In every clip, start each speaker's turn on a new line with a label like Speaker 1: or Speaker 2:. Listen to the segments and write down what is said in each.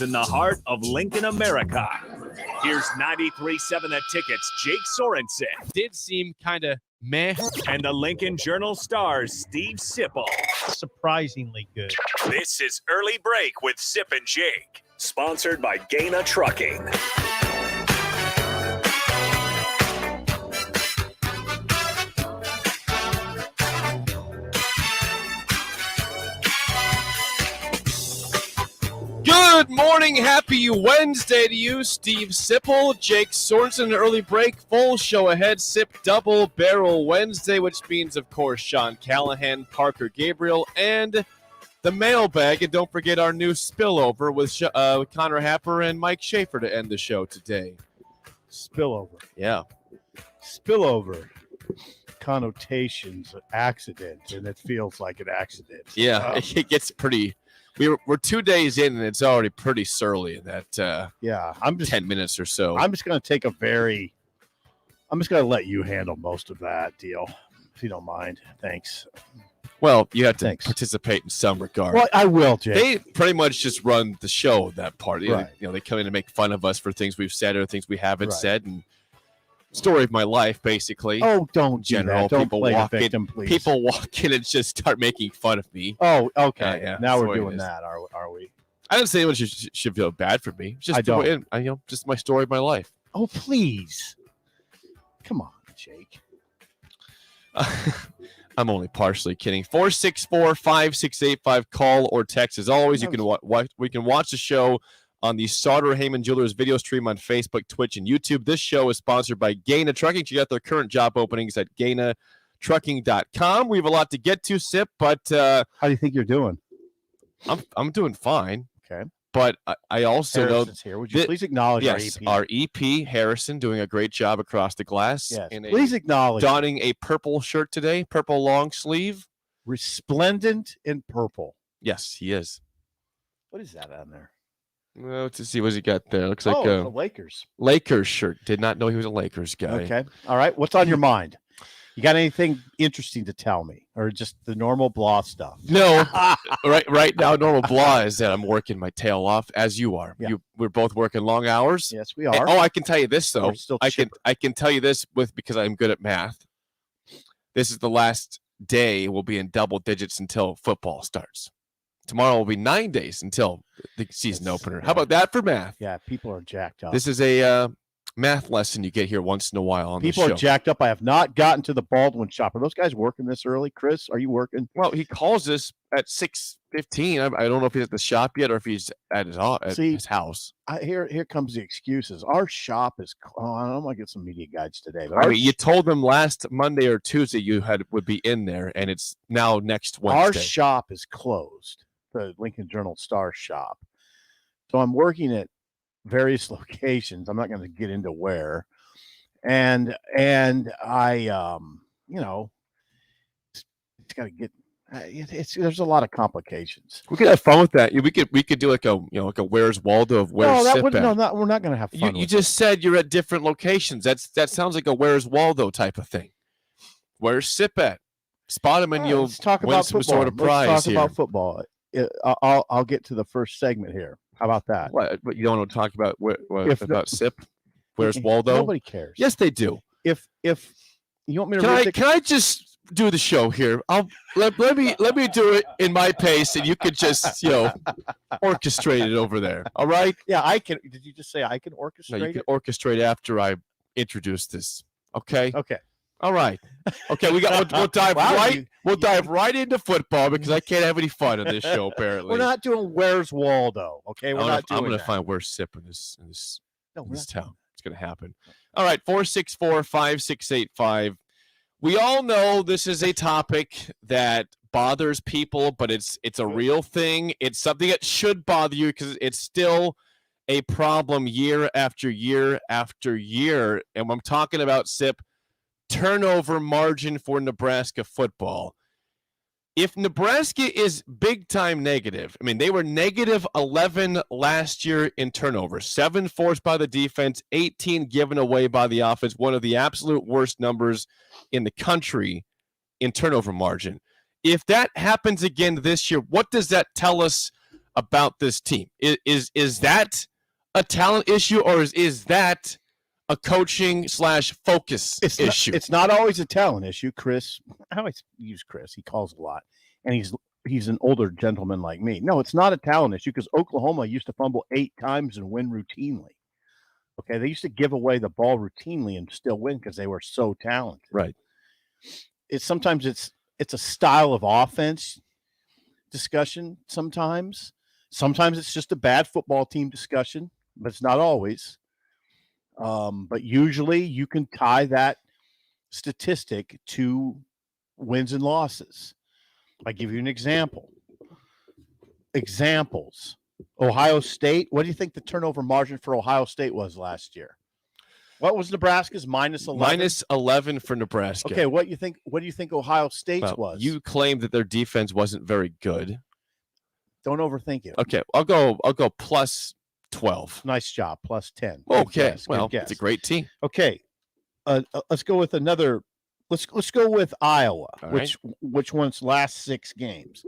Speaker 1: In the heart of Lincoln, America. Here's 93.7 The Ticket's Jake Sorensen.
Speaker 2: Did seem kind of meh.
Speaker 1: And the Lincoln Journal-Star's Steve Sipple.
Speaker 3: Surprisingly good.
Speaker 1: This is Early Break with Sip and Jake. Sponsored by Gaina Trucking.
Speaker 2: Good morning, happy Wednesday to you, Steve Sipple, Jake Sorensen, Early Break, full show ahead, Sip Double Barrel Wednesday, which means, of course, Sean Callahan, Parker Gabriel, and the mailbag. And don't forget our new spillover with Connor Happer and Mike Schaefer to end the show today.
Speaker 3: Spillover.
Speaker 2: Yeah.
Speaker 3: Spillover. Connotations, accident, and it feels like an accident.
Speaker 2: Yeah, it gets pretty... We're 2 days in, and it's already pretty surly in that
Speaker 3: I'm just
Speaker 2: 10 minutes or so.
Speaker 3: I'm just going to let you handle most of that deal, if you don't mind. Thanks.
Speaker 2: Well, you have to participate in some regard.
Speaker 3: Well, I will, Jay.
Speaker 2: They pretty much just run the show, that part.
Speaker 3: Right.
Speaker 2: They come in and make fun of us for things we've said or things we haven't said. And story of my life, basically.
Speaker 3: Oh, don't
Speaker 2: general.
Speaker 3: Do that. Don't
Speaker 2: people
Speaker 3: play
Speaker 2: walk
Speaker 3: the victim,
Speaker 2: in.
Speaker 3: please.
Speaker 2: People walk in and just start making fun of me.
Speaker 3: Oh, okay.
Speaker 2: Yeah,
Speaker 3: now
Speaker 2: that's
Speaker 3: we're
Speaker 2: what it
Speaker 3: doing
Speaker 2: is.
Speaker 3: that, are we?
Speaker 2: I didn't say anyone should feel bad for me. It's just
Speaker 3: I don't.
Speaker 2: Just my story of my life.
Speaker 3: Oh, please. Come on, Jake.
Speaker 2: I'm only partially kidding. 464-5685. Call or text. As always, you can we can watch the show on the Sauter Heyman Jewelers video stream on Facebook, Twitch, and YouTube. This show is sponsored by Gaina Trucking. You got their current job openings at GainaTrucking.com. We have a lot to get to, Sip, but
Speaker 3: how do you think you're doing?
Speaker 2: I'm doing fine.
Speaker 3: Okay.
Speaker 2: But I also
Speaker 3: Harrison's here. Would you please acknowledge
Speaker 2: our EP, Harrison, doing a great job across the glass.
Speaker 3: Yes, please acknowledge.
Speaker 2: Donning a purple shirt today, purple long sleeve.
Speaker 3: Resplendent in purple.
Speaker 2: Yes, he is.
Speaker 3: What is that on there?
Speaker 2: Well, to see what he got there. Looks like
Speaker 3: the Lakers.
Speaker 2: Lakers shirt. Did not know he was a Lakers guy.
Speaker 3: Okay. All right. What's on your mind? You got anything interesting to tell me, or just the normal blah stuff?
Speaker 2: No. right now, normal blah is that I'm working my tail off, as you are.
Speaker 3: Yeah.
Speaker 2: We're both working long hours.
Speaker 3: Yes, we are.
Speaker 2: I can tell you this though. I
Speaker 3: chipper.
Speaker 2: can tell you this because I'm good at math. This is the last day we'll be in double digits until football starts. Tomorrow will be 9 days until the season opener. How about that for math?
Speaker 3: Yeah, people are jacked up.
Speaker 2: This is a math lesson you get here once in a while on the show.
Speaker 3: People are jacked up. I have not gotten to the Baldwin shop. Are those guys working this early? Chris, are you working?
Speaker 2: Well, he calls us at 6:15. I don't know if he's at the shop yet or if he's at his house.
Speaker 3: Here comes the excuses. Our shop is. I'm gonna get some media guides today.
Speaker 2: You told them last Monday or Tuesday you would be in there, and it's now next Wednesday.
Speaker 3: Our shop is closed. The Lincoln Journal-Star shop. So I'm working at various locations. I'm not going to get into where, and I it's got to get. There's a lot of complications.
Speaker 2: We could have fun with that. We could do like a Where's Waldo of Where's Sip at.
Speaker 3: We're not going to have fun.
Speaker 2: You just said you're at different locations. That sounds like a Where's Waldo type of thing. Where's Sip at? Spot him and you'll
Speaker 3: talk
Speaker 2: win
Speaker 3: about
Speaker 2: some
Speaker 3: football.
Speaker 2: sort of prize.
Speaker 3: Let's talk about football. I'll get to the first segment here. How about that?
Speaker 2: What? But you don't want to talk about about Sip? Where's Waldo?
Speaker 3: Nobody cares.
Speaker 2: Yes, they do.
Speaker 3: If you want me to,
Speaker 2: can I just do the show here? Let me do it in my pace, and you could just orchestrate it over there. All right?
Speaker 3: Yeah, I can. Did you just say I can orchestrate?
Speaker 2: No, you can orchestrate after I introduce this. Okay.
Speaker 3: Okay.
Speaker 2: All right. Okay, we'll dive we'll dive right into football because I can't have any fun on this show. Apparently,
Speaker 3: we're not doing Where's Waldo. Okay,
Speaker 2: I'm going to find Where's Sip in this town. It's going to happen. All right, 464-5685. We all know this is a topic that bothers people, but it's a real thing. It's something that should bother you because it's still a problem year after year after year. And when I'm talking about Sip, turnover margin for Nebraska football. If Nebraska is big time negative, I mean, they were negative 11 last year in turnovers, 7 forced by the defense, 18 given away by the offense, one of the absolute worst numbers in the country in turnover margin. If that happens again this year, what does that tell us about this team? Is that a talent issue, or is that a coaching / focus issue?
Speaker 3: It's not always a talent issue. Chris, I always use Chris. He calls a lot, and he's an older gentleman like me. No, it's not a talent issue because Oklahoma used to fumble 8 times and win routinely. Okay, they used to give away the ball routinely and still win because they were so talented.
Speaker 2: Right.
Speaker 3: Sometimes it's a style of offense discussion. Sometimes it's just a bad football team discussion, but it's not always. But usually you can tie that statistic to wins and losses. I give you an example. Examples. Ohio State. What do you think the turnover margin for Ohio State was last year? What was Nebraska's minus 11?
Speaker 2: Minus 11 for Nebraska.
Speaker 3: Okay, what do you think Ohio State's
Speaker 2: Well,
Speaker 3: was?
Speaker 2: you claimed that their defense wasn't very good.
Speaker 3: Don't overthink it.
Speaker 2: Okay, I'll go plus 12.
Speaker 3: Nice job. Plus 10. Good
Speaker 2: Okay,
Speaker 3: guess,
Speaker 2: well,
Speaker 3: good
Speaker 2: it's a
Speaker 3: guess.
Speaker 2: great team.
Speaker 3: Okay. Let's go with another. Let's go with Iowa,
Speaker 2: All
Speaker 3: which won its last 6 games.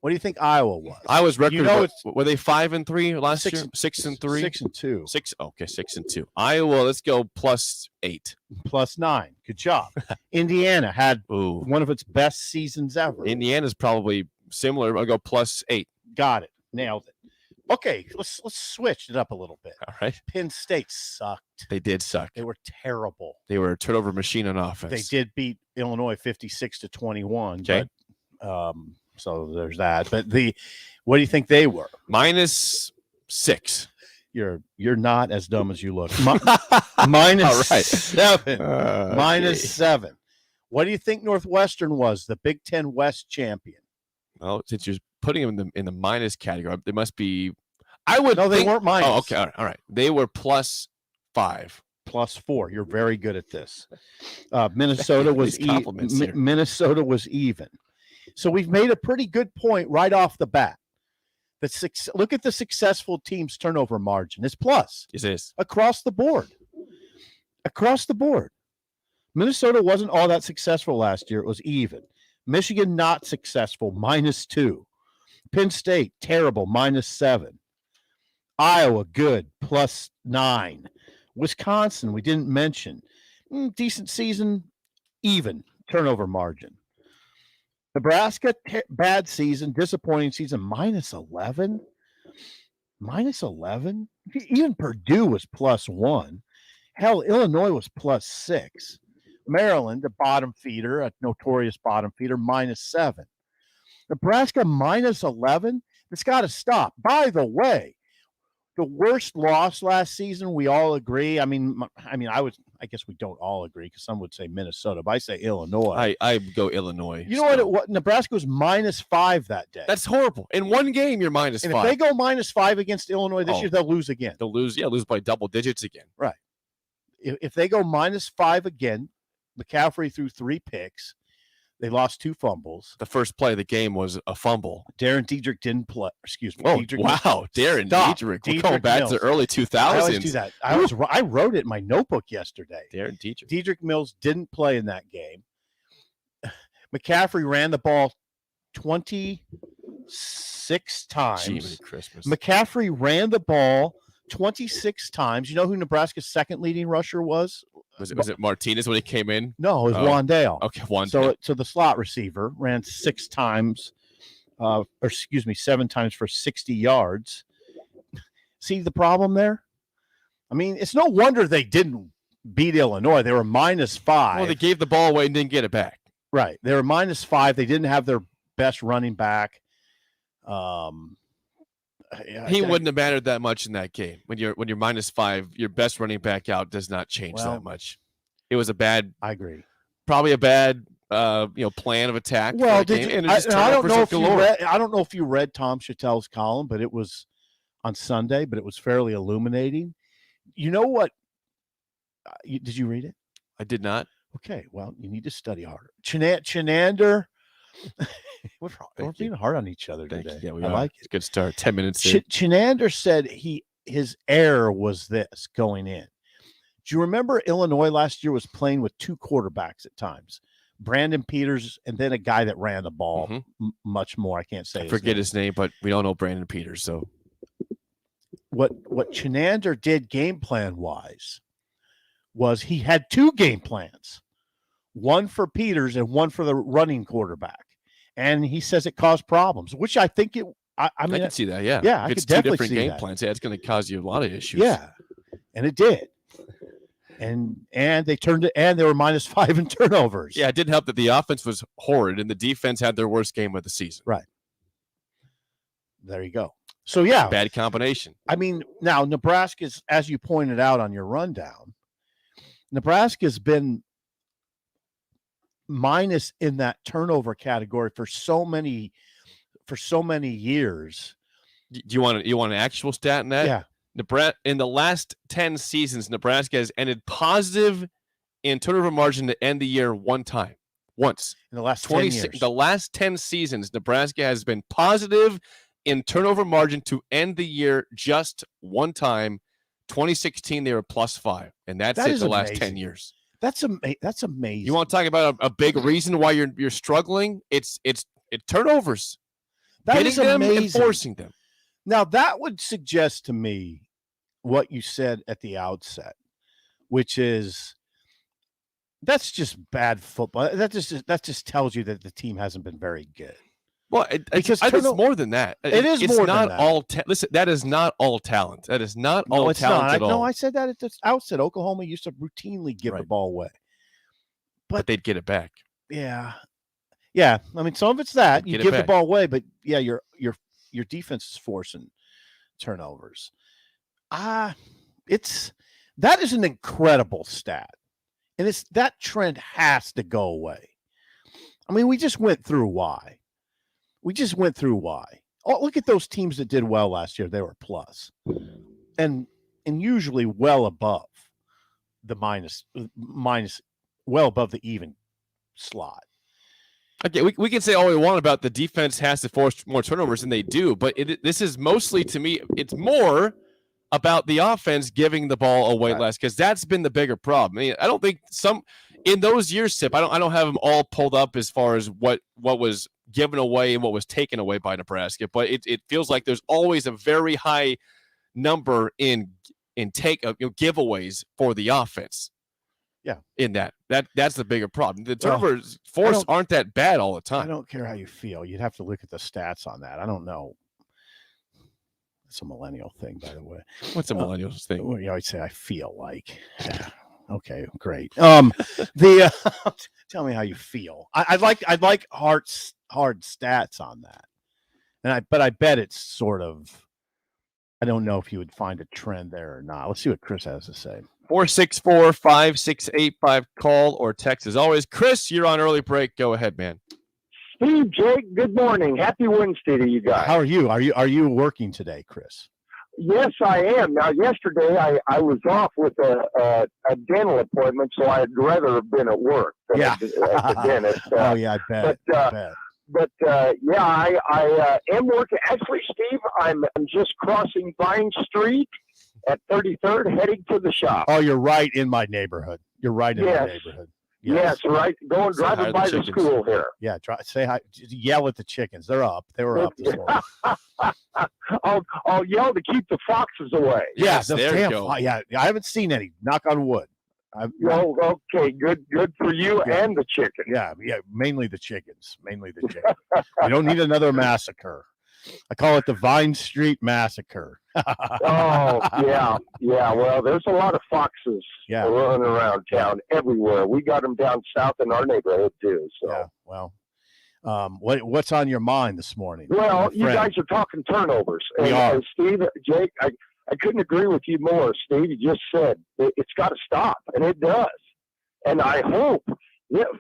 Speaker 3: What do you think Iowa was?
Speaker 2: Iowa's record,
Speaker 3: You know
Speaker 2: were they 5-3 last year? 6-3?
Speaker 3: 6-2.
Speaker 2: 6-2. Iowa, let's go plus 8.
Speaker 3: Plus 9. Good job. Indiana had
Speaker 2: Ooh.
Speaker 3: one of its best seasons ever.
Speaker 2: Indiana's probably similar. I'll go plus 8.
Speaker 3: Got it. Nailed it. Okay, let's switch it up a little bit.
Speaker 2: All right.
Speaker 3: Penn State sucked.
Speaker 2: They did suck.
Speaker 3: They were terrible.
Speaker 2: They were a turnover machine on offense.
Speaker 3: They did beat Illinois 56-21.
Speaker 2: Okay.
Speaker 3: But, so there's that. But what do you think they were?
Speaker 2: Minus 6.
Speaker 3: You're not as dumb as you look. Minus
Speaker 2: All right.
Speaker 3: 7. Minus
Speaker 2: Okay.
Speaker 3: 7. What do you think Northwestern was? The Big Ten West champion.
Speaker 2: Well, since you're putting them in the minus category, they must be. I would.
Speaker 3: No, they
Speaker 2: think,
Speaker 3: weren't minus.
Speaker 2: Oh, okay. All right. They were plus 5.
Speaker 3: Plus 4. You're very good at this. Minnesota was
Speaker 2: These compliments here.
Speaker 3: Minnesota was even. So we've made a pretty good point right off the bat. Look at the successful team's turnover margin. It's plus
Speaker 2: Yes, it is.
Speaker 3: across the board. Across the board. Minnesota wasn't all that successful last year. It was even. Michigan, not successful, minus 2. Penn State, terrible, minus 7. Iowa, good, plus 9. Wisconsin, we didn't mention. Decent season, even, turnover margin. Nebraska, bad season, disappointing season, minus 11. Minus 11? Even Purdue was plus 1. Hell, Illinois was plus 6. Maryland, a bottom feeder, a notorious bottom feeder, minus 7. Nebraska, minus 11. It's got to stop. By the way, the worst loss last season, we all agree. I guess we don't all agree because some would say Minnesota, but I say Illinois.
Speaker 2: I go Illinois.
Speaker 3: You know what? Nebraska was minus 5 that day.
Speaker 2: That's horrible. In one game, you're minus
Speaker 3: and
Speaker 2: 5.
Speaker 3: if they go minus 5 against Illinois this year, they'll lose again.
Speaker 2: They'll lose by double digits again.
Speaker 3: Right. If they go minus 5 again, McCaffrey threw 3 picks. They lost 2 fumbles.
Speaker 2: The first play of the game was a fumble.
Speaker 3: Darren Diedrich didn't play. Excuse me.
Speaker 2: Oh,
Speaker 3: Diedrich
Speaker 2: wow. Darren
Speaker 3: Stop.
Speaker 2: Diedrich. We're
Speaker 3: Diedrich
Speaker 2: going back
Speaker 3: Mills.
Speaker 2: to the early 2000s.
Speaker 3: I always do that. I wrote it in my notebook yesterday.
Speaker 2: Darren Diedrich.
Speaker 3: Diedrich Mills didn't play in that game. McCaffrey ran the ball 26 times.
Speaker 2: Gee, Merry Christmas.
Speaker 3: McCaffrey ran the ball 26 times. You know who Nebraska's second leading rusher was?
Speaker 2: Was it Martinez when he came in?
Speaker 3: No, it was Wandale.
Speaker 2: Okay, one.
Speaker 3: So the slot receiver ran 6 times, 7 times for 60 yards. See the problem there? I mean, it's no wonder they didn't beat Illinois. They were minus 5.
Speaker 2: Well, they gave the ball away and didn't get it back.
Speaker 3: Right. They were minus 5. They didn't have their best running back.
Speaker 2: He wouldn't have mattered that much in that game. When you're minus 5, your best running back out does not change that much. It was a bad.
Speaker 3: I agree.
Speaker 2: Probably a bad, plan of attack.
Speaker 3: Well,
Speaker 2: for that game,
Speaker 3: I don't know if
Speaker 2: galore.
Speaker 3: I don't know if you read Tom Chattel's column, but it was on Sunday, but it was fairly illuminating. You know what? Did you read it?
Speaker 2: I did not.
Speaker 3: Okay, well, you need to study harder. Chinander. We're being hard on each other
Speaker 2: Thank
Speaker 3: today.
Speaker 2: you. Yeah, we
Speaker 3: I
Speaker 2: are.
Speaker 3: like
Speaker 2: It's
Speaker 3: it.
Speaker 2: a good start. 10 minutes in.
Speaker 3: Chinander said his error was this going in. Do you remember Illinois last year was playing with 2 quarterbacks at times? Brandon Peters, and then a guy that ran the ball
Speaker 2: Mhm.
Speaker 3: much more. I can't say.
Speaker 2: I forget his name, but we all know Brandon Peters. So
Speaker 3: What Chenander did game plan wise was he had two game plans, one for Peters and one for the running quarterback, and he says it caused problems, which I think it. I mean,
Speaker 2: I can see that. Yeah,
Speaker 3: yeah, I
Speaker 2: If it's
Speaker 3: could
Speaker 2: two
Speaker 3: definitely
Speaker 2: different
Speaker 3: see
Speaker 2: game
Speaker 3: that.
Speaker 2: plans. Yeah, it's going to cause you a lot of issues.
Speaker 3: yeah, and it did. And they turned it, and they were -5 in turnovers.
Speaker 2: Yeah, it didn't help that the offense was horrid and the defense had their worst game of the season.
Speaker 3: Right. There you go. So yeah,
Speaker 2: Bad combination.
Speaker 3: I mean, now Nebraska's, as you pointed out on your rundown, Nebraska's been minus in that turnover category for so many years.
Speaker 2: Do you want an actual stat in that?
Speaker 3: Yeah.
Speaker 2: Nebraska in the last 10 seasons, Nebraska has ended positive in turnover margin to end the year once.
Speaker 3: In the last 10 years.
Speaker 2: The last 10 seasons, Nebraska has been positive in turnover margin to end the year just one time. 2016, they were +5, and that's
Speaker 3: That
Speaker 2: it
Speaker 3: is
Speaker 2: the last 10
Speaker 3: amazing.
Speaker 2: years.
Speaker 3: That's amazing.
Speaker 2: You want to talk about a big reason why you're struggling? It's turnovers.
Speaker 3: That
Speaker 2: Getting
Speaker 3: is
Speaker 2: them and
Speaker 3: amazing.
Speaker 2: forcing them.
Speaker 3: Now that would suggest to me what you said at the outset, which is that's just bad football. That just tells you that the team hasn't been very good.
Speaker 2: Well,
Speaker 3: Because
Speaker 2: I think it's
Speaker 3: turnover-
Speaker 2: more than that.
Speaker 3: It is
Speaker 2: it's
Speaker 3: more than
Speaker 2: not
Speaker 3: that.
Speaker 2: all. Listen, that is not all talent. That is not all
Speaker 3: No, it's
Speaker 2: talent
Speaker 3: not.
Speaker 2: at all.
Speaker 3: No, I said that at the outset. Oklahoma used to routinely give the
Speaker 2: Right.
Speaker 3: ball away.
Speaker 2: but they'd get it back.
Speaker 3: Yeah. I mean, some of it's that you
Speaker 2: Get it
Speaker 3: give the
Speaker 2: back.
Speaker 3: ball away, but yeah, your defense is forcing turnovers. That is an incredible stat, and that trend has to go away. I mean, we just went through why. Oh, look at those teams that did well last year. They were plus, and usually well above the minus, well above the even slot.
Speaker 2: Okay, we can say all we want about the defense has to force more turnovers than they do, but this is mostly, to me, it's more about the offense giving the ball away
Speaker 3: Right.
Speaker 2: less, because that's been the bigger problem. I mean, I don't think in those years, Sip, I don't have them all pulled up as far as what was given away and what was taken away by Nebraska, but it feels like there's always a very high number in giveaways for the offense.
Speaker 3: Yeah.
Speaker 2: In that's the bigger problem. The
Speaker 3: Well,
Speaker 2: turnovers forced aren't that bad all the
Speaker 3: I
Speaker 2: time.
Speaker 3: don't care how you feel. You'd have to look at the stats on that. I don't know. It's a millennial thing, by the way.
Speaker 2: What's a millennials thing?
Speaker 3: Well, you always say I feel like. Yeah. Okay, great. The tell me how you feel. I'd like hard stats on that. But I bet it's sort of. I don't know if you would find a trend there or not. Let's see what Chris has to say.
Speaker 2: 464-5685, call or text as always. Chris, you're on early break. Go ahead, man.
Speaker 4: Steve, Jake, good morning. Happy Wednesday to you guys.
Speaker 3: How are you? Are you working today, Chris?
Speaker 4: Yes, I am. Now, yesterday I was off with a dental appointment, so I'd rather have been at work than
Speaker 3: Yeah.
Speaker 4: at the dentist.
Speaker 3: Oh yeah, I bet. I bet.
Speaker 4: But yeah, I am working. Actually, Steve, I'm just crossing Vine Street at 33rd, heading to the shop.
Speaker 3: Oh, you're right in my neighborhood. You're right in my
Speaker 4: Yes.
Speaker 3: neighborhood.
Speaker 4: Yes, right.
Speaker 2: Say hi
Speaker 4: Driving
Speaker 2: to
Speaker 4: by
Speaker 2: the
Speaker 4: the
Speaker 2: chickens.
Speaker 4: school here.
Speaker 3: Yeah, say hi. Yell at the chickens. They're up. They were up this morning.
Speaker 4: I'll yell to keep the foxes away.
Speaker 2: Yes,
Speaker 3: those
Speaker 2: there you
Speaker 3: damn
Speaker 2: go.
Speaker 3: Yeah, I haven't seen any. Knock on wood.
Speaker 4: Oh, okay, good for you
Speaker 3: Yeah.
Speaker 4: and the chicken.
Speaker 3: Yeah, mainly the chickens. We don't need another massacre. I call it the Vine Street Massacre.
Speaker 4: Oh, yeah. Well, there's a lot of foxes
Speaker 3: Yeah.
Speaker 4: running around town everywhere. We got them down south in our neighborhood too. So,
Speaker 3: Yeah. Well, what's on your mind this morning?
Speaker 4: well,
Speaker 3: my
Speaker 4: you
Speaker 3: friend?
Speaker 4: guys are talking turnovers.
Speaker 3: We are.
Speaker 4: Steve, Jake, I couldn't agree with you more. Steve, you just said it's got to stop, and it does. And I hope,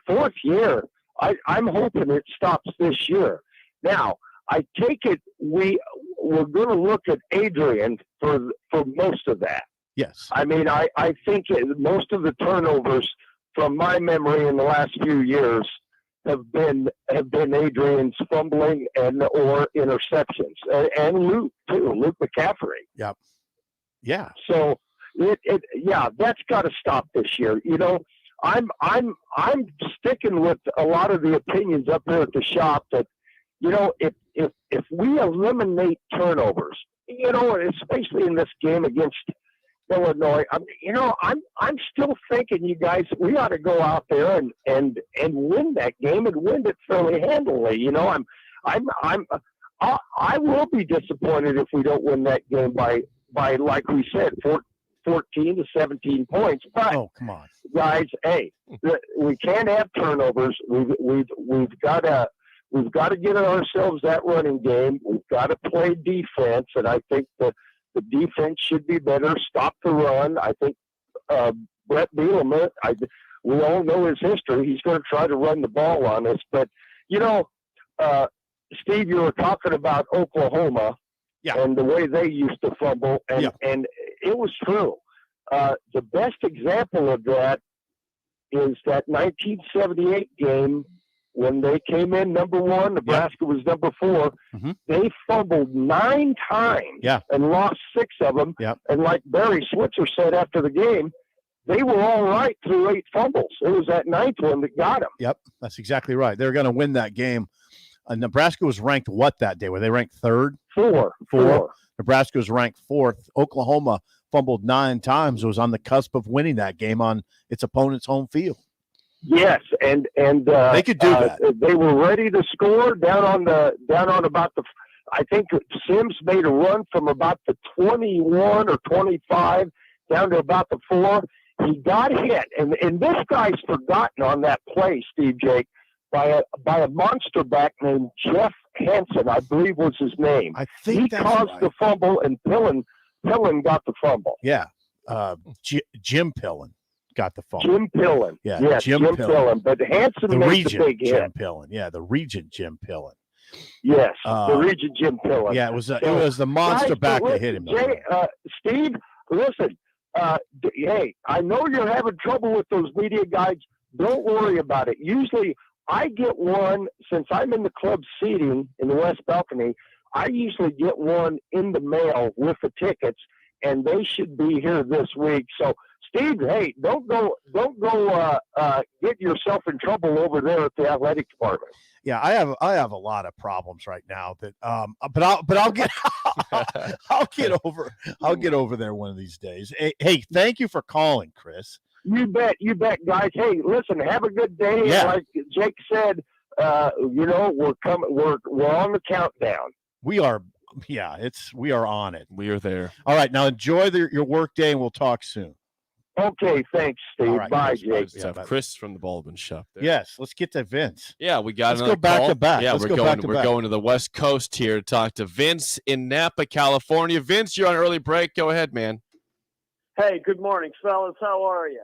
Speaker 4: fourth year, I'm hoping it stops this year. Now, I take it we're going to look at Adrian for most of that.
Speaker 3: Yes.
Speaker 4: I mean, I think most of the turnovers from my memory in the last few years have been Adrian's fumbling or interceptions, and Luke too, Luke McCaffrey.
Speaker 3: Yeah.
Speaker 4: So that's got to stop this year. You know, I'm sticking with a lot of the opinions up there at the shop that, if we eliminate turnovers, especially in this game against Illinois, I'm still thinking, you guys, we ought to go out there and win that game and win it fairly handily. I will be disappointed if we don't win that game by like we said, 14 to 17 points. But
Speaker 3: come on,
Speaker 4: guys, hey, we can't have turnovers. We've got to get ourselves that running game. We've got to play defense, and I think the defense should be better. Stop the run. I think Brett Bielema, we all know his history. He's going to try to run the ball on us. But, Steve, you were talking about Oklahoma and the way they used to fumble, and it was true. The best example of that is that 1978 game when they came in number 1, Nebraska was number 4.
Speaker 3: Mm-hmm.
Speaker 4: They fumbled 9 times and lost 6 of them.
Speaker 3: Yep.
Speaker 4: And like Barry Switzer said after the game, they were all right through 8 fumbles. It was that 9th one that got them.
Speaker 3: Yep, that's exactly right. They're going to win that game. Nebraska was ranked what that day? Were they ranked 3rd?
Speaker 4: 4.
Speaker 3: Nebraska was ranked 4th. Oklahoma fumbled 9 times. It was on the cusp of winning that game on its opponent's home field.
Speaker 4: Yes, and
Speaker 3: they could do that.
Speaker 4: They were ready to score down on about the. I think Sims made a run from about the 21 or 25 down to about the 4. He got hit, and this guy's forgotten on that play, Steve Jake, by a monster back named Jeff Hansen, I believe was his name.
Speaker 3: I think
Speaker 4: he
Speaker 3: that's
Speaker 4: caused
Speaker 3: right.
Speaker 4: the fumble, and Pillen got the fumble.
Speaker 3: Yeah, Jim Pillen got the fumble.
Speaker 4: Jim Pillen.
Speaker 3: Yeah,
Speaker 4: yes,
Speaker 3: Jim Pillen.
Speaker 4: But Hansen
Speaker 3: The
Speaker 4: made
Speaker 3: Regent
Speaker 4: the big hit.
Speaker 3: Jim Pillen. Yeah, the Regent Jim Pillen.
Speaker 4: Yes, the Regent Jim Pillen.
Speaker 3: Yeah, it was the monster back that hit him.
Speaker 4: Jay, Steve, listen. Hey, I know you're having trouble with those media guides. Don't worry about it. Usually, I get one since I'm in the club seating in the West Balcony. I usually get one in the mail with the tickets, and they should be here this week. So, Steve, hey, don't go get yourself in trouble over there at the athletic department.
Speaker 3: Yeah, I have a lot of problems right now that but I'll get I'll get over there one of these days. Hey, thank you for calling, Chris.
Speaker 4: You bet, guys. Hey, listen, have a good day.
Speaker 3: Yeah.
Speaker 4: Like Jake said, we're coming. We're on the countdown.
Speaker 3: We are. Yeah, we are on it.
Speaker 2: We are there.
Speaker 3: All right, now enjoy your work day, and we'll talk soon.
Speaker 4: Okay, thanks, Steve.
Speaker 3: All right,
Speaker 4: bye,
Speaker 3: Chris,
Speaker 4: Jake.
Speaker 2: Yeah, Chris from the Baldwin Shop there.
Speaker 3: Yes, let's get to Vince.
Speaker 2: Yeah, we got
Speaker 3: Let's
Speaker 2: another
Speaker 3: go back
Speaker 2: call.
Speaker 3: to back.
Speaker 2: Yeah,
Speaker 3: Let's
Speaker 2: we're
Speaker 3: go
Speaker 2: going.
Speaker 3: back to
Speaker 2: We're
Speaker 3: back.
Speaker 2: going to the West Coast here to talk to Vince in Napa, California. Vince, you're on early break. Go ahead, man.
Speaker 5: Hey, good morning, fellas. How are you?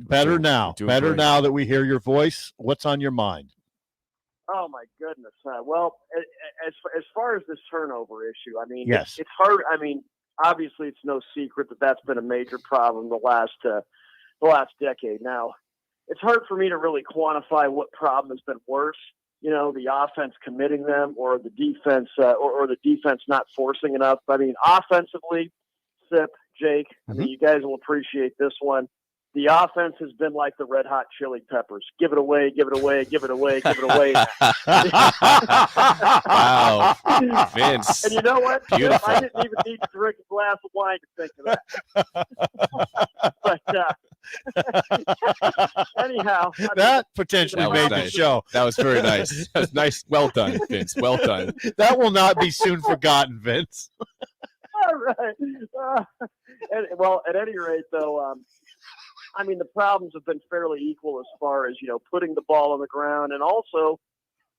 Speaker 3: Better now.
Speaker 2: Doing
Speaker 3: Better
Speaker 2: great.
Speaker 3: now that we hear your voice. What's on your mind?
Speaker 5: Oh my goodness. Well, as far as this turnover issue, I mean,
Speaker 3: Yes.
Speaker 5: it's hard. I mean, obviously, it's no secret that that's been a major problem the last decade. Now, it's hard for me to really quantify what problem has been worse. The offense committing them, or the defense, or the defense not forcing enough. I mean, offensively, Sip, Jake, I mean, you guys will appreciate this one. The offense has been like the Red Hot Chili Peppers. Give it away, give it away, give it away, give it away.
Speaker 2: Wow, Vince.
Speaker 5: And you know what?
Speaker 2: Beautiful.
Speaker 5: I didn't even need to drink a glass of wine to think of that. But anyhow, I mean,
Speaker 3: That potentially
Speaker 2: That was
Speaker 3: made the
Speaker 2: nice.
Speaker 3: show.
Speaker 2: That was very nice. That was nice. Well done, Vince. Well done.
Speaker 3: That will not be soon forgotten, Vince.
Speaker 5: all right. At any rate, though, I mean, the problems have been fairly equal as far as, putting the ball on the ground, and also,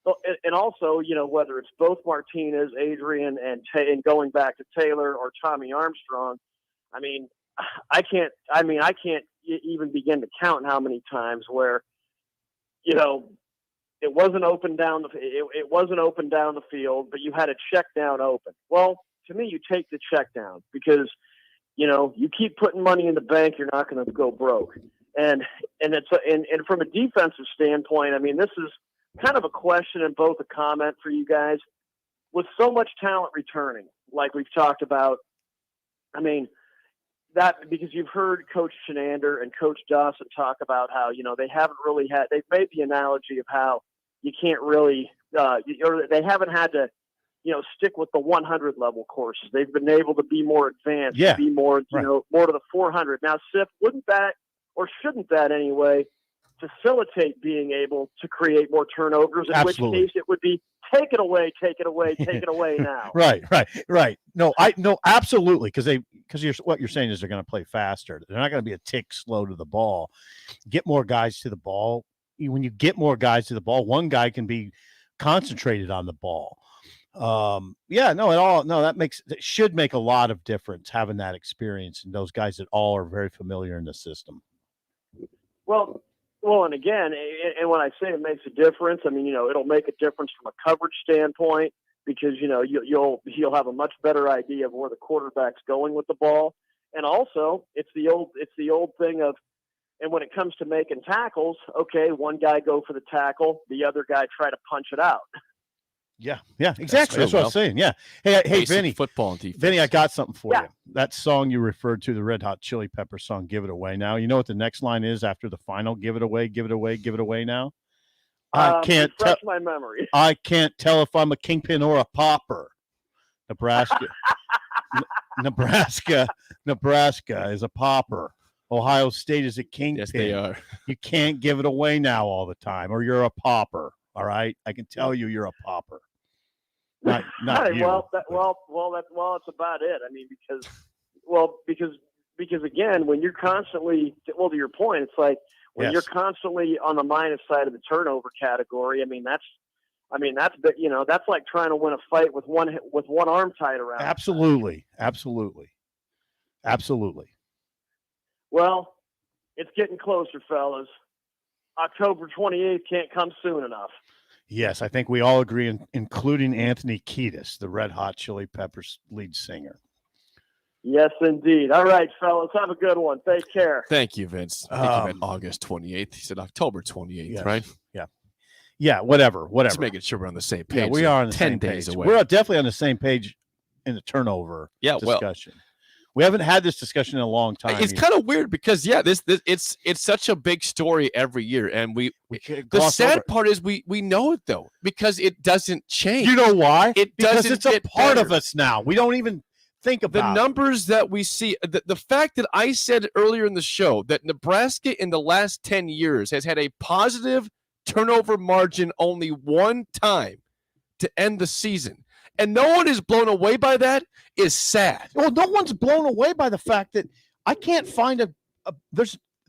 Speaker 5: whether it's both Martinez, Adrian, and going back to Taylor or Tommy Armstrong. I mean, I can't even begin to count how many times where, it wasn't open down the field, but you had a check down open. Well, to me, you take the check down because, you keep putting money in the bank, you're not going to go broke. And from a defensive standpoint, I mean, this is kind of a question and both a comment for you guys. With so much talent returning, like we've talked about, I mean, that because you've heard Coach Shenander and Coach Dawson talk about how, they haven't really they've made the analogy of how you can't really, or they haven't had to, stick with the 100 level courses. They've been able to be more advanced, be more, more to the 400. Now, Sif, wouldn't that, or shouldn't that anyway, facilitate being able to create more turnovers, in
Speaker 3: Absolutely.
Speaker 5: which case it would be take it away now.
Speaker 3: Right. No, absolutely. Because what you're saying is they're going to play faster. They're not going to be a tick slow to the ball. Get more guys to the ball. When you get more guys to the ball, one guy can be concentrated on the ball. That should make a lot of difference having that experience and those guys that all are very familiar in the system.
Speaker 5: Well, and again, and when I say it makes a difference, I mean, it'll make a difference from a coverage standpoint because, you'll have a much better idea of where the quarterback's going with the ball. And also it's the old thing of, and when it comes to making tackles, okay, one guy go for the tackle, the other guy try to punch it out.
Speaker 3: Yeah, exactly. That's what I'm saying. Yeah. Hey, Vinny,
Speaker 2: football and defense.
Speaker 3: Vinny, I got something for you. That song you referred to, the Red Hot Chili Pepper song, "Give It Away Now." You know what the next line is after the final? Give it away, give it away, give it away now. I can't tell
Speaker 5: my memory.
Speaker 3: I can't tell if I'm a kingpin or a pauper. Nebraska, Nebraska is a pauper. Ohio State is a kingpin.
Speaker 2: Yes, they are.
Speaker 3: You can't give it away now all the time, or you're a pauper. All right, I can tell you're a pauper. Not you.
Speaker 5: Well, that's about it. I mean, because again, when you're constantly, to your point, it's like when you're constantly on the minus side of the turnover category. That's like trying to win a fight with one arm tied around.
Speaker 3: Absolutely.
Speaker 5: Well, it's getting closer, fellas. October 28th can't come soon enough.
Speaker 3: Yes, I think we all agree, including Anthony Kiedis, the Red Hot Chili Peppers lead singer.
Speaker 5: Yes, indeed. All right, fellas, have a good one. Take care.
Speaker 2: Thank you, Vince. I think you meant August 28th. He said October 28th, right?
Speaker 3: Yeah, whatever.
Speaker 2: Just making sure we're on the same page.
Speaker 3: Yeah, we are on the
Speaker 2: 10
Speaker 3: same
Speaker 2: days
Speaker 3: page.
Speaker 2: away.
Speaker 3: We're definitely on the same page in the turnover discussion. We haven't had this discussion in a long time.
Speaker 2: It's kind of weird because this it's such a big story every year, and the sad part is we know it though because it doesn't change.
Speaker 3: You know why?
Speaker 2: Because
Speaker 3: it's a part of us now. We don't even think about
Speaker 2: the numbers that we see. The fact that I said earlier in the show that Nebraska in the last 10 years has had a positive turnover margin only one time to end the season. And no one is blown away by that is sad.
Speaker 3: Well, no one's blown away by the fact that I can't find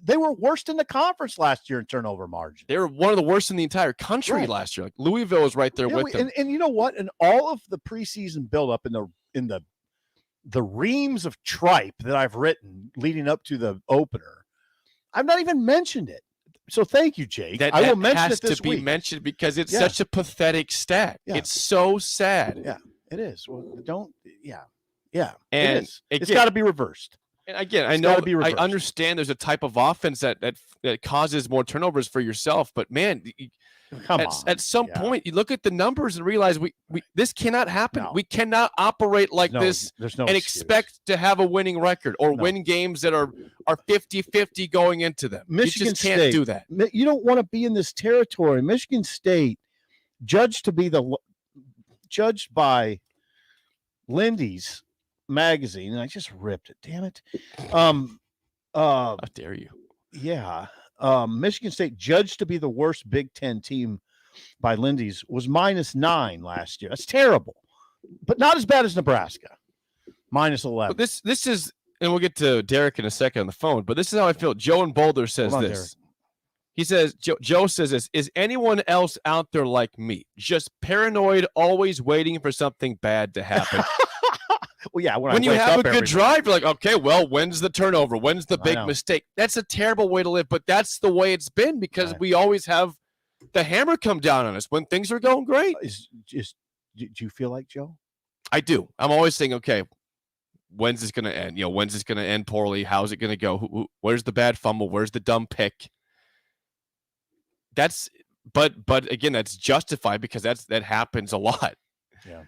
Speaker 3: they were worst in the conference last year in turnover margin.
Speaker 2: They were one of the worst in the entire country last year. Like Louisville was right there with them.
Speaker 3: And you know what? In all of the preseason buildup in the reams of tripe that I've written leading up to the opener, I've not even mentioned it. So thank you, Jake.
Speaker 2: I will mention it this week. Be mentioned because it's such a pathetic stat. Yeah. It's so sad.
Speaker 3: Yeah, it is. Well, and it is. It's got to be reversed.
Speaker 2: And again, I understand there's a type of offense that causes more turnovers for yourself, but man, at some point you look at the numbers and realize we this cannot happen. No. We cannot operate like this and expect to have a winning record or win games that are 50-50 going into them.
Speaker 3: Michigan
Speaker 2: you just can't do that.
Speaker 3: You don't want to be in this territory. Michigan State, judged by Lindy's magazine, and I just ripped it. Damn it!
Speaker 2: How dare you?
Speaker 3: Yeah. Michigan State, judged to be the worst Big Ten team by Lindy's, was -9 last year. That's terrible, but not as bad as Nebraska. -11.
Speaker 2: But this is, and we'll get to Derek in a second on the phone, but this is how I feel. Joe in Boulder says this. Derek. He says, Joe says this, is anyone else out there like me? Just paranoid, always waiting for something bad to happen.
Speaker 3: Well, yeah.
Speaker 2: When you have a good drive, you're like, okay, well, when's the turnover? When's the big mistake? That's a terrible way to live, but that's the way it's been because we always have the hammer come down on us when things are going great.
Speaker 3: Do you feel like Joe?
Speaker 2: I do. I'm always saying, okay, when's this going to end? When's this going to end poorly? How's it going to go? Where's the bad fumble? Where's the dumb pick? But again, that's justified because that happens a lot.
Speaker 3: Yeah.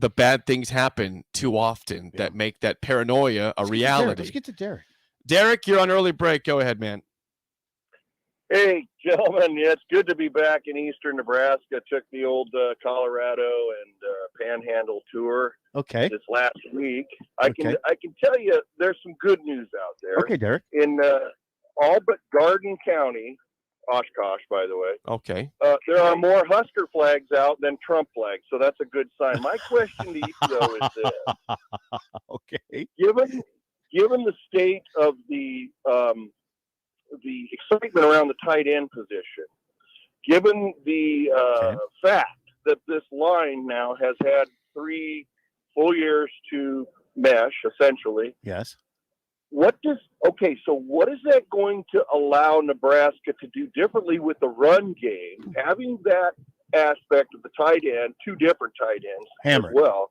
Speaker 2: the bad things happen too often that make that paranoia a reality.
Speaker 3: Let's get to Derek.
Speaker 2: Derek, you're on early break. Go ahead, man.
Speaker 6: Hey, gentlemen, yeah, it's good to be back in eastern Nebraska. Took the old Colorado and Panhandle tour
Speaker 3: Okay.
Speaker 6: this last week. I
Speaker 3: Okay.
Speaker 6: can tell you there's some good news out there.
Speaker 3: Okay, Derek.
Speaker 6: In all but Garden County, Oshkosh, by the way,
Speaker 2: Okay.
Speaker 6: there are more Husker flags out than Trump flags, so that's a good sign. My question to you, though, is this.
Speaker 3: Okay.
Speaker 6: Given the state of the excitement around the tight end position, given the fact that this line now has had 3 full years to mesh, essentially,
Speaker 3: Yes.
Speaker 6: what is that going to allow Nebraska to do differently with the run game, having that aspect of the tight end, 2 different tight ends
Speaker 3: Hammer.
Speaker 6: as well?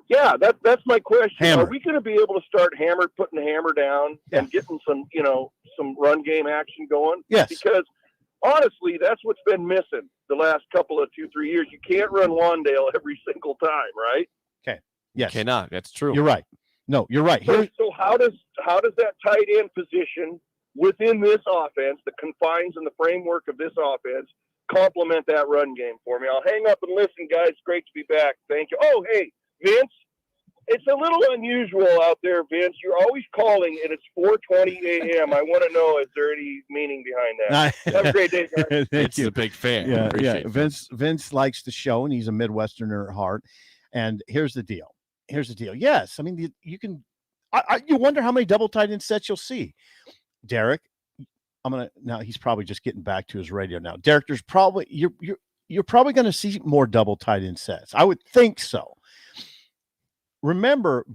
Speaker 6: Yeah, that's my question.
Speaker 3: Hammer.
Speaker 6: Are we going to be able to start putting the hammer down and getting some run game action going?
Speaker 3: Yes.
Speaker 6: Because honestly, that's what's been missing the last couple of 2-3 years. You can't run Wandale every single time, right?
Speaker 3: Yes.
Speaker 2: Cannot. That's true.
Speaker 3: You're right. No, you're right.
Speaker 6: So how does that tight end position within this offense, the confines and the framework of this offense, complement that run game for me? I'll hang up and listen, guys. Great to be back. Thank you. Oh, hey, Vince, it's a little unusual out there, Vince. You're always calling, and it's 4:20 a.m. I want to know, is there any meaning behind that? Have a great day, guys.
Speaker 3: Thank
Speaker 2: It's
Speaker 3: you.
Speaker 2: a big fan.
Speaker 3: Yeah.
Speaker 2: Appreciate it.
Speaker 3: Vince likes the show, and he's a Midwesterner at heart. And here's the deal. Yes, I mean you can. You wonder how many double tight end sets you'll see. Derek, now he's probably just getting back to his radio now. Derek, there's probably you're probably going to see more double tight end sets. I would think so. Remember,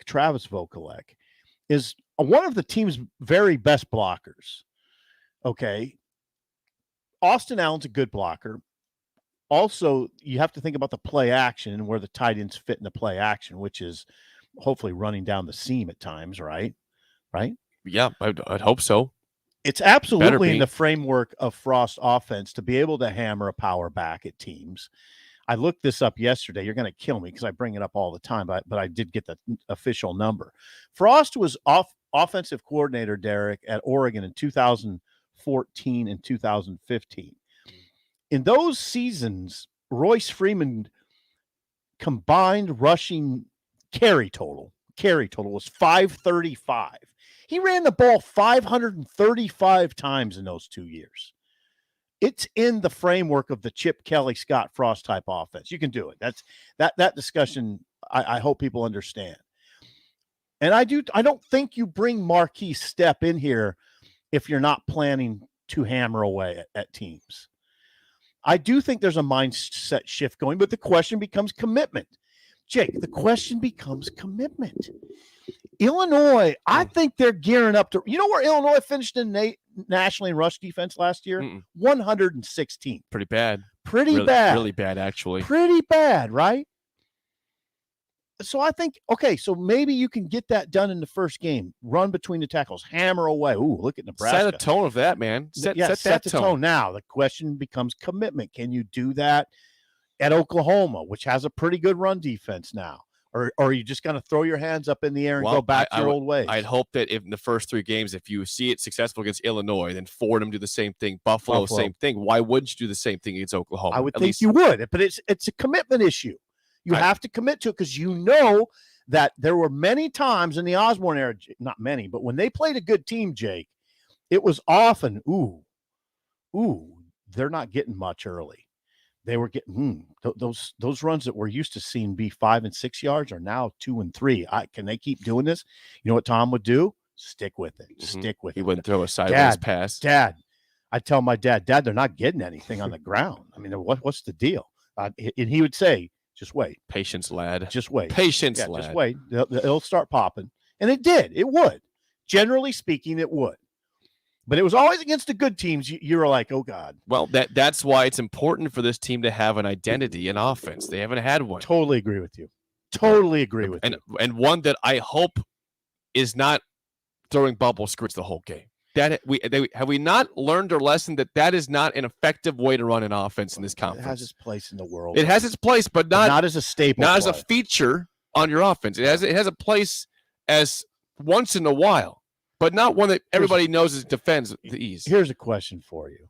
Speaker 3: Travis Vokalek is one of the team's very best blockers. Okay. Austin Allen's a good blocker. Also, you have to think about the play action and where the tight ends fit in the play action, which is hopefully running down the seam at times, right? Right?
Speaker 2: Yeah, I'd hope so.
Speaker 3: It's absolutely in
Speaker 2: be.
Speaker 3: the framework of Frost offense to be able to hammer a power back at teams. I looked this up yesterday. You're going to kill me because I bring it up all the time, but I did get the official number. Frost was offensive coordinator, Derek, at Oregon in 2014 and 2015. In those seasons, Royce Freeman combined rushing carry total was 535. He ran the ball 535 times in those 2 years. It's in the framework of the Chip Kelly, Scott Frost type offense. You can do it. That's that discussion. I hope people understand. And I don't think you bring Marquise Step in here if you're not planning to hammer away at teams. I do think there's a mindset shift going, but the question becomes commitment. Jake, the question becomes commitment. Illinois, I think they're gearing up to, you know where Illinois finished in nationally in rush defense last year? 116.
Speaker 2: Pretty bad.
Speaker 3: Pretty bad.
Speaker 2: Really bad, actually.
Speaker 3: Pretty bad, right? So I think, okay, so maybe you can get that done in the first game. Run between the tackles, hammer away. Ooh, look at Nebraska.
Speaker 2: Set a tone of that, man. Set
Speaker 3: the
Speaker 2: tone.
Speaker 3: tone. Now the question becomes commitment. Can you do that at Oklahoma, which has a pretty good run defense now? Or are you just going to throw your hands up in the air and go back to your old ways?
Speaker 2: I'd hope that if in the first 3 games, if you see it successful against Illinois, then Fordham do the same thing, Buffalo, same thing. Why wouldn't you do the same thing against Oklahoma?
Speaker 3: I would think you would, but it's a commitment issue. You have to commit to it because you know that there were many times in the Osborne era, not many, but when they played a good team, Jake, it was often, they're not getting much early. They were getting those runs that we're used to seeing be 5 and 6 yards are now 2 and 3. Can they keep doing this? You know what Tom would do? Stick with it.
Speaker 2: Mm-hmm.
Speaker 3: Stick with it.
Speaker 2: He wouldn't throw a sideways pass.
Speaker 3: Dad, I tell my dad, they're not getting anything on the ground. I mean, what's the deal? And he would say, just wait.
Speaker 2: Patience, lad.
Speaker 3: Just wait.
Speaker 2: Patience, lad.
Speaker 3: Just wait. It'll start popping. And it did. It would. Generally speaking, it would. But it was always against the good teams. You were like, oh, God.
Speaker 2: Well, that's why it's important for this team to have an identity in offense. They haven't had one.
Speaker 3: Totally agree with you. Totally agree with you.
Speaker 2: And one that I hope is not throwing bubble screens the whole game. Have we not learned our lesson that is not an effective way to run an offense in this
Speaker 3: It
Speaker 2: conference?
Speaker 3: has its place in the world.
Speaker 2: It has its place, but not
Speaker 3: as a staple.
Speaker 2: not as a
Speaker 3: play.
Speaker 2: feature on your offense. It has a place as once in a while, but not one that everybody knows it defends the ease.
Speaker 3: Here's a question for you: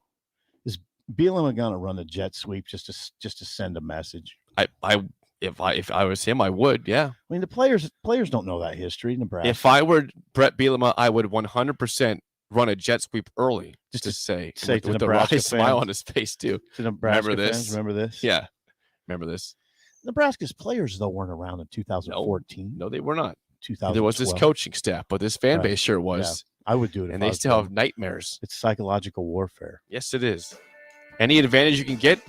Speaker 3: Is Bielema going to run a jet sweep just to send a message?
Speaker 2: If I was him, I would. Yeah.
Speaker 3: I mean, the players don't know that history. Nebraska.
Speaker 2: If I were Brett Bielema, I would 100% run a jet sweep early, just to say
Speaker 3: to
Speaker 2: with the
Speaker 3: Nebraska
Speaker 2: rocket smile
Speaker 3: fans.
Speaker 2: on his face too.
Speaker 3: To Nebraska
Speaker 2: Remember this?
Speaker 3: fans, remember this?
Speaker 2: Yeah. Remember this?
Speaker 3: Nebraska's players though weren't around in 2014.
Speaker 2: No, they were not.
Speaker 3: 2012.
Speaker 2: There was this coaching staff, but this fan base sure was.
Speaker 3: I would do it.
Speaker 2: And
Speaker 3: if
Speaker 2: they
Speaker 3: I was
Speaker 2: still have
Speaker 3: them.
Speaker 2: nightmares.
Speaker 3: It's psychological warfare.
Speaker 2: Yes, it is. Any advantage you can get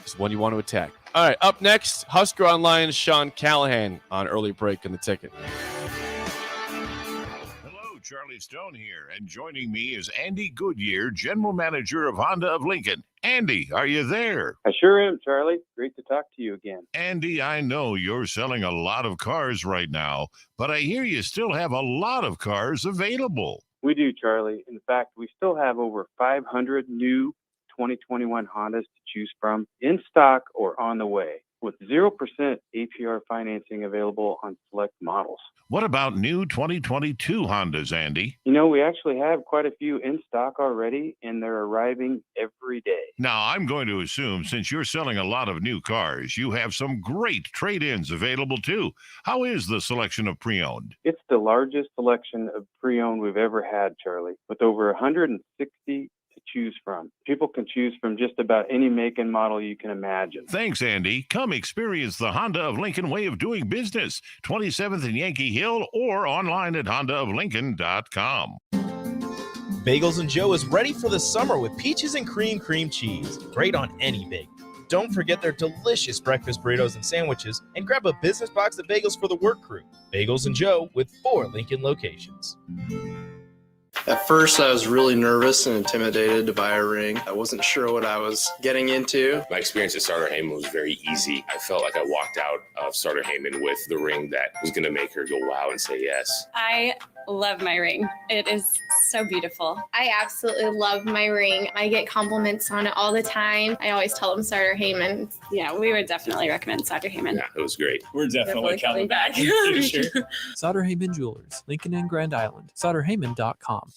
Speaker 2: is one you want to attack. All right, up next, Husker Online, Sean Callahan on early break in the ticket.
Speaker 7: Hello, Charlie Stone here, and joining me is Andy Goodyear, General Manager of Honda of Lincoln. Andy, are you there?
Speaker 8: I sure am, Charlie. Great to talk to you again.
Speaker 7: Andy, I know you're selling a lot of cars right now, but I hear you still have a lot of cars available.
Speaker 8: We do, Charlie. In fact, we still have over 500 new 2021 Hondas to choose from in stock or on the way, with 0% APR financing available on select models.
Speaker 7: What about new 2022 Hondas, Andy?
Speaker 8: You know, we actually have quite a few in stock already, and they're arriving every day.
Speaker 7: Now, I'm going to assume since you're selling a lot of new cars, you have some great trade-ins available too. How is the selection of pre-owned?
Speaker 8: It's the largest selection of pre-owned we've ever had, Charlie, with over 160 to choose from. People can choose from just about any make and model you can imagine.
Speaker 7: Thanks, Andy. Come experience the Honda of Lincoln way of doing business. 27th and Yankee Hill or online at hondaoflincoln.com.
Speaker 9: Bagels and Joe is ready for the summer with peaches and cream cheese. Great on any bagel. Don't forget their delicious breakfast burritos and sandwiches, and grab a business box of bagels for the work crew. Bagels and Joe with 4 Lincoln locations.
Speaker 10: At first, I was really nervous and intimidated to buy a ring. I wasn't sure what I was getting into.
Speaker 11: My experience at Starter Heyman was very easy. I felt like I walked out of Starter Heyman with the ring that was going to make her go wow and say yes.
Speaker 12: I love my ring. It is so beautiful.
Speaker 13: I absolutely love my ring. I get compliments on it all the time. I always tell them Starter Heyman.
Speaker 12: Yeah, we would definitely recommend Starter Heyman.
Speaker 11: Yeah, it was great.
Speaker 14: We're definitely coming back. For sure. Sauter Heyman Jewelers, Lincoln and Grand Island. SauterHeyman.com.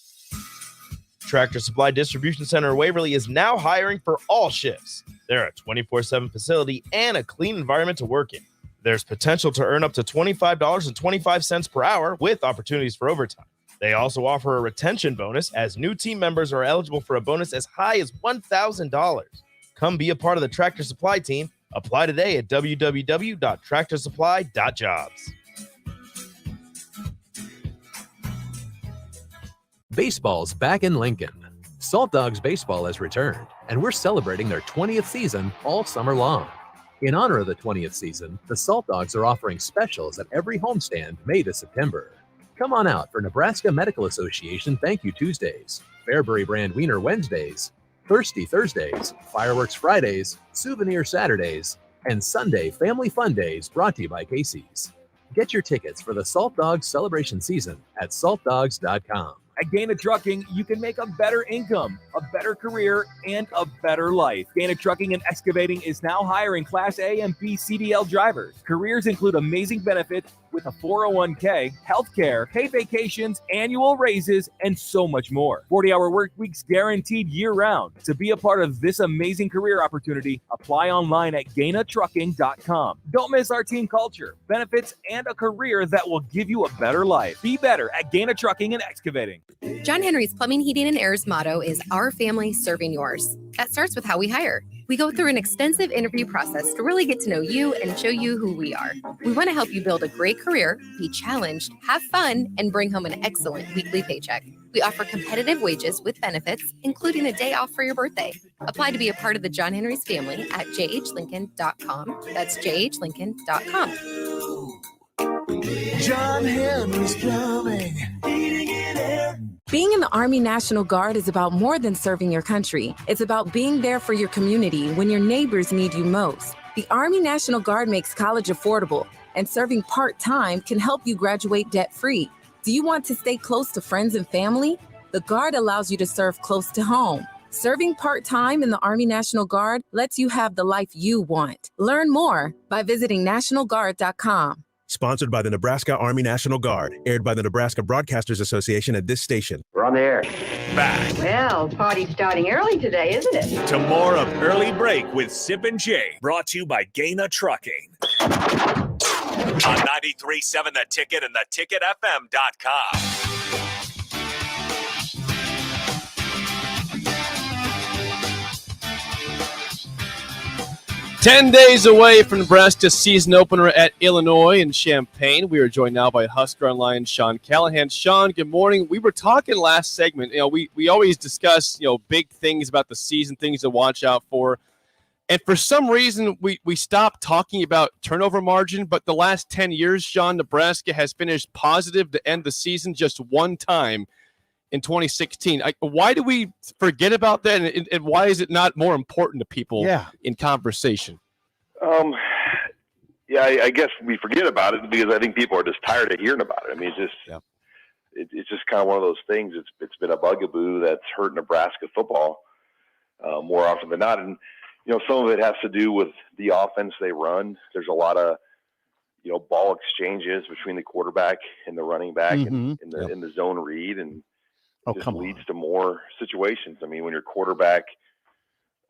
Speaker 9: Tractor Supply Distribution Center in Waverly is now hiring for all shifts. They're a 24/7 facility and a clean environment to work in. There's potential to earn up to $25.25 per hour with opportunities for overtime. They also offer a retention bonus as new team members are eligible for a bonus as high as $1,000. Come be a part of the Tractor Supply team. Apply today at www.tractorsupply.jobs.
Speaker 14: Baseball's back in Lincoln. Salt Dogs Baseball has returned, and we're celebrating their 20th season all summer long. In honor of the 20th season, the Salt Dogs are offering specials at every homestand May to September. Come on out for Nebraska Medical Association Thank You Tuesdays, Fairbury Brand Wiener Wednesdays, Thirsty Thursdays, Fireworks Fridays, Souvenir Saturdays, and Sunday Family Fun Days brought to you by Casey's. Get your tickets for the Salt Dogs celebration season at saltdogs.com.
Speaker 15: At Gaina Trucking, you can make a better income, a better career, and a better life. Gaina Trucking and Excavating is now hiring Class A and B CDL drivers. Careers include amazing benefits with a 401k, healthcare, paid vacations, annual raises, and so much more. 40-hour work weeks guaranteed year-round. To be a part of this amazing career opportunity, apply online at GainaTrucking.com. Don't miss our team culture, benefits, and a career that will give you a better life. Be better at Gaina Trucking and Excavating.
Speaker 16: John Henry's Plumbing, Heating, and Air's motto is our family serving yours. That starts with how we hire. We go through an extensive interview process to really get to know you and show you who we are. We want to help you build a great career, be challenged, have fun, and bring home an excellent weekly paycheck. We offer competitive wages with benefits, including a day off for your birthday. Apply to be a part of the John Henry's family at jhlincoln.com. That's jhlincoln.com.
Speaker 17: John Henry's Plumbing, Heating, and Air.
Speaker 18: Being in the Army National Guard is about more than serving your country. It's about being there for your community when your neighbors need you most. The Army National Guard makes college affordable, and serving part-time can help you graduate debt-free. Do you want to stay close to friends and family? The Guard allows you to serve close to home. Serving part-time in the Army National Guard lets you have the life you want. Learn more by visiting NationalGuard.com.
Speaker 19: Sponsored by the Nebraska Army National Guard. Aired by the Nebraska Broadcasters Association at this station.
Speaker 20: We're on the air.
Speaker 1: Back
Speaker 21: Well, party's starting early today, isn't it?
Speaker 1: to more of Early Break with Sip and Jay, brought to you by Gaina Trucking. On 93.7 The Ticket and theticketfm.com.
Speaker 2: 10 days away from Nebraska's season opener at Illinois in Champaign. We are joined now by Husker Online Sean Callahan. Sean, good morning. We were talking last segment. We always discuss, big things about the season, things to watch out for. And for some reason, we stopped talking about turnover margin. But the last 10 years, Sean, Nebraska has finished positive to end the season just one time in 2016. Why do we forget about that, and why is it not more important to people in conversation?
Speaker 6: I guess we forget about it because I think people are just tired of hearing about it. I mean, it's just kind of one of those things. It's been a bugaboo that's hurt Nebraska football more often than not, and some of it has to do with the offense they run. There's a lot of ball exchanges between the quarterback and the running back in the zone read, and just leads to more situations. I mean, when your quarterback,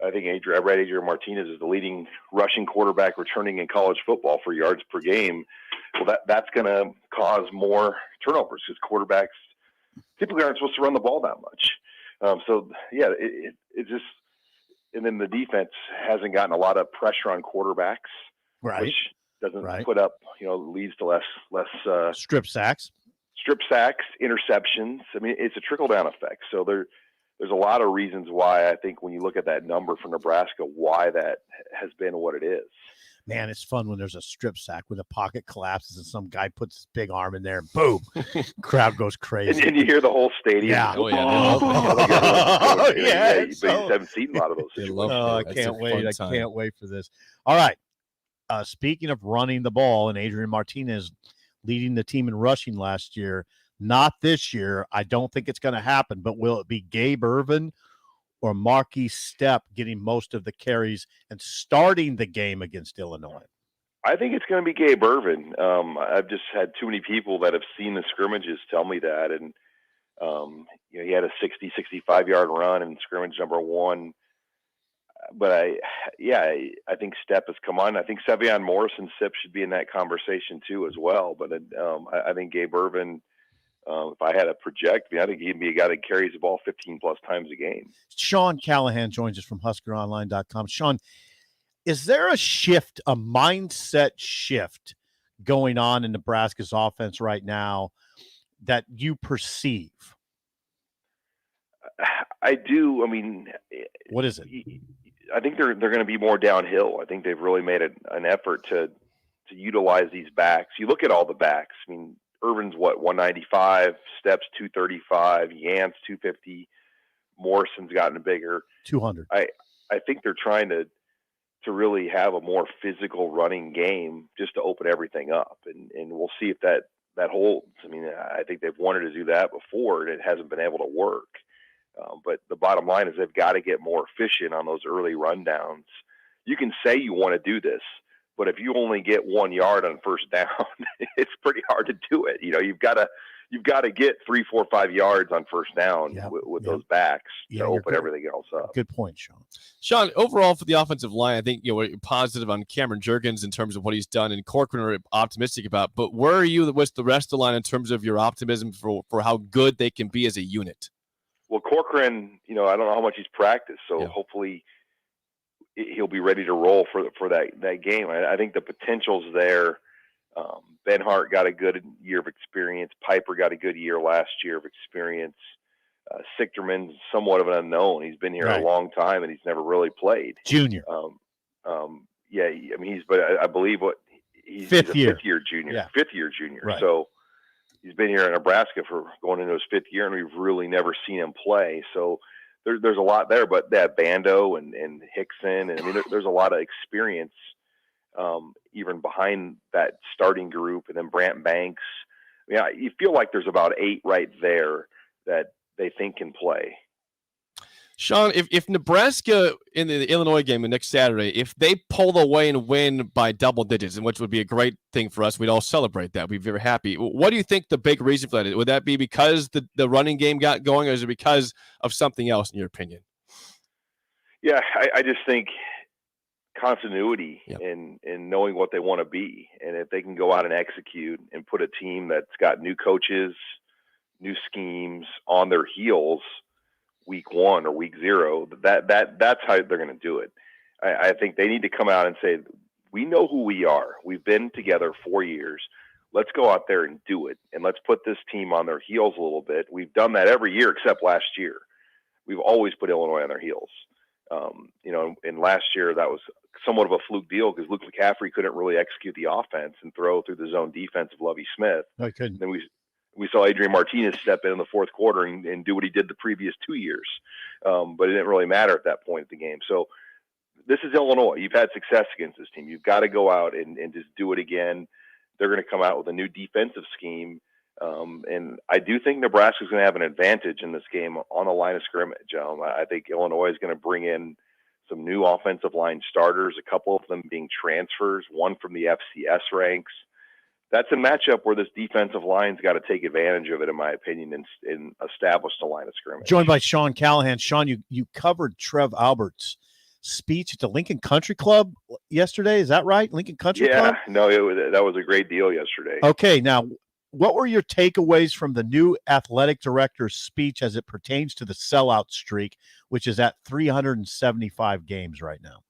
Speaker 6: I think I read Adrian Martinez is the leading rushing quarterback returning in college football for yards per game. Well, that's going to cause more turnovers because quarterbacks typically aren't supposed to run the ball that much. It just, and then the defense hasn't gotten a lot of pressure on quarterbacks, which doesn't put up, leads to less
Speaker 3: strip sacks,
Speaker 6: interceptions. I mean, it's a trickle-down effect. So there's a lot of reasons why I think when you look at that number for Nebraska, why that has been what it is.
Speaker 3: Man, it's fun when there's a strip sack when the pocket collapses and some guy puts his big arm in there and boom, crowd goes crazy.
Speaker 6: And you hear the whole stadium.
Speaker 3: Yeah.
Speaker 6: You haven't seen a lot of those.
Speaker 3: I can't wait. I can't wait for this. All right. Speaking of running the ball and Adrian Martinez leading the team in rushing last year, not this year. I don't think it's going to happen, but will it be Gabe Ervin or Marquis Stepp getting most of the carries and starting the game against Illinois?
Speaker 6: I think it's going to be Gabe Ervin. I've just had too many people that have seen the scrimmages tell me that. And, he had a 60, 65-yard run in scrimmage number one. But I think Stepp has come on. I think Sevion Morris and Sip should be in that conversation too as well. But I think Gabe Ervin, if I had to project, I think he'd be a guy that carries the ball 15-plus times a game.
Speaker 3: Sean Callahan joins us from HuskerOnline.com. Sean, is there a shift, a mindset shift going on in Nebraska's offense right now that you perceive?
Speaker 6: I do. I mean,
Speaker 3: what is it?
Speaker 6: I think they're going to be more downhill. I think they've really made an effort to utilize these backs. You look at all the backs. I mean, Irvin's 195, Stepp's 235, Yance 250, Morrison's gotten bigger,
Speaker 3: 200.
Speaker 6: I think they're trying to really have a more physical running game just to open everything up, and we'll see if that holds. I mean, I think they've wanted to do that before, and it hasn't been able to work. But the bottom line is they've got to get more efficient on those early rundowns. You can say you want to do this, but if you only get 1 yard on first down, it's pretty hard to do it. You've got to get 3, 4, 5 yards on first down with those backs to open everything else up.
Speaker 3: Good point, Sean.
Speaker 2: Sean, overall for the offensive line, I think we're positive on Cameron Jurgens in terms of what he's done, and Corcoran are optimistic about. But where are you with the rest of the line in terms of your optimism for how good they can be as a unit?
Speaker 6: Well, Corcoran, I don't know how much he's practiced, so hopefully he'll be ready to roll for that game. I think the potential's there. Ben Hart got a good year of experience. Piper got a good year last year of experience. Sichterman's somewhat of an unknown. He's been here a long time, and he's never really played.
Speaker 3: Junior.
Speaker 6: I believe he's a fifth-year junior.
Speaker 3: Yeah.
Speaker 6: Fifth-year junior.
Speaker 3: Right.
Speaker 6: So he's been here in Nebraska for going into his 5th year, and we've really never seen him play. So there's a lot there, but that Bando and Hickson, and I mean, there's a lot of experience even behind that starting group, and then Brant Banks. You feel like there's about 8 right there that they think can play.
Speaker 2: Sean, if Nebraska in the Illinois game the next Saturday, if they pull away and win by double digits, and which would be a great thing for us, we'd all celebrate that. We'd be very happy. What do you think the big reason for that is? Would that be because the running game got going, or is it because of something else, in your opinion?
Speaker 6: Yeah, I just think continuity in knowing what they want to be. And if they can go out and execute and put a team that's got new coaches, new schemes on their heels week 1 or week 0, that's how they're going to do it. I think they need to come out and say, we know who we are. We've been together 4 years. Let's go out there and do it. And let's put this team on their heels a little bit. We've done that every year except last year. We've always put Illinois on their heels. And last year that was somewhat of a fluke deal because Luke McCaffrey couldn't really execute the offense and throw through the zone defense of Lovie Smith.
Speaker 3: I couldn't.
Speaker 6: Then we saw Adrian Martinez step in the fourth quarter and do what he did the previous 2 years. But it didn't really matter at that point of the game. So this is Illinois. You've had success against this team. You've got to go out and just do it again. They're going to come out with a new defensive scheme. And I do think Nebraska is going to have an advantage in this game on the line of scrimmage. I think Illinois is going to bring in some new offensive line starters, a couple of them being transfers, one from the FCS ranks. That's a matchup where this defensive line's got to take advantage of it, in my opinion, and establish the line of scrimmage.
Speaker 3: Joined by Sean Callahan. Sean, you covered Trev Albert's speech at the Lincoln Country Club yesterday. Is that right? Lincoln Country Club?
Speaker 6: Yeah, no, that was a great deal yesterday.
Speaker 3: Okay, now, what were your takeaways from the new athletic director's speech as it pertains to the sellout streak, which is at 375 games right now?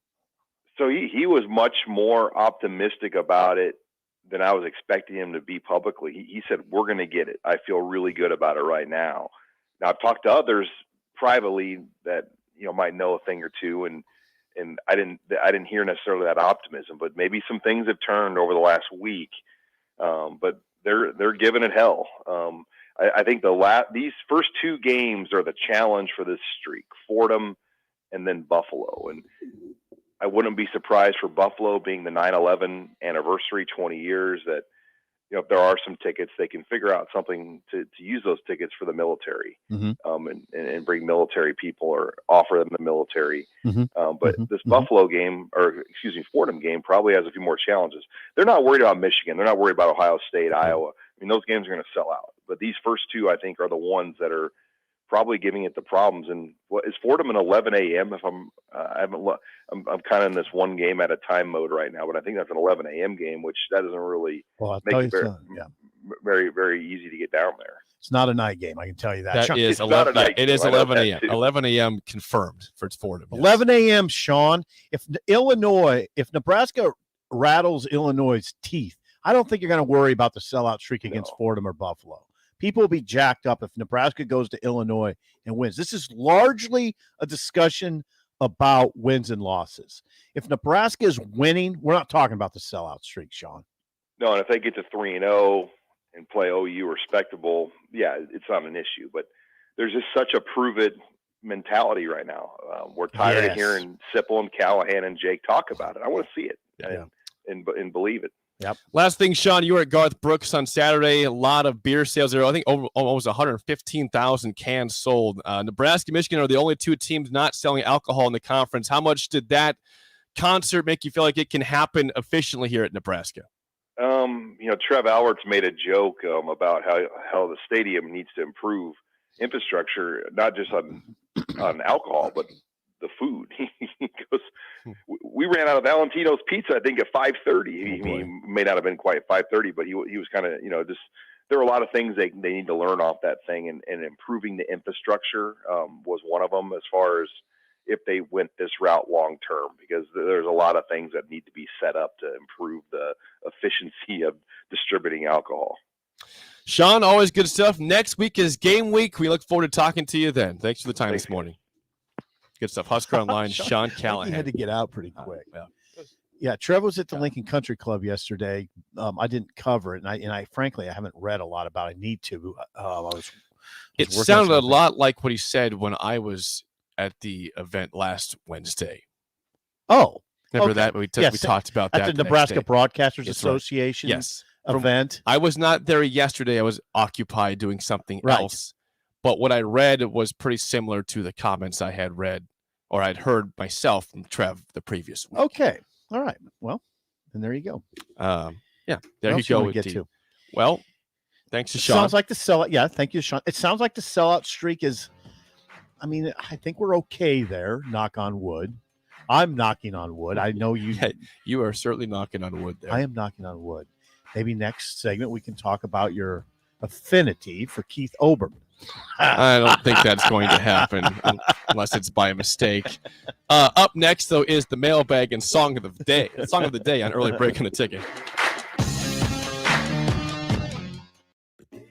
Speaker 6: So he was much more optimistic about it than I was expecting him to be publicly. He said, we're going to get it. I feel really good about it right now. Now, I've talked to others privately that, might know a thing or two, and I didn't hear necessarily that optimism, but maybe some things have turned over the last week. But they're giving it hell. I think these first 2 games are the challenge for this streak, Fordham and then Buffalo. And I wouldn't be surprised for Buffalo being the 9/11 anniversary, 20 years, that, if there are some tickets, they can figure out something to use those tickets for the military, and bring military people or offer them the military. But this Buffalo game, Fordham game, probably has a few more challenges. They're not worried about Michigan. They're not worried about Ohio State, Iowa. I mean, those games are going to sell out. But these first 2, I think, are the ones that are probably giving it the problems. And is Fordham an 11 a.m.? If I'm kind of in this one game at a time mode right now, but I think that's an 11 a.m. game, which that doesn't really make it very, very easy to get down there.
Speaker 3: It's not a night game, I can tell you that.
Speaker 2: It is 11 a.m. 11 a.m. confirmed for Fordham.
Speaker 3: 11 a.m., Sean. If Nebraska rattles Illinois' teeth, I don't think you're going to worry about the sellout streak against Fordham or Buffalo. People will be jacked up if Nebraska goes to Illinois and wins. This is largely a discussion about wins and losses. If Nebraska is winning, we're not talking about the sellout streak, Sean.
Speaker 6: No, and if they get to 3-0 and play OU respectable, it's not an issue. But there's just such a prove-it mentality right now. We're tired of hearing Sipple and Callahan and Jake talk about it. I want to see it and believe it.
Speaker 3: Yep.
Speaker 2: Last thing, Sean, you were at Garth Brooks on Saturday. A lot of beer sales there. I think almost 115,000 cans sold. Nebraska, Michigan are the only 2 teams not selling alcohol in the conference. How much did that concert make you feel like it can happen efficiently here at Nebraska?
Speaker 6: Trev Alberts made a joke about how the stadium needs to improve infrastructure, not just on alcohol, but the food. He goes, we ran out of Valentino's pizza, I think, at 5:30. He may not have been quite 5:30, but he was kind of, just, there are a lot of things they need to learn off that thing, and improving the infrastructure was one of them, as far as if they went this route long term, because there's a lot of things that need to be set up to improve the efficiency of distributing alcohol.
Speaker 2: Sean, always good stuff. Next week is game week. We look forward to talking to you then. Thanks for the time this morning. Good stuff. Husker Online, Sean Callahan.
Speaker 3: He had to get out pretty quick. Yeah, Trev was at the Lincoln Country Club yesterday. I didn't cover it, and I frankly, I haven't read a lot about it. I need to.
Speaker 2: It sounded a lot like what he said when I was at the event last Wednesday.
Speaker 3: Oh,
Speaker 2: remember that? We talked about that.
Speaker 3: At the Nebraska Broadcasters Association.
Speaker 2: Right. Yes.
Speaker 3: event.
Speaker 2: I was not there yesterday. I was occupied doing something
Speaker 3: Right.
Speaker 2: else. But what I read was pretty similar to the comments I had read or I'd heard myself from Trev the previous week.
Speaker 3: Okay. All right. Well, then there you go.
Speaker 2: Yeah, there
Speaker 3: What
Speaker 2: you
Speaker 3: else
Speaker 2: go.
Speaker 3: wanna get
Speaker 2: Indeed.
Speaker 3: to?
Speaker 2: Well, thanks to Sean.
Speaker 3: Sounds like the sellout. Yeah, thank you, Sean. It sounds like the sellout streak is. I mean, I think we're okay there. Knock on wood. I'm knocking on wood. I know you.
Speaker 2: You are certainly knocking on wood there.
Speaker 3: I am knocking on wood. Maybe next segment we can talk about your affinity for Keith Olbermann.
Speaker 2: I don't think that's going to happen unless it's by mistake. Up next, though, is the mailbag and song of the day. Song of the day on Early Break on the Ticket.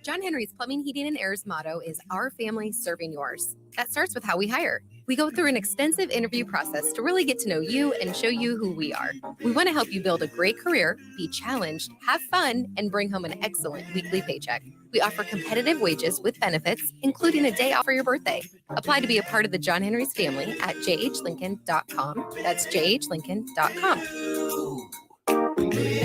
Speaker 16: John Henry's Plumbing, Heating, and Air's motto is our family serving yours. That starts with how we hire. We go through an extensive interview process to really get to know you and show you who we are. We want to help you build a great career, be challenged, have fun, and bring home an excellent weekly paycheck. We offer competitive wages with benefits, including a day off for your birthday. Apply to be a part of the John Henry's family at jhlincoln.com. That's jhlincoln.com.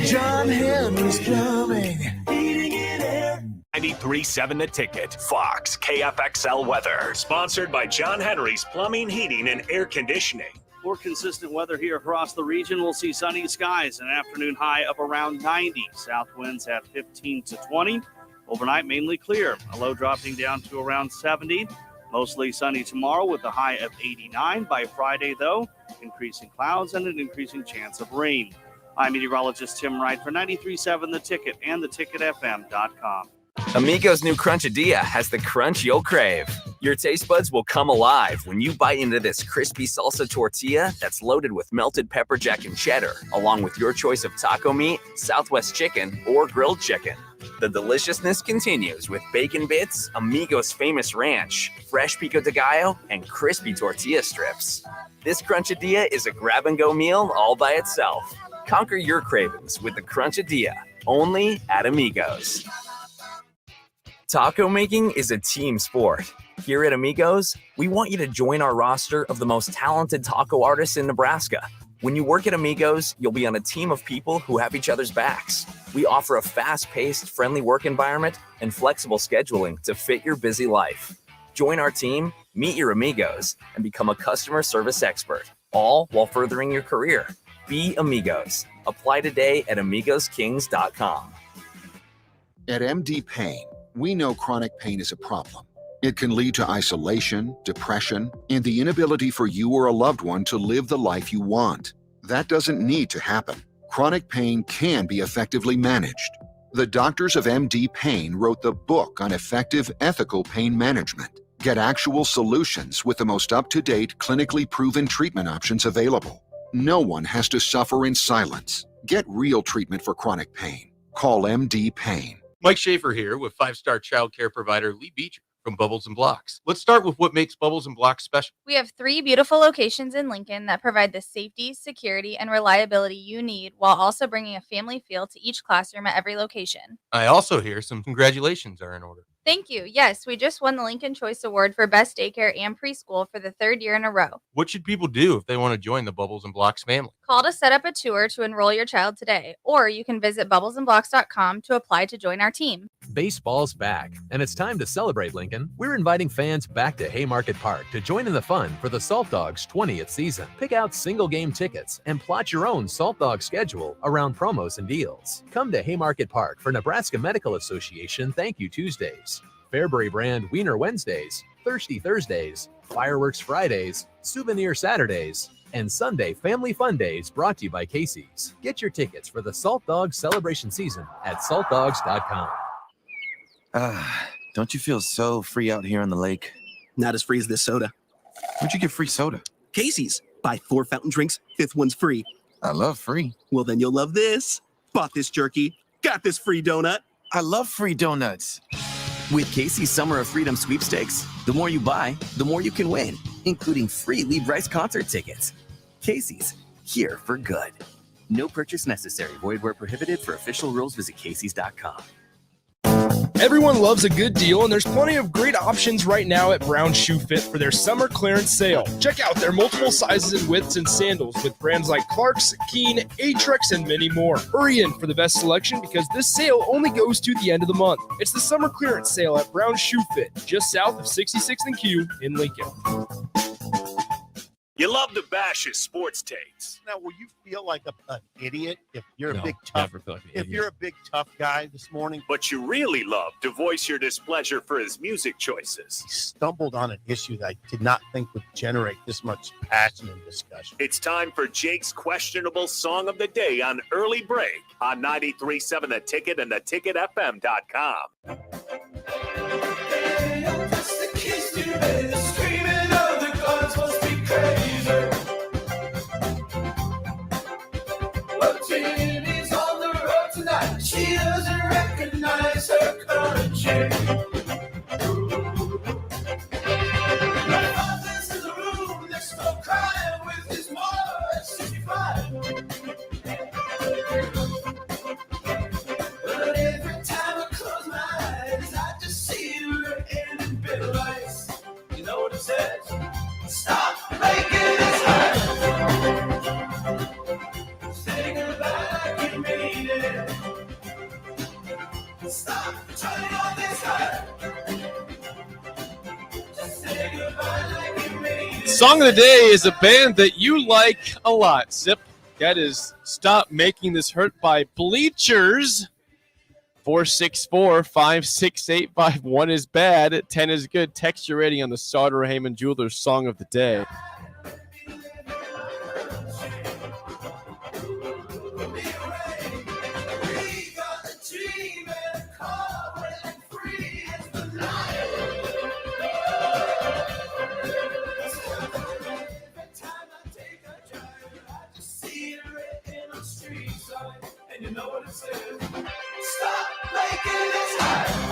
Speaker 17: John Henry's Plumbing, Heating and Air.
Speaker 1: 93.7 The Ticket, Fox, KFXL weather. Sponsored by John Henry's Plumbing, Heating, and Air Conditioning.
Speaker 20: More consistent weather here across the region. We'll see sunny skies, an afternoon high of around 90. South winds at 15 to 20. Overnight, mainly clear. A low dropping down to around 70. Mostly sunny tomorrow with a high of 89. By Friday, though, increasing clouds and an increasing chance of rain. I'm meteorologist Tim Wright for 93.7 The Ticket and theticketfm.com.
Speaker 22: Amigo's new Crunchadilla has the crunch you'll crave. Your taste buds will come alive when you bite into this crispy salsa tortilla that's loaded with melted pepper jack and cheddar, along with your choice of taco meat, Southwest chicken, or grilled chicken. The deliciousness continues with bacon bits, Amigo's famous ranch, fresh pico de gallo, and crispy tortilla strips. This Crunchadilla is a grab-and-go meal all by itself. Conquer your cravings with the Crunchadilla, only at Amigo's. Taco making is a team sport. Here at Amigos, we want you to join our roster of the most talented taco artists in Nebraska. When you work at Amigos, you'll be on a team of people who have each other's backs. We offer a fast-paced, friendly work environment and flexible scheduling to fit your busy life. Join our team, meet your Amigos, and become a customer service expert, all while furthering your career. Be Amigos. Apply today at AmigosKings.com.
Speaker 23: At MD Pain, we know chronic pain is a problem. It can lead to isolation, depression, and the inability for you or a loved one to live the life you want. That doesn't need to happen. Chronic pain can be effectively managed. The doctors of MD Pain wrote the book on effective, ethical pain management. Get actual solutions with the most up-to-date, clinically proven treatment options available. No one has to suffer in silence. Get real treatment for chronic pain. Call MD Pain.
Speaker 24: Mike Schaefer here with five-star child care provider Lee Beecher from Bubbles and Blocks. Let's start with what makes Bubbles and Blocks special.
Speaker 25: We have 3 beautiful locations in Lincoln that provide the safety, security, and reliability you need while also bringing a family feel to each classroom at every location.
Speaker 24: I also hear some congratulations are in order.
Speaker 25: Thank you. Yes, we just won the Lincoln Choice Award for Best Daycare and Preschool for the 3rd year in a row.
Speaker 24: What should people do if they want to join the Bubbles and Blocks family?
Speaker 25: Call to set up a tour to enroll your child today, or you can visit bubblesandblocks.com to apply to join our team.
Speaker 14: Baseball's back, and it's time to celebrate, Lincoln. We're inviting fans back to Haymarket Park to join in the fun for the Salt Dogs' 20th season. Pick out single game tickets and plot your own Salt Dog schedule around promos and deals. Come to Haymarket Park for Nebraska Medical Association Thank You Tuesdays, Fairbury brand Wiener Wednesdays, Thirsty Thursdays, Fireworks Fridays, Souvenir Saturdays, and Sunday Family Fun Days brought to you by Casey's. Get your tickets for the Salt Dogs celebration season at saltdogs.com.
Speaker 26: Don't you feel so free out here on the lake? Not as free as this soda. Where'd you get free soda? Casey's. Buy 4 fountain drinks, 5th one's free. I love free. Well, then you'll love this. Bought this jerky. Got this free donut. I love free donuts. With Casey's Summer of Freedom sweepstakes, the more you buy, the more you can win, including free Lee Brice concert tickets. Casey's, here for good. No purchase necessary. Void where prohibited. For official rules, visit Casey's.com.
Speaker 4: Everyone loves a good deal, and there's plenty of great options right now at Brown Shoe Fit for their summer clearance sale. Check out their multiple sizes and widths in sandals with brands like Clarks, Keen, Aetrex, and many more. Hurry in for the best selection because this sale only goes to the end of the month. It's the summer clearance sale at Brown Shoe Fit, just south of 66th and Q in Lincoln.
Speaker 1: You love to bash his sports takes.
Speaker 3: Now, will you feel like an idiot if you're
Speaker 2: No,
Speaker 3: a big tough?
Speaker 2: never feel like an
Speaker 3: If
Speaker 2: idiot.
Speaker 3: you're a big tough guy this morning,
Speaker 1: But you really love to voice your displeasure for his music choices.
Speaker 3: stumbled on an issue that I did not think would generate this much passion and discussion.
Speaker 1: It's time for Jake's questionable song of the day on Early Break on 93.7 The Ticket and theticketfm.com.
Speaker 17: She doesn't recognize her country. My father's in the room next door crying with his mother at 65. But every time I close my eyes, I just see her in bitter lights. You know what it says? Stop making this hurt. Say goodbye like you mean it. Stop turning on this hurt. Just say goodbye like you mean it.
Speaker 2: Song of the day is a band that you like a lot, Sip. That is Stop Making This Hurt by Bleachers. 464-568-5. 1 is bad, 10 is good. Text your rating on the Sauter Heyman Jewelers Song of the Day.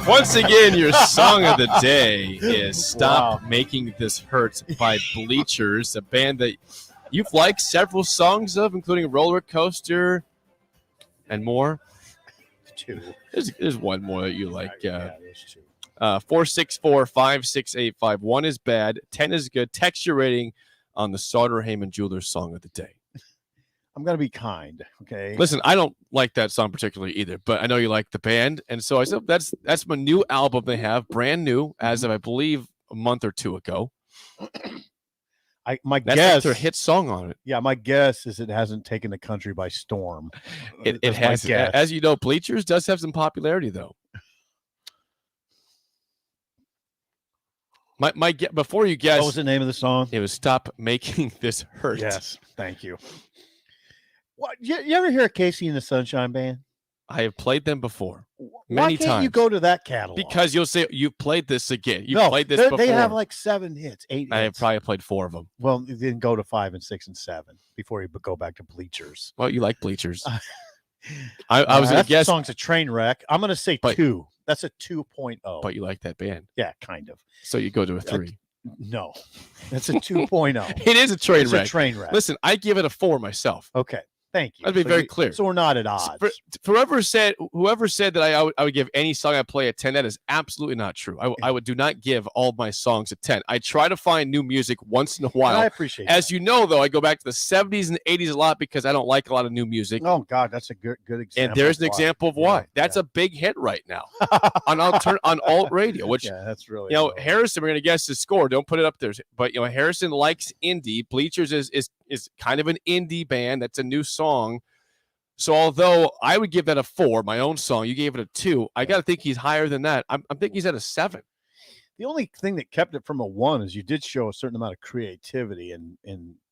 Speaker 2: Once again, your song of the day is Stop Making This Hurt by Bleachers, a band that you've liked several songs of, including Roller Coaster and more.
Speaker 3: Two.
Speaker 2: There's one more that you like. 464-568-5. 1 is bad, 10 is good. Text your rating on the Sauter Heyman Jewelers Song of the Day.
Speaker 3: I'm going to be kind, okay?
Speaker 2: Listen, I don't like that song particularly either, but I know you like the band, and so I said that's my new album they have, brand new, as of I believe a month or two ago.
Speaker 3: My
Speaker 2: That's
Speaker 3: guess
Speaker 2: their hit song on it.
Speaker 3: Yeah, my guess is it hasn't taken the country by storm.
Speaker 2: It
Speaker 3: That's my
Speaker 2: has,
Speaker 3: guess.
Speaker 2: as you know, Bleachers does have some popularity though. My before you guess,
Speaker 3: What was the name of the song?
Speaker 2: It was Stop Making This Hurt.
Speaker 3: Yes, thank you. What you ever hear of Casey and the Sunshine Band?
Speaker 2: I have played them before.
Speaker 3: Why
Speaker 2: Many
Speaker 3: can't
Speaker 2: times.
Speaker 3: you go to that catalog?
Speaker 2: Because you'll say you played this again. You
Speaker 3: No,
Speaker 2: played this
Speaker 3: they
Speaker 2: before.
Speaker 3: have like 7 hits, 8
Speaker 2: I have
Speaker 3: hits.
Speaker 2: probably played 4 of them.
Speaker 3: Well, you didn't go to 5 and 6 and 7 before you go back to Bleachers.
Speaker 2: Well, you like Bleachers. I was going
Speaker 3: that
Speaker 2: to guess,
Speaker 3: song's a train wreck. I'm going to say 2. That's a 2.0.
Speaker 2: but you like that band.
Speaker 3: Yeah, kind of.
Speaker 2: So you go to a 3.
Speaker 3: No, that's a 2.0.
Speaker 2: It is a train
Speaker 3: It's
Speaker 2: wreck.
Speaker 3: a train wreck.
Speaker 2: Listen, I give it a 4 myself.
Speaker 3: Okay, thank you.
Speaker 2: I'd be
Speaker 3: So
Speaker 2: very
Speaker 3: you-
Speaker 2: clear.
Speaker 3: So we're not at odds.
Speaker 2: For whoever said that I would give any song I play a 10, that is absolutely not true. I would do not give all of my songs a 10. I try to find new music once in a while.
Speaker 3: I appreciate
Speaker 2: As you know, though, I go back to the 70s and 80s a lot because I don't like a lot of new music.
Speaker 3: Oh God, that's a good example.
Speaker 2: And there's an
Speaker 3: of why.
Speaker 2: example of why. That's a big hit right now on alt radio, which
Speaker 3: Yeah, that's really
Speaker 2: Harrison, we're gonna guess his score. Don't put it up there. But Harrison likes indie. Bleachers is kind of an indie band. That's a new song. So although I would give that a 4, my own song, you gave it a 2. I gotta think he's higher than that. I'm thinking he's at a 7.
Speaker 3: The only thing that kept it from a 1 is you did show a certain amount of creativity and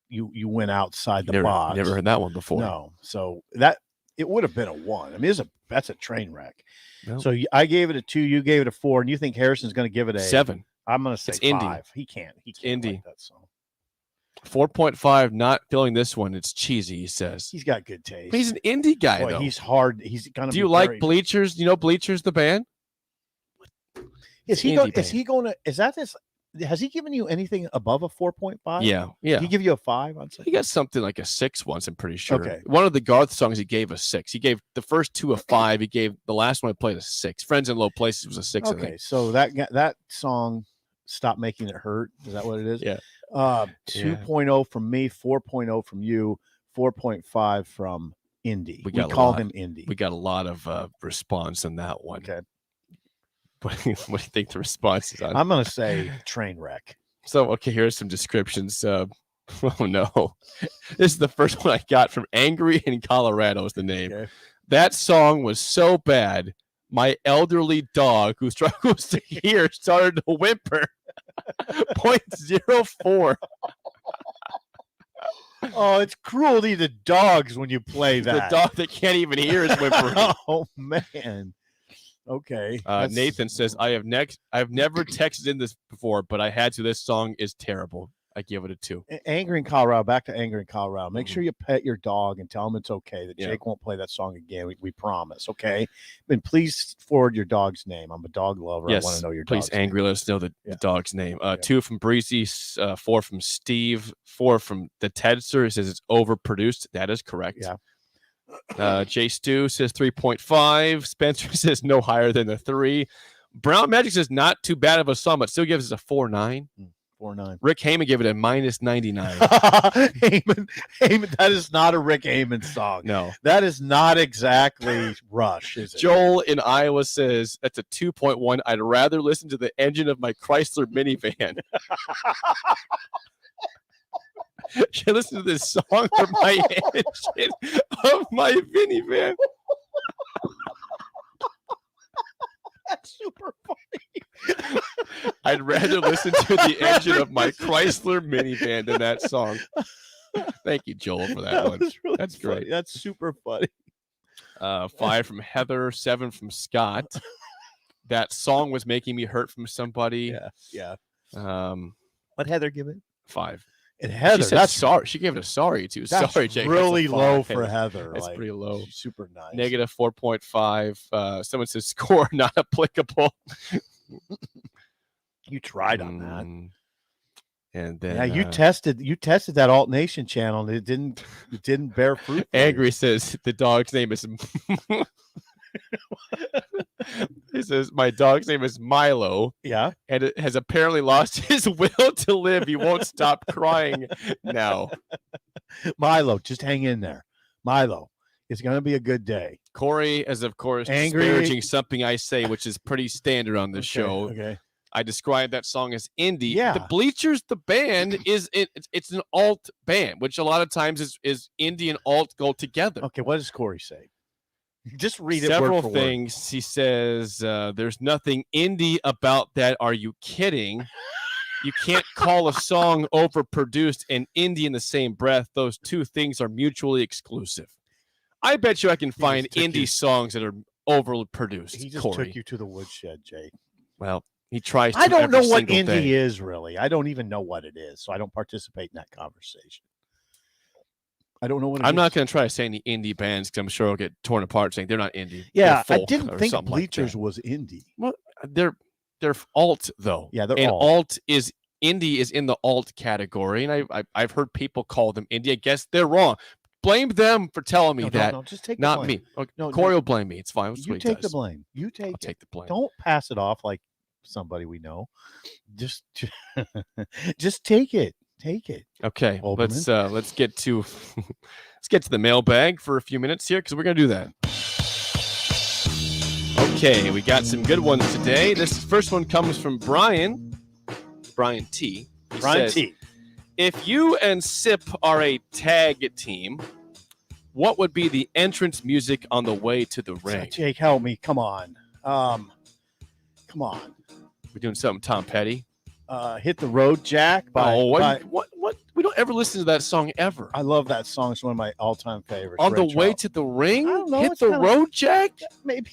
Speaker 3: you went outside the box.
Speaker 2: Never heard that one before.
Speaker 3: No, so that it would have been a 1. I mean, that's a train wreck.
Speaker 2: No.
Speaker 3: So I gave it a 2, you gave it a 4, and you think Harrison's going to give it a
Speaker 2: 7.
Speaker 3: I'm going to say
Speaker 2: It's indie.
Speaker 3: 5. He can't
Speaker 2: Indie.
Speaker 3: like that song.
Speaker 2: 4.5. Not feeling this one. It's cheesy. He says
Speaker 3: He's got good taste.
Speaker 2: but he's an indie guy
Speaker 3: Boy,
Speaker 2: though.
Speaker 3: he's hard. He's going to.
Speaker 2: Do you like Bleachers? You know Bleachers, the band?
Speaker 3: Is he
Speaker 2: Indie
Speaker 3: going? Is
Speaker 2: band.
Speaker 3: he going to? Is that this? Has he given you anything above a 4.5?
Speaker 2: Yeah.
Speaker 3: Did he give you a 5 on
Speaker 2: He got something like a 6 once, I'm pretty sure.
Speaker 3: Okay.
Speaker 2: One of the Garth songs he gave a 6. He gave the first 2 a 5. He gave the last one I played a 6. Friends in Low Places was a 6. I
Speaker 3: Okay,
Speaker 2: think.
Speaker 3: so that song, Stop Making It Hurt. Is that what it is?
Speaker 2: Yeah.
Speaker 3: 2.0 from me, 4.0 from you, 4.5 from Indy. We call him Indy.
Speaker 2: We got a lot of response on that one.
Speaker 3: Okay.
Speaker 2: What do you think the response is on?
Speaker 3: I'm going to say train wreck.
Speaker 2: So, okay, here's some descriptions. Oh, no. This is the first one I got from Angry in Colorado is the name.
Speaker 3: Okay.
Speaker 2: That song was so bad, my elderly dog who struggles to hear started to whimper. 0.04.
Speaker 3: Oh, it's cruelty to dogs when you play that.
Speaker 2: The dog that can't even hear is whimpering.
Speaker 3: Oh, man. Okay.
Speaker 2: Nathan says, I've never texted in this before, but I had to. This song is terrible. I give it a 2.
Speaker 3: Angry in Colorado. Back to Angry in Colorado. Make sure you pet your dog and tell him it's okay that
Speaker 2: Yeah.
Speaker 3: Jake won't play that song again. We promise. Okay. And please forward your dog's name. I'm a dog lover.
Speaker 2: Yes,
Speaker 3: I want to know your
Speaker 2: please,
Speaker 3: dog's name.
Speaker 2: Angry, let us know the dog's name. 2 from Breezy, 4 from Steve, 4 from the Tedster. He says it's overproduced. That is correct.
Speaker 3: Yeah.
Speaker 2: Jay Stu says 3.5. Spencer says no higher than a 3. Brown Magic says not too bad of a song, but still gives us a 4.9.
Speaker 3: 4.9.
Speaker 2: Rick Heyman gave it a -99.
Speaker 3: Heyman, that is not a Rick Heyman song.
Speaker 2: No.
Speaker 3: That is not exactly Rush, is it?
Speaker 2: Joel in Iowa says that's a 2.1. I'd rather listen to the engine of my Chrysler minivan. Should I listen to this song or my engine of my minivan?
Speaker 3: That's super funny.
Speaker 2: I'd rather listen to the engine of my Chrysler minivan than that song. Thank you, Joel, for that one.
Speaker 3: was really
Speaker 2: That's
Speaker 3: funny.
Speaker 2: great.
Speaker 3: That's super funny.
Speaker 2: 5 from Heather, 7 from Scott. That song was making me hurt from somebody.
Speaker 3: Yeah.
Speaker 2: What
Speaker 3: Heather give it?
Speaker 2: 5.
Speaker 3: And Heather,
Speaker 2: she said
Speaker 3: that's
Speaker 2: sorry. She gave it a sorry too.
Speaker 3: That's
Speaker 2: Sorry, Jake.
Speaker 3: really
Speaker 2: That's a
Speaker 3: low
Speaker 2: 5.
Speaker 3: for Heather.
Speaker 2: That's
Speaker 3: like,
Speaker 2: pretty low.
Speaker 3: she's super nice.
Speaker 2: Negative 4.5. Someone says score not applicable.
Speaker 3: You tried on that.
Speaker 2: And then
Speaker 3: Yeah, you tested that Alt Nation channel and it didn't bear fruit. for you.
Speaker 2: Angry says the dog's name is he says my dog's name is Milo.
Speaker 3: Yeah.
Speaker 2: And it has apparently lost his will to live. He won't stop crying now.
Speaker 3: Milo, just hang in there. Milo, it's gonna be a good day.
Speaker 2: Corey is of course
Speaker 3: Angry-
Speaker 2: disparaging something I say, which is pretty standard on this show.
Speaker 3: Okay.
Speaker 2: I described that song as indie.
Speaker 3: Yeah.
Speaker 2: The Bleachers, the band, it's an alt band, which a lot of times is indie and alt go together.
Speaker 3: Okay, what does Corey say? Just read it.
Speaker 2: Several
Speaker 3: word for word.
Speaker 2: things. He says, there's nothing indie about that. Are you kidding? You can't call a song overproduced and indie in the same breath. Those two things are mutually exclusive. I bet you I can find
Speaker 3: took
Speaker 2: indie
Speaker 3: you-
Speaker 2: songs that are overproduced.
Speaker 3: He just
Speaker 2: Corey.
Speaker 3: took you to the woodshed, Jake.
Speaker 2: Well, he tries to
Speaker 3: I don't know
Speaker 2: every
Speaker 3: what
Speaker 2: single
Speaker 3: indie
Speaker 2: day.
Speaker 3: is really. I don't even know what it is, so I don't participate in that conversation. I don't know what it
Speaker 2: I'm not
Speaker 3: is.
Speaker 2: going to try to say any indie bands because I'm sure I'll get torn apart saying they're not indie.
Speaker 3: Yeah,
Speaker 2: they're
Speaker 3: I
Speaker 2: folk
Speaker 3: didn't
Speaker 2: or
Speaker 3: think
Speaker 2: something like
Speaker 3: Bleachers
Speaker 2: that.
Speaker 3: was indie.
Speaker 2: Well, they're alt though.
Speaker 3: Yeah, they're
Speaker 2: and
Speaker 3: alt.
Speaker 2: is indie is in the alt category, and I've heard people call them indie. I guess they're wrong. Blame them for telling me
Speaker 3: No,
Speaker 2: that.
Speaker 3: no, just take the
Speaker 2: not
Speaker 3: blame.
Speaker 2: me. Okay,
Speaker 3: No,
Speaker 2: Corey
Speaker 3: no.
Speaker 2: will blame me. It's fine. That's
Speaker 3: You
Speaker 2: what he
Speaker 3: take the
Speaker 2: does.
Speaker 3: blame. You take
Speaker 2: I'll
Speaker 3: it.
Speaker 2: take the blame.
Speaker 3: Don't pass it off like somebody we know. Just just take it. Take it.
Speaker 2: Okay,
Speaker 3: Olbermann.
Speaker 2: let's get to let's get to the mailbag for a few minutes here because we're gonna do that. Okay, we got some good ones today. This first one comes from Brian T. He
Speaker 3: Brian
Speaker 2: says,
Speaker 3: T.
Speaker 2: If you and Sip are a tag team, what would be the entrance music on the way to the ring?
Speaker 3: Jake, help me. Come on. Come on.
Speaker 2: We're doing something Tom Petty.
Speaker 3: Hit the Road Jack by,
Speaker 2: What? We don't ever listen to that song ever.
Speaker 3: I love that song. It's one of my all-time favorites.
Speaker 2: On the
Speaker 3: Ray
Speaker 2: way
Speaker 3: Charles.
Speaker 2: to the ring?
Speaker 3: I don't know,
Speaker 2: Hit
Speaker 3: it's
Speaker 2: the
Speaker 3: kinda-
Speaker 2: road, Jack?
Speaker 3: Maybe.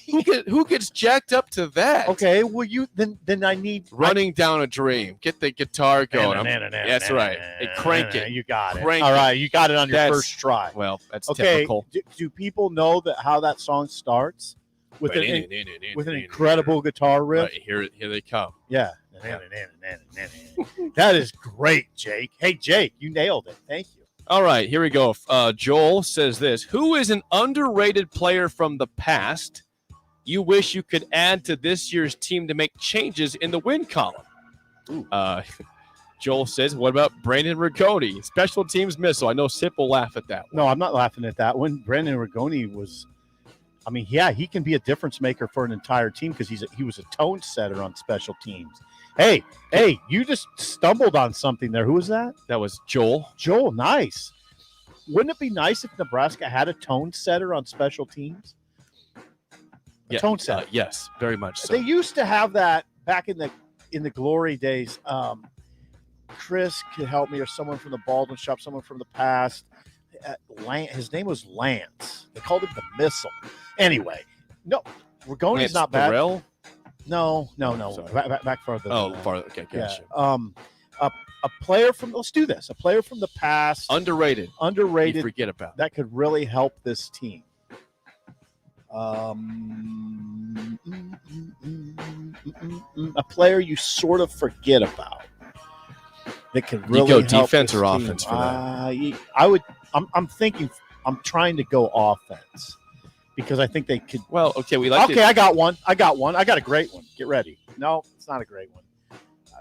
Speaker 2: Who gets jacked up to that?
Speaker 3: Okay, well you then I need
Speaker 2: Running down a dream. Get the guitar going. That's right. Hey, crank it.
Speaker 3: You got it.
Speaker 2: Crank
Speaker 3: All
Speaker 2: it.
Speaker 3: right, you got it on your
Speaker 2: That's-
Speaker 3: first try.
Speaker 2: Well, that's
Speaker 3: Okay.
Speaker 2: typical.
Speaker 3: Do people know that how that song starts with an incredible guitar riff?
Speaker 2: Right, here they come.
Speaker 3: Yeah. That is great, Jake. Hey, Jake, you nailed it. Thank you.
Speaker 2: All right, here we go. Joel says this. Who is an underrated player from the past you wish you could add to this year's team to make changes in the win column? Joel says, what about Brandon Rigoni? Special teams missile. I know Sip will laugh at that one.
Speaker 3: No, I'm not laughing at that one. Brandon Rigoni was, I mean, yeah, he can be a difference maker for an entire team because he was a tone setter on special teams. Hey, you just stumbled on something there. Who was that?
Speaker 2: That was Joel.
Speaker 3: Joel, nice. Wouldn't it be nice if Nebraska had a tone setter on special teams? Tone setter.
Speaker 2: Yes, very much so.
Speaker 3: They used to have that back in the glory days. Chris could help me, or someone from the Baldwin Shop, someone from the past. His name was Lance. They called him the Missile. Anyway, no, Rigoni's not bad.
Speaker 2: Burrell?
Speaker 3: No. Back farther.
Speaker 2: Farther. Okay, gotcha.
Speaker 3: A player from, let's do this. A player from the past.
Speaker 2: Underrated.
Speaker 3: You
Speaker 2: forget about.
Speaker 3: That could really help this team. A player you sort of forget about. That could really
Speaker 2: you go
Speaker 3: help
Speaker 2: defense
Speaker 3: this
Speaker 2: or
Speaker 3: team.
Speaker 2: offense for that?
Speaker 3: I'm thinking. I'm trying to go offense because I think they could.
Speaker 2: Well, okay,
Speaker 3: I got one. I got a great one. Get ready. No, it's not a great one.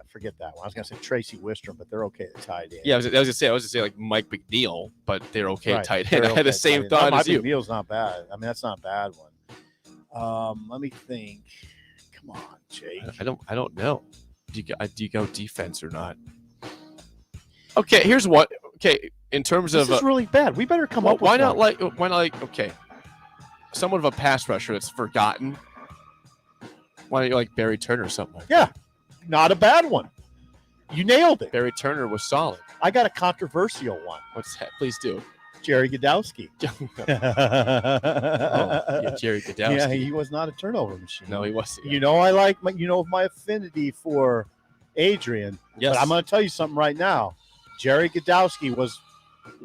Speaker 3: Forget that one. I was going to say Tracy Wistrom, but they're okay at tight end.
Speaker 2: Yeah, I was going to say like Mike McNeil, but they're okay at tight end.
Speaker 3: They're
Speaker 2: I had the
Speaker 3: okay
Speaker 2: same
Speaker 3: at
Speaker 2: thought
Speaker 3: Mike
Speaker 2: as you.
Speaker 3: McNeil's not bad. I mean, that's not a bad one. Let me think. Come on, Jake.
Speaker 2: I don't know. Do you go defense or not? Okay, here's what. Okay, in terms
Speaker 3: This
Speaker 2: of
Speaker 3: is really bad. We better come up with
Speaker 2: why not
Speaker 3: one.
Speaker 2: okay, somewhat of a pass rusher that's forgotten. Why don't you like Barry Turner or something like
Speaker 3: Yeah, not a bad one. You nailed it.
Speaker 2: Barry Turner was solid.
Speaker 3: I got a controversial one.
Speaker 2: What's that? Please do.
Speaker 3: Jerry Godowski.
Speaker 2: Jerry Godowski.
Speaker 3: Yeah, he was not a turnover machine.
Speaker 2: No, he wasn't.
Speaker 3: You know, I like my affinity for Adrian.
Speaker 2: Yes.
Speaker 3: But I'm going to tell you something right now. Jerry Godowski was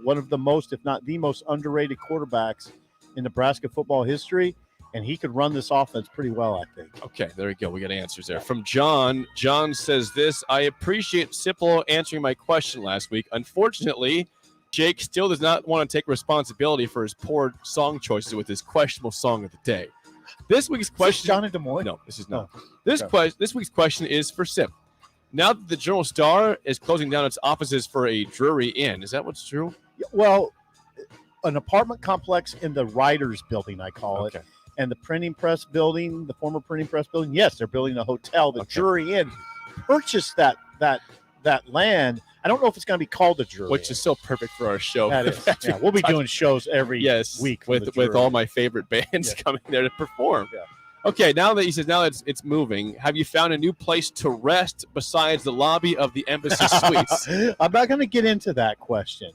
Speaker 3: one of the most, if not the most underrated quarterbacks in Nebraska football history, and he could run this offense pretty well, I think.
Speaker 2: Okay, there we go. We got answers there. From John. John says this, I appreciate Ciplo answering my question last week. Unfortunately, Jake still does not want to take responsibility for his poor song choices with his questionable song of the day. This week's question...
Speaker 3: John in Des Moines?
Speaker 2: No, this is not. This week's question is for Sip. Now that the Journal Star is closing down its offices for a Drury Inn, is that what's true?
Speaker 3: Well, an apartment complex in the Writers Building, I call it, and the printing press building, the former printing press building. Yes, they're building a hotel. The Drury Inn purchased that land. I don't know if it's going to be called the Drury
Speaker 2: Which
Speaker 3: Inn.
Speaker 2: is so perfect for our show.
Speaker 3: That is. Yeah, we'll be doing shows every week
Speaker 2: with all my favorite bands coming there to perform.
Speaker 3: Yeah.
Speaker 2: Okay, now that it's moving, have you found a new place to rest besides the lobby of the Embassy Suites?
Speaker 3: I'm not going to get into that question.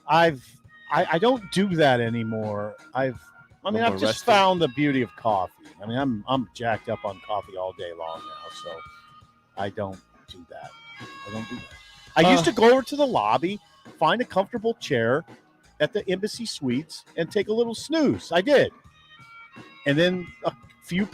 Speaker 3: I don't do that anymore. I've just found the beauty of coffee. I mean, I'm jacked up on coffee all day long now, so I don't do that. I used to go over to the lobby, find a comfortable chair at the Embassy Suites, and take a little snooze. I did. And then a few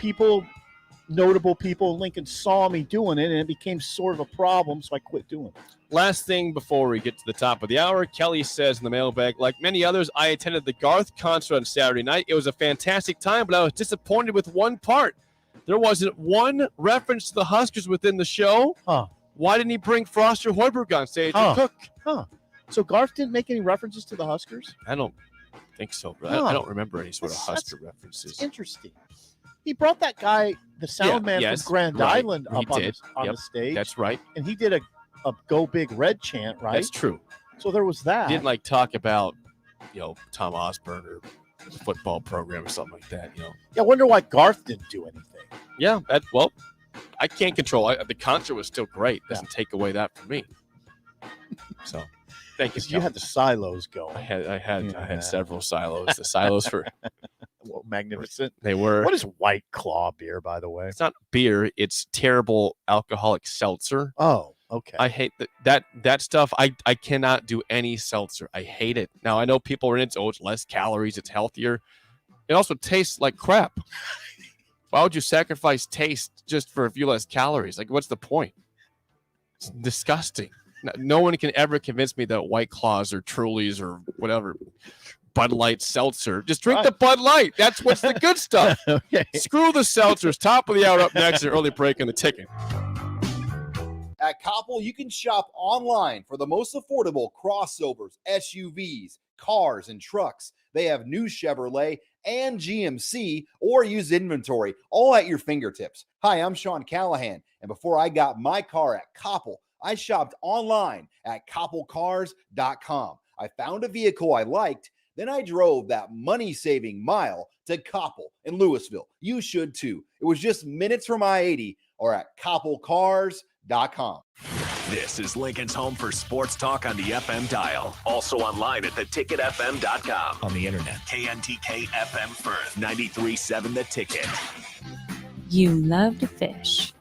Speaker 3: notable people in Lincoln saw me doing it, and it became sort of a problem, so I quit doing it.
Speaker 2: Last thing before we get to the top of the hour, Kelly says in the mailbag, like many others, I attended the Garth concert on Saturday night. It was a fantastic time, but I was disappointed with one part. There wasn't one reference to the Huskers within the show.
Speaker 3: Huh.
Speaker 2: Why didn't he bring Foster Hoiberg on stage and cook?
Speaker 3: So Garth didn't make any references to the Huskers?
Speaker 2: I don't think so.
Speaker 3: Huh.
Speaker 2: I don't remember any sort of Husker references.
Speaker 3: Interesting. He brought that guy, the sound man from Grand Island, up on the stage.
Speaker 2: That's right.
Speaker 3: And he did a Go Big Red chant, right?
Speaker 2: That's true.
Speaker 3: So there was that.
Speaker 2: He didn't talk about, Tom Osborne or the football program or something like that,
Speaker 3: Yeah, I wonder why Garth didn't do anything.
Speaker 2: Yeah, I can't control. The concert was still great. Doesn't take away that from me. So, thank you.
Speaker 3: You had the silos going.
Speaker 2: I had several silos. The silos for
Speaker 3: magnificent.
Speaker 2: They were.
Speaker 3: What is White Claw beer, by the way?
Speaker 2: It's not beer. It's terrible alcoholic seltzer.
Speaker 3: Oh, okay.
Speaker 2: I hate that stuff. I cannot do any seltzer. I hate it. Now I know people are in it. Oh, it's less calories. It's healthier. It also tastes like crap. Why would you sacrifice taste just for a few less calories? Like, what's the point? It's disgusting. No one can ever convince me that White Claws or Trulies or whatever, Bud Light seltzer. Just drink the Bud Light. That's what's the good stuff.
Speaker 3: Okay.
Speaker 2: Screw the seltzers. Top of the hour up next. An early break in the ticket.
Speaker 5: At Koppel, you can shop online for the most affordable crossovers, SUVs, cars, and trucks. They have new Chevrolet and GMC or used inventory, all at your fingertips. Hi, I'm Sean Callahan, and before I got my car at Koppel, I shopped online at koppelcars.com. I found a vehicle I liked, then I drove that money-saving mile to Koppel in Louisville. You should too. It was just minutes from I-80 or at koppelcars.com.
Speaker 1: This is Lincoln's home for sports talk on the FM dial. Also online at theticketfm.com. On the internet, KNTK FM Firth, 93.7 The Ticket.
Speaker 7: You love to fish.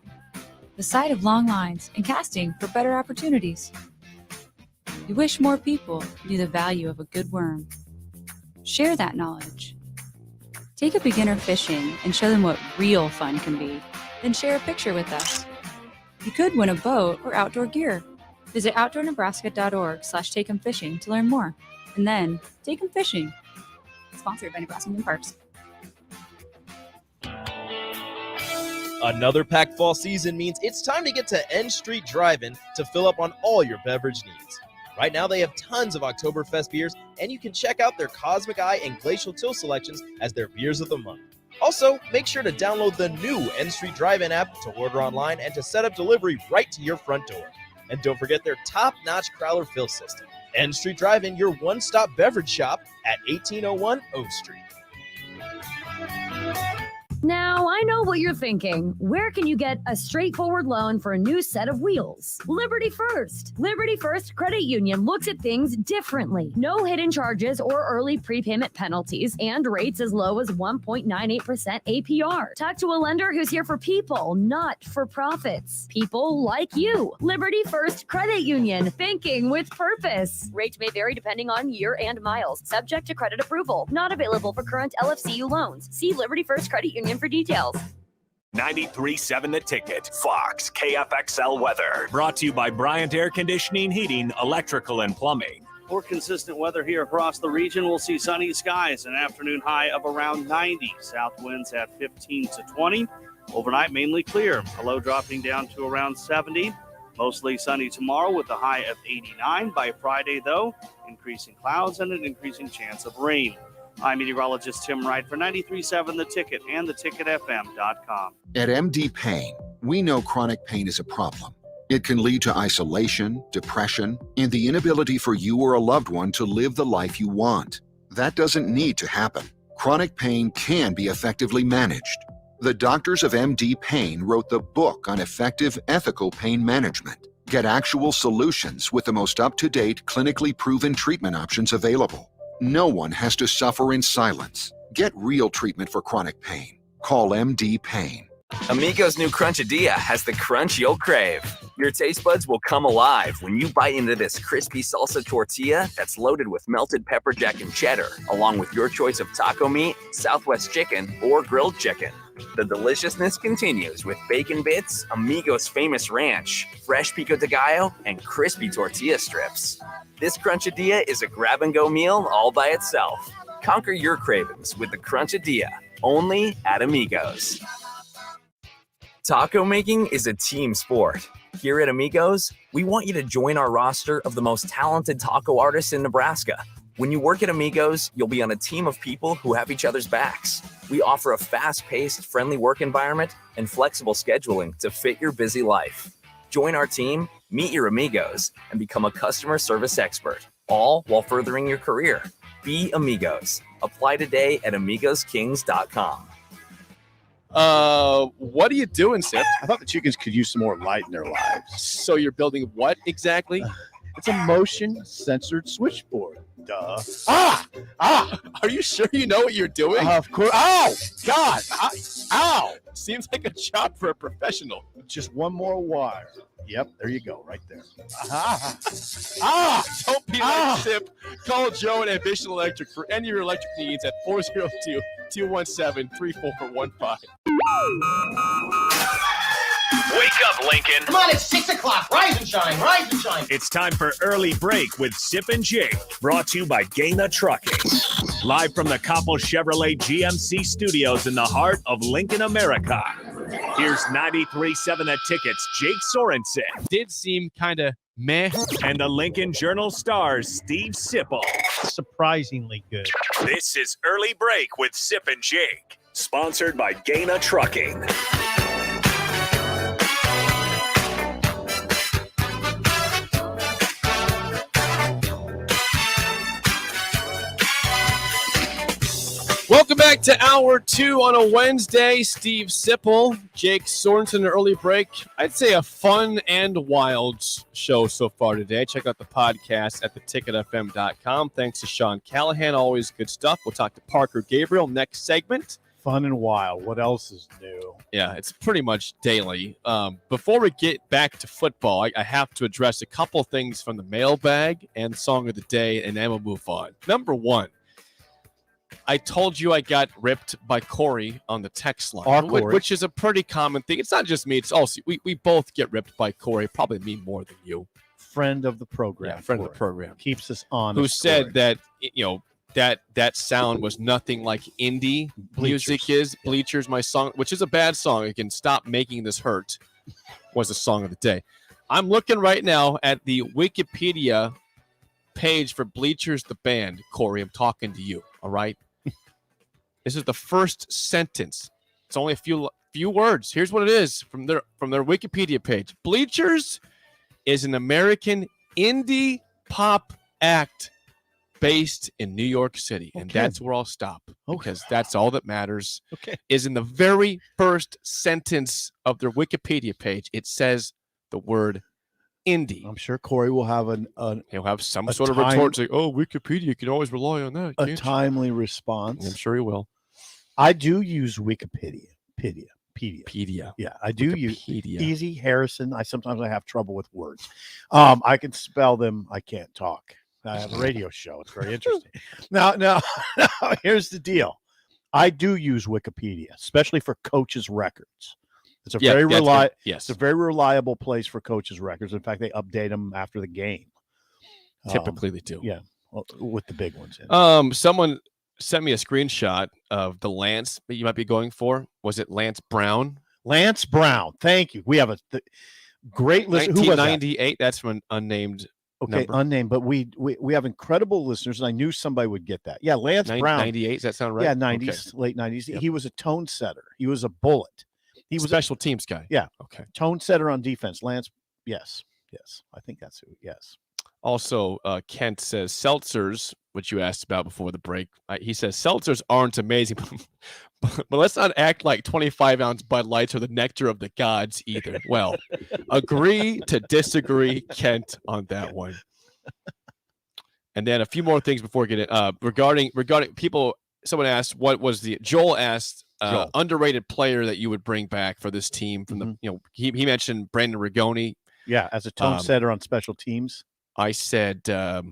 Speaker 7: The sight of long lines and casting for better opportunities. You wish more people knew the value of a good worm. Share that knowledge. Take a beginner fishing and show them what real fun can be. Then share a picture with us. You could win a boat or outdoor gear. Visit outdoornebraska.org/takeemfishing to learn more. And then take 'em fishing. Sponsored by Nebraska Marine Parks.
Speaker 9: Another packed fall season means it's time to get to N Street Drive-In to fill up on all your beverage needs. Right now, they have tons of Oktoberfest beers, and you can check out their Cosmic Eye and Glacial Till selections as their beers of the month. Also, make sure to download the new N Street Drive-In app to order online and to set up delivery right to your front door. And don't forget their top-notch growler fill system. N Street Drive-In, your one-stop beverage shop at 1801 O Street.
Speaker 8: Now, I know what you're thinking. Where can you get a straightforward loan for a new set of wheels? Liberty First. Liberty First Credit Union looks at things differently. No hidden charges or early prepayment penalties and rates as low as 1.98% APR. Talk to a lender who's here for people, not for profits. People like you. Liberty First Credit Union. Banking with purpose. Rates may vary depending on year and miles. Subject to credit approval. Not available for current LFCU loans. See Liberty First Credit Union for details.
Speaker 1: 93.7 The Ticket. Fox KFXL weather. Brought to you by Bryant Air Conditioning, Heating, Electrical, and Plumbing.
Speaker 20: For consistent weather here across the region, we'll see sunny skies, an afternoon high of around 90. South winds at 15 to 20. Overnight, mainly clear. A low dropping down to around 70. Mostly sunny tomorrow with a high of 89. By Friday, though, increasing clouds and an increasing chance of rain. I'm meteorologist Tim Wright for 93.7 The Ticket and theticketfm.com.
Speaker 23: At MD Pain, we know chronic pain is a problem. It can lead to isolation, depression, and the inability for you or a loved one to live the life you want. That doesn't need to happen. Chronic pain can be effectively managed. The doctors of MD Pain wrote the book on effective, ethical pain management. Get actual solutions with the most up-to-date, clinically proven treatment options available. No one has to suffer in silence. Get real treatment for chronic pain. Call MD Pain.
Speaker 22: Amigo's new Crunchadilla has the crunch you'll crave. Your taste buds will come alive when you bite into this crispy salsa tortilla that's loaded with melted pepper jack and cheddar, along with your choice of taco meat, Southwest chicken, or grilled chicken. The deliciousness continues with bacon bits, Amigo's famous ranch, fresh pico de gallo, and crispy tortilla strips. This Crunchadilla is a grab-and-go meal all by itself. Conquer your cravings with the Crunchadilla, only at Amigo's. Taco making is a team sport. Here at Amigos, we want you to join our roster of the most talented taco artists in Nebraska. When you work at Amigos, you'll be on a team of people who have each other's backs. We offer a fast-paced, friendly work environment and flexible scheduling to fit your busy life. Join our team, meet your Amigos, and become a customer service expert, all while furthering your career. Be Amigos. Apply today at AmigosKings.com.
Speaker 2: What are you doing, Sip?
Speaker 3: I thought the chickens could use some more light in their lives.
Speaker 2: So you're building what exactly?
Speaker 3: It's a motion-censored switchboard. Duh.
Speaker 2: Are you sure you know what you're doing?
Speaker 3: Of course. Oh, God. Ow.
Speaker 2: Seems like a job for a professional.
Speaker 3: Just one more wire. Yep, there you go, right there.
Speaker 2: Don't be like Sip. Call Joe at Ambition Electric for any of your electric needs at 402-217-3415.
Speaker 1: Wake up, Lincoln.
Speaker 10: Come on, it's 6 o'clock. Rise and shine, rise and shine.
Speaker 1: It's time for Early Break with Sip and Jake, brought to you by Gaina Trucking. Live from the Coppel Chevrolet GMC studios in the heart of Lincoln, America. Here's 93.7 The Ticket's Jake Sorensen.
Speaker 2: Did seem kind of meh.
Speaker 1: And the Lincoln Journal-Star's Steve Sipple.
Speaker 11: Surprisingly good.
Speaker 1: This is Early Break with Sip and Jake, sponsored by Gaina Trucking.
Speaker 2: Welcome back to Hour 2 on a Wednesday. Steve Sipple, Jake Sorensen, Early Break. I'd say a fun and wild show so far today. Check out the podcast at theticketfm.com. Thanks to Sean Callahan. Always good stuff. We'll talk to Parker Gabriel next segment.
Speaker 3: Fun and wild. What else is new?
Speaker 2: Yeah, it's pretty much daily. Before we get back to football, I have to address a couple things from the mailbag and song of the day, and then we'll move on. Number one. I told you I got ripped by Corey on the text line, which is a pretty common thing. It's not just me. It's also we both get ripped by Corey, probably me more than you.
Speaker 3: Friend of the program.
Speaker 2: Yeah, friend of the program.
Speaker 3: Keeps us on.
Speaker 2: Who said that, that sound was nothing like indie music is. Bleachers, my song, which is a bad song. Again, Stop Making This Hurt was the song of the day. I'm looking right now at the Wikipedia page for Bleachers, the band. Corey, I'm talking to you. All right. This is the first sentence. It's only a few words. Here's what it is from their Wikipedia page. Bleachers is an American indie pop act based in New York City. And that's where I'll stop because that's all that matters. Is in the very first sentence of their Wikipedia page, it says the word indie.
Speaker 3: I'm sure Corey will have
Speaker 2: he'll have some sort of retort saying, "Oh, Wikipedia, you can always rely on that."
Speaker 3: A timely response.
Speaker 2: I'm sure he will.
Speaker 3: I do use Wikipedia. Yeah, I do use Easy Harrison. I sometimes have trouble with words. I can spell them. I can't talk. I have a radio show. It's very interesting. Now, here's the deal. I do use Wikipedia, especially for coaches' records. It's a It's a very reliable place for coaches' records. In fact, they update them after the game.
Speaker 2: Typically, they do.
Speaker 3: Yeah, with the big ones.
Speaker 2: Someone sent me a screenshot of the Lance that you might be going for. Was it Lance Brown?
Speaker 3: Lance Brown. Thank you. We have a great listener.
Speaker 2: 1998. That's from an unnamed.
Speaker 3: Okay, number. Unnamed, but we have incredible listeners, and I knew somebody would get that. Yeah, Lance Brown.
Speaker 2: 98. Does that sound right?
Speaker 3: Yeah, 90s, late 90s. Yep. He was a tone setter. He was a bullet. He was
Speaker 2: a special teams guy.
Speaker 3: Yeah.
Speaker 2: Okay.
Speaker 3: Tone setter on defense. Lance. Yes. I think that's who. Yes.
Speaker 2: Also, Kent says seltzers, which you asked about before the break. He says seltzers aren't amazing, but let's not act like 25-ounce Bud Lights are the nectar of the gods either. Well, agree to disagree, Kent, on that one. And then a few more things before we get it. Regarding people, someone asked, Joel asked, underrated player that you would bring back for this team from the, he mentioned Brandon Rigoni.
Speaker 3: Yeah, as a tone setter on special teams.
Speaker 2: I said, I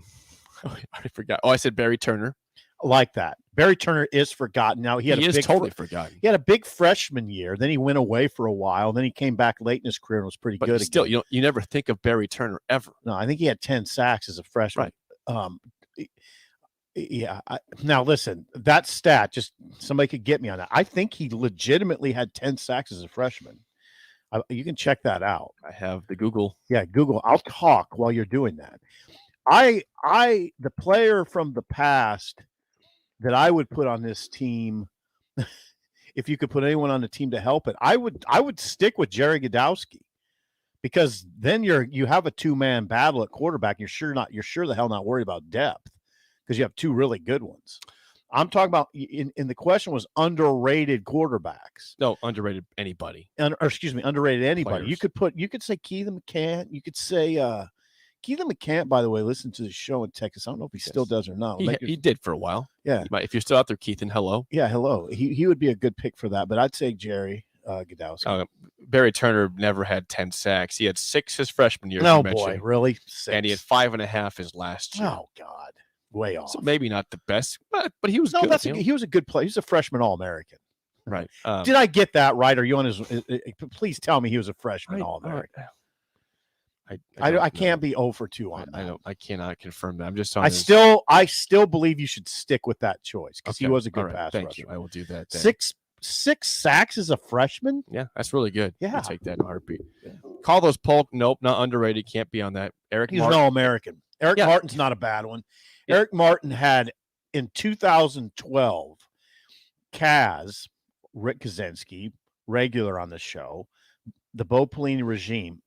Speaker 2: forgot. I said Barry Turner.
Speaker 3: Like that. Barry Turner is forgotten now. He is
Speaker 2: totally forgotten.
Speaker 3: He had a big freshman year. Then he went away for a while. Then he came back late in his career and was pretty good.
Speaker 2: Still, again. You never think of Barry Turner ever.
Speaker 3: No, I think he had 10 sacks as a freshman.
Speaker 2: Right.
Speaker 3: Now listen, that stat, just somebody could get me on that. I think he legitimately had 10 sacks as a freshman. You can check that out.
Speaker 2: I have the Google.
Speaker 3: Yeah, Google. I'll talk while you're doing that. The player from the past that I would put on this team, if you could put anyone on the team to help it, I would stick with Jerry Godowski, because then you have a two-man battle at quarterback. You're sure the hell not worried about depth because you have two really good ones. I'm talking about in the question was underrated quarterbacks.
Speaker 2: No, underrated anybody.
Speaker 3: Underrated anybody.
Speaker 2: Players.
Speaker 3: You could say Keelan McCant. You could say Keelan McCant, by the way, listened to the show in Texas. I don't know if he still does or not.
Speaker 2: He did for a while.
Speaker 3: Yeah.
Speaker 2: If you're still out there, Keithan, hello.
Speaker 3: Yeah, hello. He would be a good pick for that, but I'd say Jerry Godowski.
Speaker 2: Barry Turner never had 10 sacks. He had 6 his freshman year.
Speaker 3: No, boy, really? 6.
Speaker 2: And he had 5.5 his last year.
Speaker 3: Oh, God. Way off.
Speaker 2: So maybe not the best, but he was good.
Speaker 3: He was a good player. He was a freshman All-American.
Speaker 2: Right.
Speaker 3: Did I get that right? Are you on his? Please tell me he was a freshman All-American. I can't be 0 for 2 on that.
Speaker 2: I cannot confirm that. I'm just on
Speaker 3: I
Speaker 2: his-
Speaker 3: still believe you should stick with that choice because he
Speaker 2: Okay.
Speaker 3: was a good
Speaker 2: All right.
Speaker 3: pass
Speaker 2: Thank
Speaker 3: rusher.
Speaker 2: you. I will do that. then.
Speaker 3: Six sacks as a freshman.
Speaker 2: Yeah, that's really good.
Speaker 3: Yeah.
Speaker 2: I'll take that in a heartbeat. Call those Polk. Nope, not underrated. Can't be on that. Eric
Speaker 3: He's
Speaker 2: Martin.
Speaker 3: an All-American. Eric
Speaker 2: Yeah.
Speaker 3: Martin's not a bad one. Eric Martin had in 2012, Kaz, Rick Kaczynski, regular on the show, the Bo Pelini regime.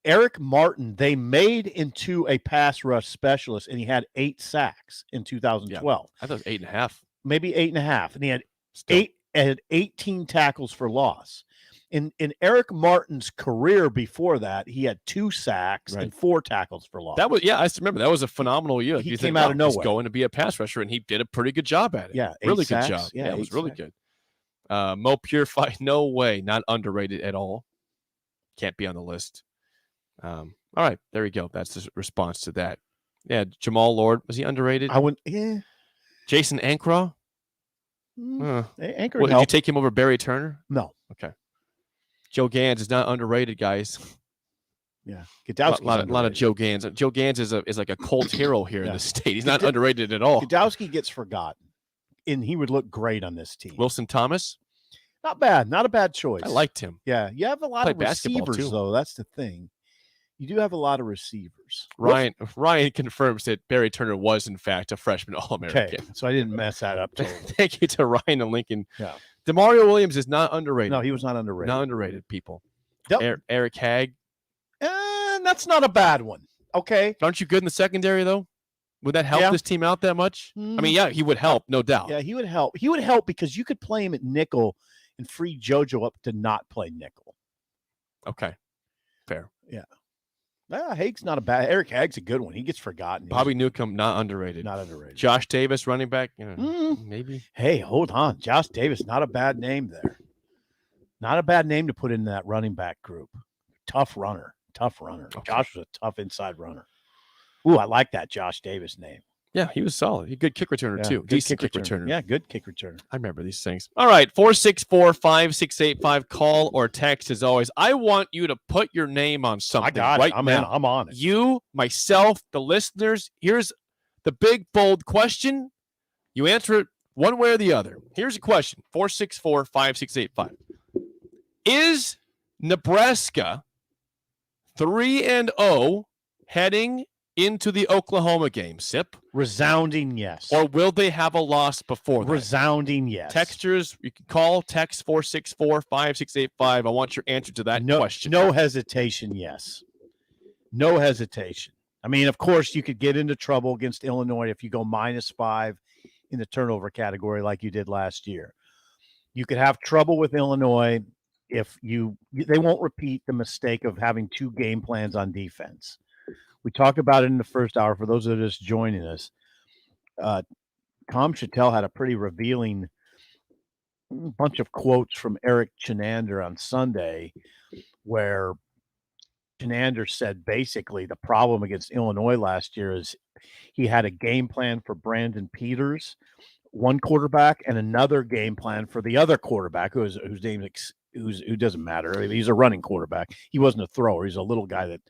Speaker 3: Eric Martin, they made into a pass rush specialist, and he had 8 sacks in 2012.
Speaker 2: I thought it was 8.5.
Speaker 3: Maybe 8.5, and he had 18 tackles for loss. In Eric Martin's career before that, he had 2 sacks and 4 tackles for loss.
Speaker 2: That was I still remember that was a phenomenal year.
Speaker 3: He
Speaker 2: You
Speaker 3: came
Speaker 2: think,
Speaker 3: out of
Speaker 2: wow, he's
Speaker 3: nowhere.
Speaker 2: going to be a pass rusher, and he did a pretty good job at it.
Speaker 3: Yeah, 8
Speaker 2: really
Speaker 3: sacks.
Speaker 2: good job.
Speaker 3: Yeah,
Speaker 2: it was
Speaker 3: 8
Speaker 2: really
Speaker 3: sacks.
Speaker 2: good. Mo Purify, no way, not underrated at all. Can't be on the list. All right, there we go. That's the response to that. Yeah, Jamal Lord, was he underrated?
Speaker 3: I wouldn't. Yeah.
Speaker 2: Jason Ankra.
Speaker 3: Anchor
Speaker 2: What, did you
Speaker 3: helped.
Speaker 2: take him over Barry Turner?
Speaker 3: No.
Speaker 2: Okay. Joe Gans is not underrated, guys.
Speaker 3: Yeah,
Speaker 2: A lot of Joe Gans. Joe Gans is like a cult hero here in the state. He's not underrated at all.
Speaker 3: Godowski gets forgotten, and he would look great on this team.
Speaker 2: Wilson Thomas,
Speaker 3: not bad, not a bad choice.
Speaker 2: I liked him.
Speaker 3: Yeah, you have a lot
Speaker 2: Played
Speaker 3: of
Speaker 2: basketball,
Speaker 3: receivers
Speaker 2: too.
Speaker 3: though. That's the thing. You do have a lot of receivers.
Speaker 2: Ryan confirms that Barry Turner was in fact a freshman All-American.
Speaker 3: Okay, so I didn't mess that up. Totally.
Speaker 2: Thank you to Ryan and Lincoln.
Speaker 3: Yeah.
Speaker 2: Demario Williams is not underrated.
Speaker 3: No, he was not underrated.
Speaker 2: Not underrated, people.
Speaker 3: Yep.
Speaker 2: Eric Hagg.
Speaker 3: That's not a bad one. Okay.
Speaker 2: Aren't you good in the secondary though? Would that help
Speaker 3: Yeah.
Speaker 2: this team out that much? I mean, yeah, he would help, no doubt.
Speaker 3: Yeah, he would help. He would help because you could play him at nickel and free JoJo up to not play nickel.
Speaker 2: Okay. Fair.
Speaker 3: Yeah. Haig's not a bad. Eric Hagg's a good one. He gets forgotten.
Speaker 2: Bobby Newcomb, not underrated.
Speaker 3: Not underrated.
Speaker 2: Josh Davis, running back, maybe.
Speaker 3: Hey, hold on. Josh Davis, not a bad name there. Not a bad name to put in that running back group. Tough runner. Josh was a tough inside runner. Ooh, I like that Josh Davis name.
Speaker 2: Yeah, he was solid. He good kick returner
Speaker 3: Yeah,
Speaker 2: too.
Speaker 3: good
Speaker 2: Decent
Speaker 3: kick
Speaker 2: kick
Speaker 3: returner.
Speaker 2: returner.
Speaker 3: Yeah, good kick returner.
Speaker 2: I remember these things. All right, 464-5685. Call or text as always. I want you to put your name on something.
Speaker 3: I got
Speaker 2: right
Speaker 3: it. I'm
Speaker 2: now.
Speaker 3: on it.
Speaker 2: You, myself, the listeners. Here's the big bold question. You answer it one way or the other. Here's a question. 464-5685. Is Nebraska 3-0 heading into the Oklahoma game, Sip?
Speaker 3: Resounding yes.
Speaker 2: Or will they have a loss before that?
Speaker 3: Resounding yes.
Speaker 2: Textures, you can call, text 464-5685. I want your answer to that question.
Speaker 3: No hesitation, yes. No hesitation. I mean, of course, you could get into trouble against Illinois if you go -5 in the turnover category like you did last year. You could have trouble with Illinois if they won't repeat the mistake of having 2 game plans on defense. We talked about it in the first hour. For those that are just joining us, Tom Chattel had a pretty revealing bunch of quotes from Eric Chinander on Sunday, where Chinander said basically the problem against Illinois last year is he had a game plan for Brandon Peters, one quarterback, and another game plan for the other quarterback who doesn't matter. I mean, he's a running quarterback. He wasn't a thrower. He's a little guy that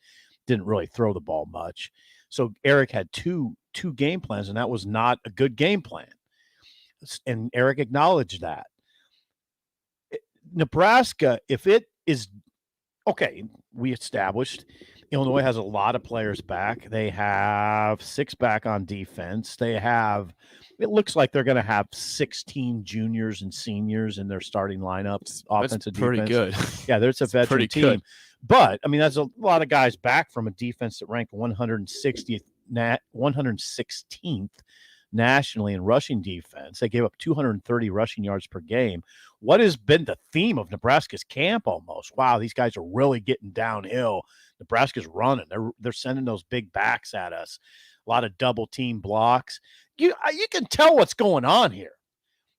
Speaker 3: didn't really throw the ball much. So Eric had two game plans, and that was not a good game plan. And Eric acknowledged that. Nebraska, if it is okay, we established Illinois has a lot of players back. They have 6 back on defense. It looks like they're going to have 16 juniors and seniors in their starting lineups. Offensive
Speaker 2: pretty
Speaker 3: defense.
Speaker 2: good.
Speaker 3: Yeah, there's a veteran
Speaker 2: pretty
Speaker 3: team.
Speaker 2: good.
Speaker 3: But I mean, that's a lot of guys back from a defense that ranked 116th nationally in rushing defense. They gave up 230 rushing yards per game. What has been the theme of Nebraska's camp almost? Wow, these guys are really getting downhill. Nebraska's running. They're sending those big backs at us. A lot of double team blocks. You can tell what's going on here.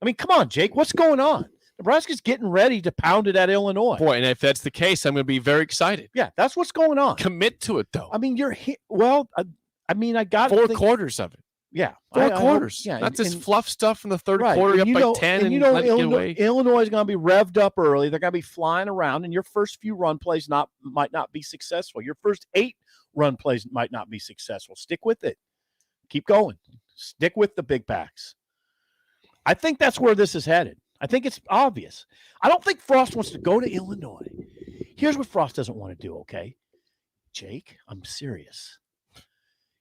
Speaker 3: I mean, come on, Jake, what's going on? Nebraska's getting ready to pound it at Illinois.
Speaker 2: Boy, and if that's the case, I'm going to be very excited.
Speaker 3: Yeah, that's what's going on.
Speaker 2: Commit to it, though.
Speaker 3: I mean, I got
Speaker 2: 4 quarters of it.
Speaker 3: Yeah,
Speaker 2: Four quarters.
Speaker 3: Yeah,
Speaker 2: not this fluff stuff in the third
Speaker 3: right.
Speaker 2: quarter,
Speaker 3: And
Speaker 2: up by 10, and let it get away.
Speaker 3: Illinois is going to be revved up early. They're going to be flying around, and your first few run plays might not be successful. Your first 8 run plays might not be successful. Stick with it. Keep going. Stick with the big backs. I think that's where this is headed. I think it's obvious. I don't think Frost wants to go to Illinois. Here's what Frost doesn't want to do, okay? Jake, I'm serious.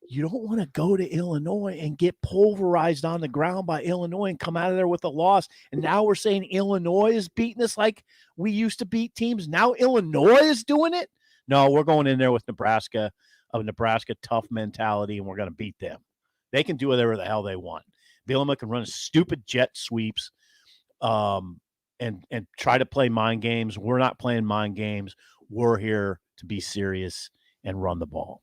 Speaker 3: You don't want to go to Illinois and get pulverized on the ground by Illinois and come out of there with a loss. And now we're saying Illinois is beating us like we used to beat teams. Now Illinois is doing it? No, we're going in there with Nebraska, a Nebraska tough mentality, and we're going to beat them. They can do whatever the hell they want. Bielema can run stupid jet sweeps and try to play mind games. We're not playing mind games. We're here to be serious and run the ball.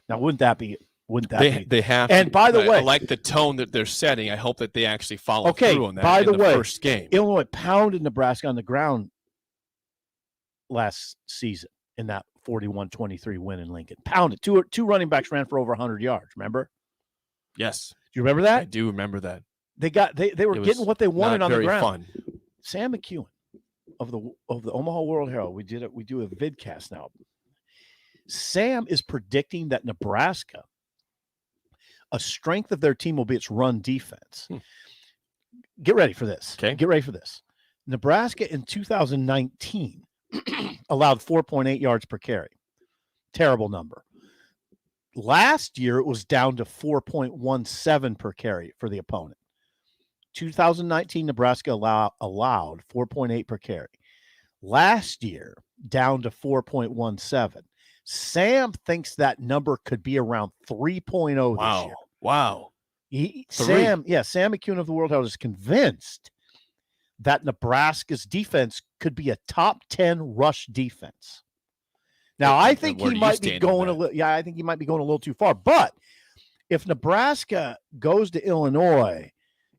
Speaker 3: Now, wouldn't that be?
Speaker 2: They have.
Speaker 3: And by the way,
Speaker 2: I like the tone that they're setting. I hope that they actually follow
Speaker 3: okay,
Speaker 2: through on that.
Speaker 3: By
Speaker 2: in
Speaker 3: the way,
Speaker 2: first game,
Speaker 3: Illinois pounded Nebraska on the ground last season in that 41-23 win in Lincoln. Pounded. Two running backs ran for over 100 yards. Remember?
Speaker 2: Yes.
Speaker 3: Do you remember that?
Speaker 2: I do remember that.
Speaker 3: They were getting what they wanted on the ground.
Speaker 2: Fun.
Speaker 3: Sam McEwen of the Omaha World Herald. We do a vidcast now. Sam is predicting that Nebraska, a strength of their team will be its run defense. Get ready for this.
Speaker 2: Okay.
Speaker 3: Get ready for this. Nebraska in 2019 allowed 4.8 yards per carry. Terrible number. Last year, it was down to 4.17 per carry for the opponent. 2019, Nebraska allowed 4.8 per carry. Last year, down to 4.17. Sam thinks that number could be around 3.0 this year.
Speaker 2: Wow.
Speaker 3: Sam McEwen of the World Herald is convinced that Nebraska's defense could be a top 10 rush defense. Now, I think he might be going I think he might be going a little too far. But if Nebraska goes to Illinois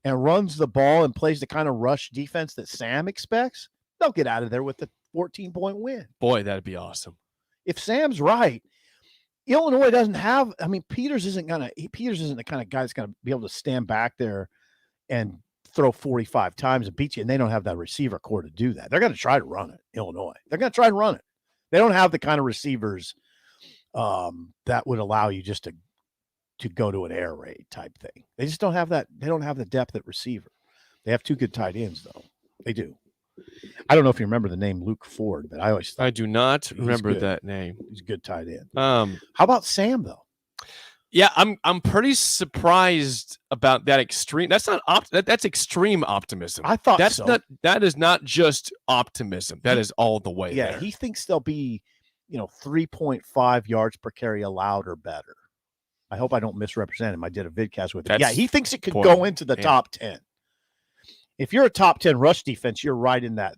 Speaker 3: and runs the ball and plays the kind of rush defense that Sam expects, they'll get out of there with the 14-point win.
Speaker 2: Boy, that'd be awesome.
Speaker 3: If Sam's right, Illinois doesn't have. I mean, Peters isn't the kind of guy that's going to be able to stand back there and throw 45 times and beat you. And they don't have that receiver core to do that. They're going to try to run it. Illinois. They're going to try to run it. They don't have the kind of receivers that would allow you just to go to an air raid type thing. They just don't have that. They don't have the depth at receiver. They have 2 good tight ends though. They do. I don't know if you remember the name Luke Ford, but I do not
Speaker 2: remember that name.
Speaker 3: He's a good tight end.
Speaker 2: How
Speaker 3: about Sam though?
Speaker 2: Yeah, I'm pretty surprised about that extreme. That's not that's extreme optimism.
Speaker 3: I thought so.
Speaker 2: That is not just optimism. That is all the way there.
Speaker 3: He thinks they'll be, 3.5 yards per carry allowed or better. I hope I don't misrepresent him. I did a vidcast with him. Yeah, he thinks it could go into the top 10. If you're a top 10 rush defense, you're right in that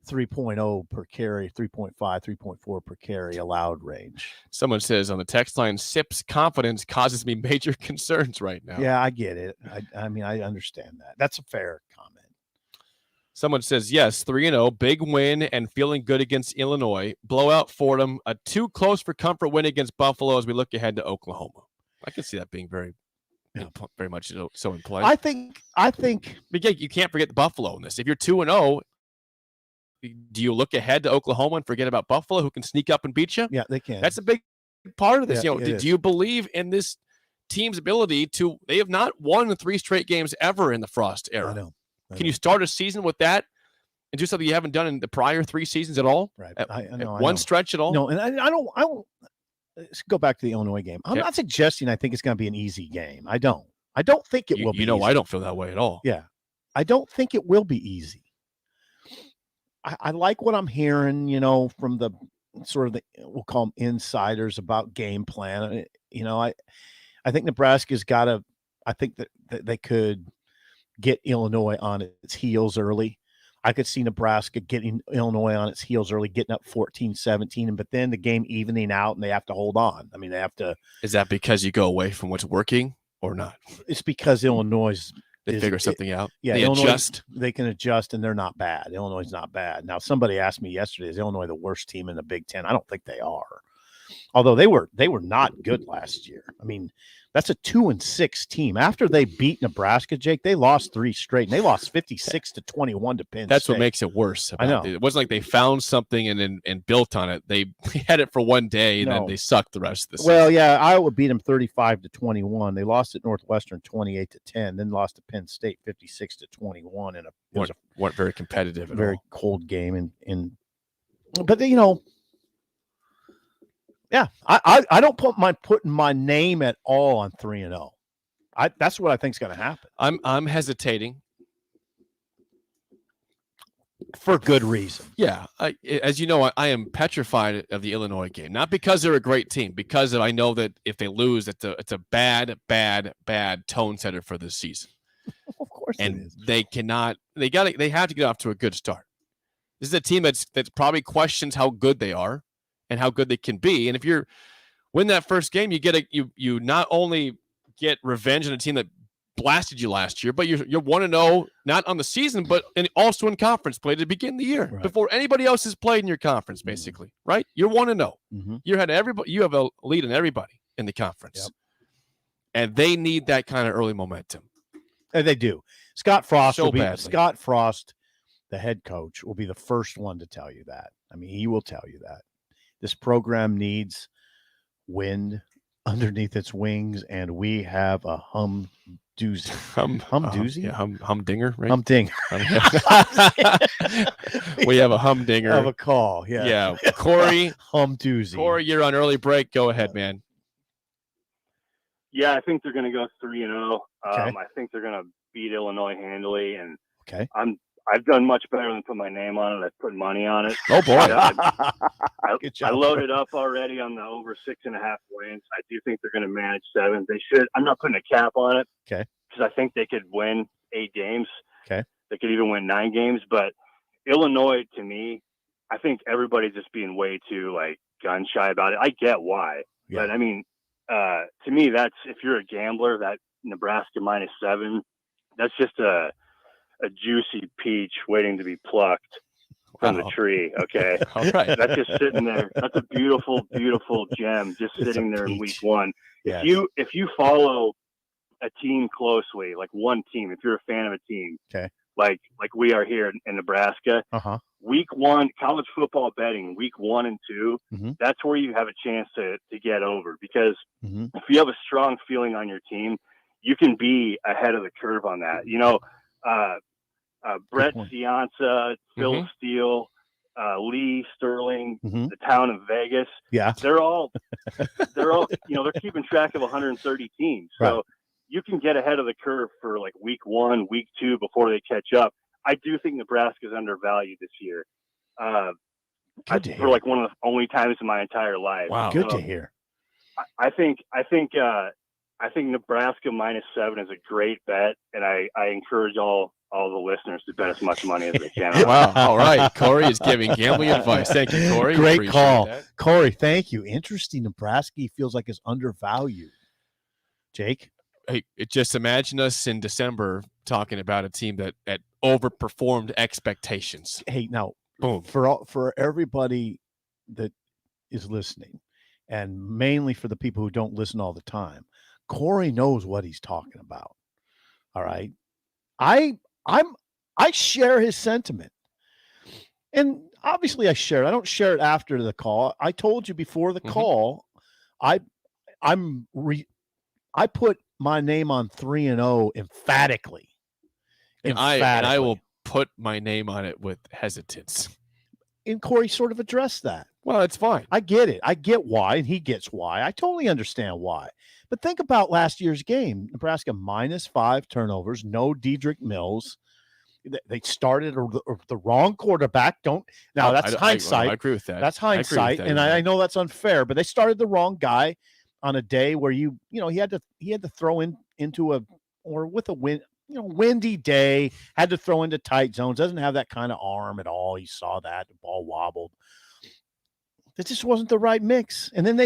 Speaker 3: 3.0 per carry, 3.5, 3.4 per carry allowed range.
Speaker 2: Someone says on the text line, Sip's confidence causes me major concerns right now.
Speaker 3: Yeah, I get it. I mean, I understand that. That's a fair comment.
Speaker 2: Someone says, yes, 3-0, big win and feeling good against Illinois. Blowout Fordham, a too close for comfort win against Buffalo as we look ahead to Oklahoma. I can see that being very much so in play.
Speaker 3: I think.
Speaker 2: But you can't forget the Buffalo in this. If you're 2-0, do you look ahead to Oklahoma and forget about Buffalo, who can sneak up and beat you?
Speaker 3: Yeah, they can.
Speaker 2: That's a big part of this.
Speaker 3: Yeah,
Speaker 2: Do you believe in this team's ability to? They have not won 3 straight games ever in the Frost era.
Speaker 3: I know.
Speaker 2: Can you start a season with that and do something you haven't done in the prior 3 seasons at all?
Speaker 3: Right.
Speaker 2: One stretch at all?
Speaker 3: No, and I don't. Let's go back to the Illinois game. I'm not suggesting I think it's going to be an easy game. I don't think it will be.
Speaker 2: I don't feel that way at all.
Speaker 3: Yeah. I don't think it will be easy. I like what I'm hearing, from the sort of we'll call them insiders about game plan. I think Nebraska's got to, I think that they could get Illinois on its heels early. I could see Nebraska getting Illinois on its heels early, getting up 14-17, but then the game evening out and they have to hold on. I mean, they have to.
Speaker 2: Is that because you go away from what's working or not?
Speaker 3: It's because Illinois
Speaker 2: figure something out.
Speaker 3: Yeah,
Speaker 2: they
Speaker 3: Illinois,
Speaker 2: adjust.
Speaker 3: They can adjust, and they're not bad. Illinois is not bad. Now, somebody asked me yesterday, is Illinois the worst team in the Big Ten? I don't think they are. Although they were not good last year. I mean, that's a 2-6 team. After they beat Nebraska, Jake, they lost 3 straight, and they lost 56-21 to Penn
Speaker 2: That's
Speaker 3: State.
Speaker 2: what makes it worse.
Speaker 3: I know.
Speaker 2: It wasn't like they found something and built on it. They had it for one day, and then they sucked the rest of the season.
Speaker 3: Well, yeah, Iowa beat them 35-21. They lost at Northwestern 28-10, then lost to Penn State 56-21 in a
Speaker 2: weren't very competitive at
Speaker 3: very
Speaker 2: all.
Speaker 3: cold game. But you know, yeah, I don't putting my name at all on 3-0. That's what I think is going to happen.
Speaker 2: I'm hesitating
Speaker 3: for good reason.
Speaker 2: Yeah, as you know, I am petrified of the Illinois game. Not because they're a great team, because I know that if they lose, it's a bad tone setter for this season.
Speaker 3: Of course,
Speaker 2: and
Speaker 3: it is.
Speaker 2: they have to get off to a good start. This is a team that's probably questions how good they are and how good they can be. And if you win that first game, you not only get revenge on a team that blasted you last year, but you're 1-0 not on the season, but also in conference play to begin the year before anybody else has played in your conference, basically, right? You're 1-0. You had everybody. You have a lead in everybody in the conference, and they need that kind of early momentum.
Speaker 3: And they do. Scott Frost,
Speaker 2: Scott
Speaker 3: Frost, the head coach, will be the first one to tell you that. I mean, he will tell you that this program needs wind underneath its wings, and we have a humdinger,
Speaker 2: right?
Speaker 3: Humdinger.
Speaker 2: We have a humdinger
Speaker 3: of a call.
Speaker 2: Yeah. Corey,
Speaker 3: humdoozy.
Speaker 2: Corey, you're on early break. Go ahead, man.
Speaker 12: Yeah, I think they're going to go 3-0.
Speaker 3: Okay.
Speaker 12: I think they're going to beat Illinois handily, and
Speaker 3: okay.
Speaker 12: I've done much better than put my name on it. I've put money on it.
Speaker 2: Oh boy!
Speaker 3: Good job.
Speaker 12: I loaded up already on the over 6.5 wins. I do think they're going to manage 7. They should. I'm not putting a cap on it.
Speaker 3: Okay.
Speaker 12: Because I think they could win 8 games.
Speaker 3: Okay.
Speaker 12: They could even win 9 games. But Illinois, to me, I think everybody's just being way too gun shy about it. I get why, but I mean, to me, that's if you're a gambler, that Nebraska -7, that's just a juicy peach waiting to be plucked from the tree. Okay.
Speaker 2: All right.
Speaker 12: That's just sitting there. That's a beautiful, beautiful gem just sitting there in week 1.
Speaker 3: Yes.
Speaker 12: If you follow a team closely, like one team, if you're a fan of a team,
Speaker 3: okay,
Speaker 12: like we are here in Nebraska, week 1, college football betting, week 1 and 2, that's where you have a chance to get over, because if you have a strong feeling on your team, you can be ahead of the curve on that. You know, Brett Cianza, Phil Steele, Lee Sterling, the town of Vegas.
Speaker 3: Yeah.
Speaker 12: They're all, they're keeping track of 130 teams. So you can get ahead of the curve for week 1, week 2 before they catch up. I do think Nebraska's undervalued this year. For one of the only times in my entire life.
Speaker 3: Wow. Good to hear.
Speaker 12: I think Nebraska -7 is a great bet, and I encourage all the listeners to bet as much money as they can.
Speaker 2: Wow. All right. Corey is giving gambling advice. Thank you, Corey.
Speaker 3: Great
Speaker 2: Appreciate
Speaker 3: call.
Speaker 2: that.
Speaker 3: Corey, thank you. Interesting. Nebraska feels like it's undervalued. Jake?
Speaker 2: Hey, just imagine us in December talking about a team that overperformed expectations.
Speaker 3: Hey, now,
Speaker 2: boom.
Speaker 3: For everybody that is listening, and mainly for the people who don't listen all the time, Corey knows what he's talking about. All right. I share his sentiment. And obviously I share it. I don't share it after the call. I told you before the call, I put my name on 3-0 emphatically.
Speaker 2: And I will put my name on it with hesitance.
Speaker 3: And Corey sort of addressed that.
Speaker 2: Well, it's fine.
Speaker 3: I get it. I get why, and he gets why. I totally understand why. But think about last year's game. Nebraska -5 turnovers, no Dedrick Mills. They started the wrong quarterback. That's hindsight.
Speaker 2: I agree with that.
Speaker 3: That's hindsight, and I know that's unfair. But they started the wrong guy on a day where he had to throw into a windy day. Had to throw into tight zones. Doesn't have that kind of arm at all. You saw that the ball wobbled. It just wasn't the right mix. And then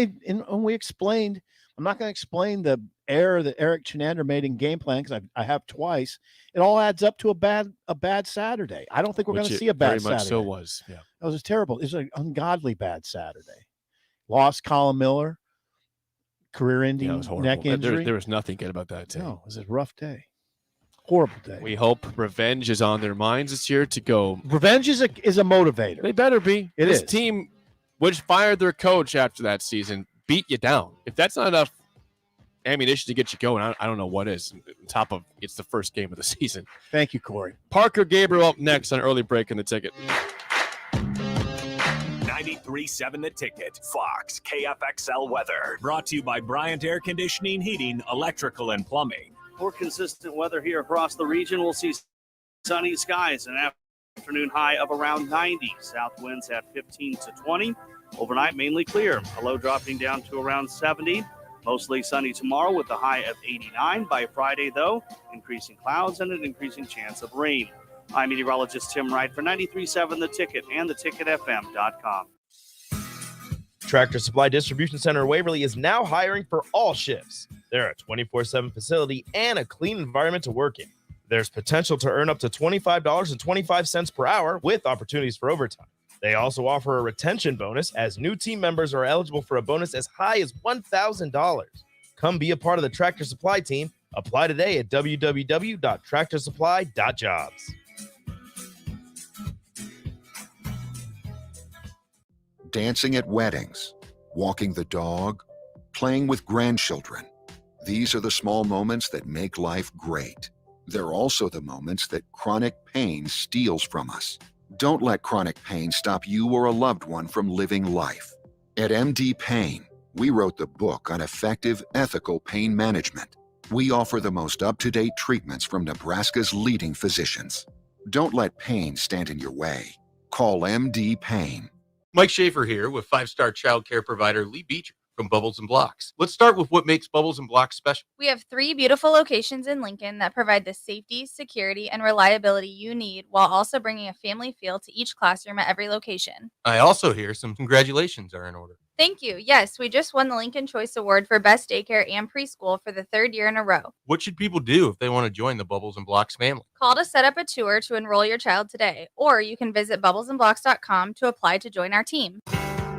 Speaker 3: we explained. I'm not going to explain the error that Eric Chinander made in game plan, because I have twice. It all adds up to a bad Saturday. I don't think we're going to see a bad Saturday.
Speaker 2: Very much so was. Yeah,
Speaker 3: that was terrible. It was an ungodly bad Saturday. Lost Colin Miller, career-ending neck injury.
Speaker 2: There was nothing good about that day.
Speaker 3: No, it was a rough day. Horrible day.
Speaker 2: We hope revenge is on their minds this year to go.
Speaker 3: Revenge is a motivator.
Speaker 2: They better be.
Speaker 3: This
Speaker 2: team, which fired their coach after that season, beat you down. If that's not enough ammunition to get you going, I don't know what is. On top of it's the first game of the season.
Speaker 3: Thank you, Corey.
Speaker 2: Parker Gabriel up next on Early Break in the Ticket.
Speaker 1: 93.7 The Ticket, Fox, KFXL weather. Brought to you by Bryant Air Conditioning, Heating, Electrical, and Plumbing.
Speaker 20: More consistent weather here across the region. We'll see sunny skies and afternoon high of around 90. South winds at 15 to 20. Overnight, mainly clear. A low dropping down to around 70. Mostly sunny tomorrow with a high of 89. By Friday, though, increasing clouds and an increasing chance of rain. I'm meteorologist Tim Wright for 93.7 The Ticket and theticketfm.com.
Speaker 9: Tractor Supply Distribution Center Waverly is now hiring for all shifts. They're a 24/7 facility and a clean environment to work in. There's potential to earn up to $25.25 per hour with opportunities for overtime. They also offer a retention bonus as new team members are eligible for a bonus as high as $1,000. Come be a part of the Tractor Supply team. Apply today at www.tractorsupply.jobs.
Speaker 23: Dancing at weddings, walking the dog, playing with grandchildren. These are the small moments that make life great. They're also the moments that chronic pain steals from us. Don't let chronic pain stop you or a loved one from living life. At MD Pain, we wrote the book on effective, ethical pain management. We offer the most up-to-date treatments from Nebraska's leading physicians. Don't let pain stand in your way. Call MD Pain.
Speaker 24: Mike Schaefer here with 5-star child care provider Lee Beecher from Bubbles and Blocks. Let's start with what makes Bubbles and Blocks special.
Speaker 25: We have 3 beautiful locations in Lincoln that provide the safety, security, and reliability you need while also bringing a family feel to each classroom at every location.
Speaker 24: I also hear some congratulations are in order.
Speaker 25: Thank you. Yes, we just won the Lincoln Choice Award for Best Daycare and Preschool for the 3rd year in a row.
Speaker 24: What should people do if they want to join the Bubbles and Blocks family?
Speaker 25: Call to set up a tour to enroll your child today, or you can visit bubblesandblocks.com to apply to join our team.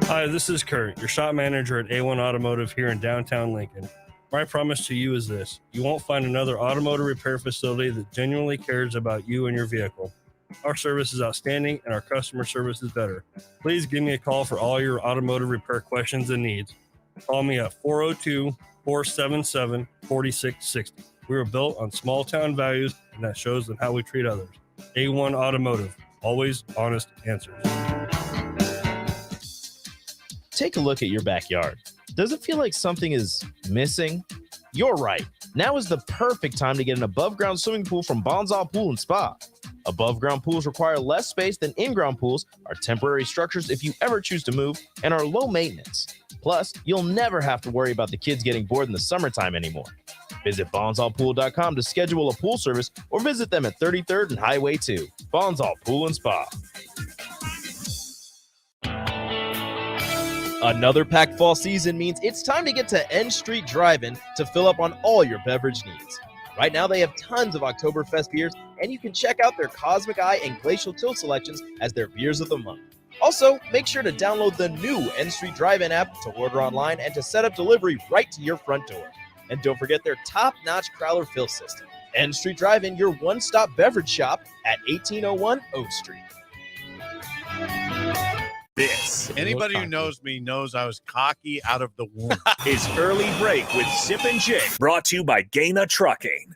Speaker 6: Hi, this is Kurt, your shop manager at A1 Automotive here in downtown Lincoln. My promise to you is this: you won't find another automotive repair facility that genuinely cares about you and your vehicle. Our service is outstanding and our customer service is better. Please give me a call for all your automotive repair questions and needs. Call me at 402-477-4660. We were built on small town values, and that shows in how we treat others. A1 Automotive, always honest answers.
Speaker 9: Take a look at your backyard. Does it feel like something is missing? You're right. Now is the perfect time to get an above-ground swimming pool from Bonsall Pool and Spa. Above-ground pools require less space than in-ground pools, are temporary structures if you ever choose to move, and are low maintenance. Plus, you'll never have to worry about the kids getting bored in the summertime anymore. Visit BonsallPool.com to schedule a pool service or visit them at 33rd and Highway 2. Bonsall Pool and Spa. Another packed fall season means it's time to get to N Street Drive-In to fill up on all your beverage needs. Right now, they have tons of Oktoberfest beers, and you can check out their Cosmic Eye and Glacial Till selections as their beers of the month. Also, make sure to download the new N Street Drive-In app to order online and to set up delivery right to your front door. And don't forget their top-notch Crowler fill system. N Street Drive-In, your one-stop beverage shop at 1801 O Street.
Speaker 1: This
Speaker 13: Anybody who knows me knows I was cocky out of the womb.
Speaker 1: is Early Break with Sip and Jake, brought to you by Gaina Trucking.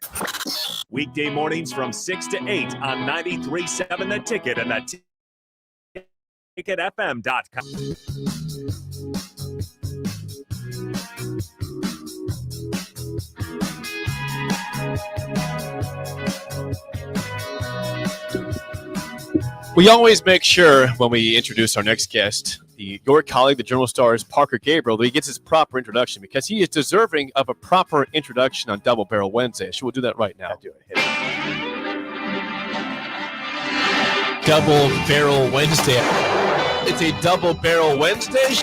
Speaker 1: Weekday mornings from 6 to 8 on 93.7 The Ticket and the ticketfm.com.
Speaker 2: We always make sure when we introduce our next guest, your colleague, the Journal Star's Parker Gabriel, that he gets his proper introduction because he is deserving of a proper introduction on Double Barrel Wednesday. So we'll do that right now.
Speaker 3: Do it.
Speaker 2: Double Barrel Wednesday. It's a Double Barrel Wednesday.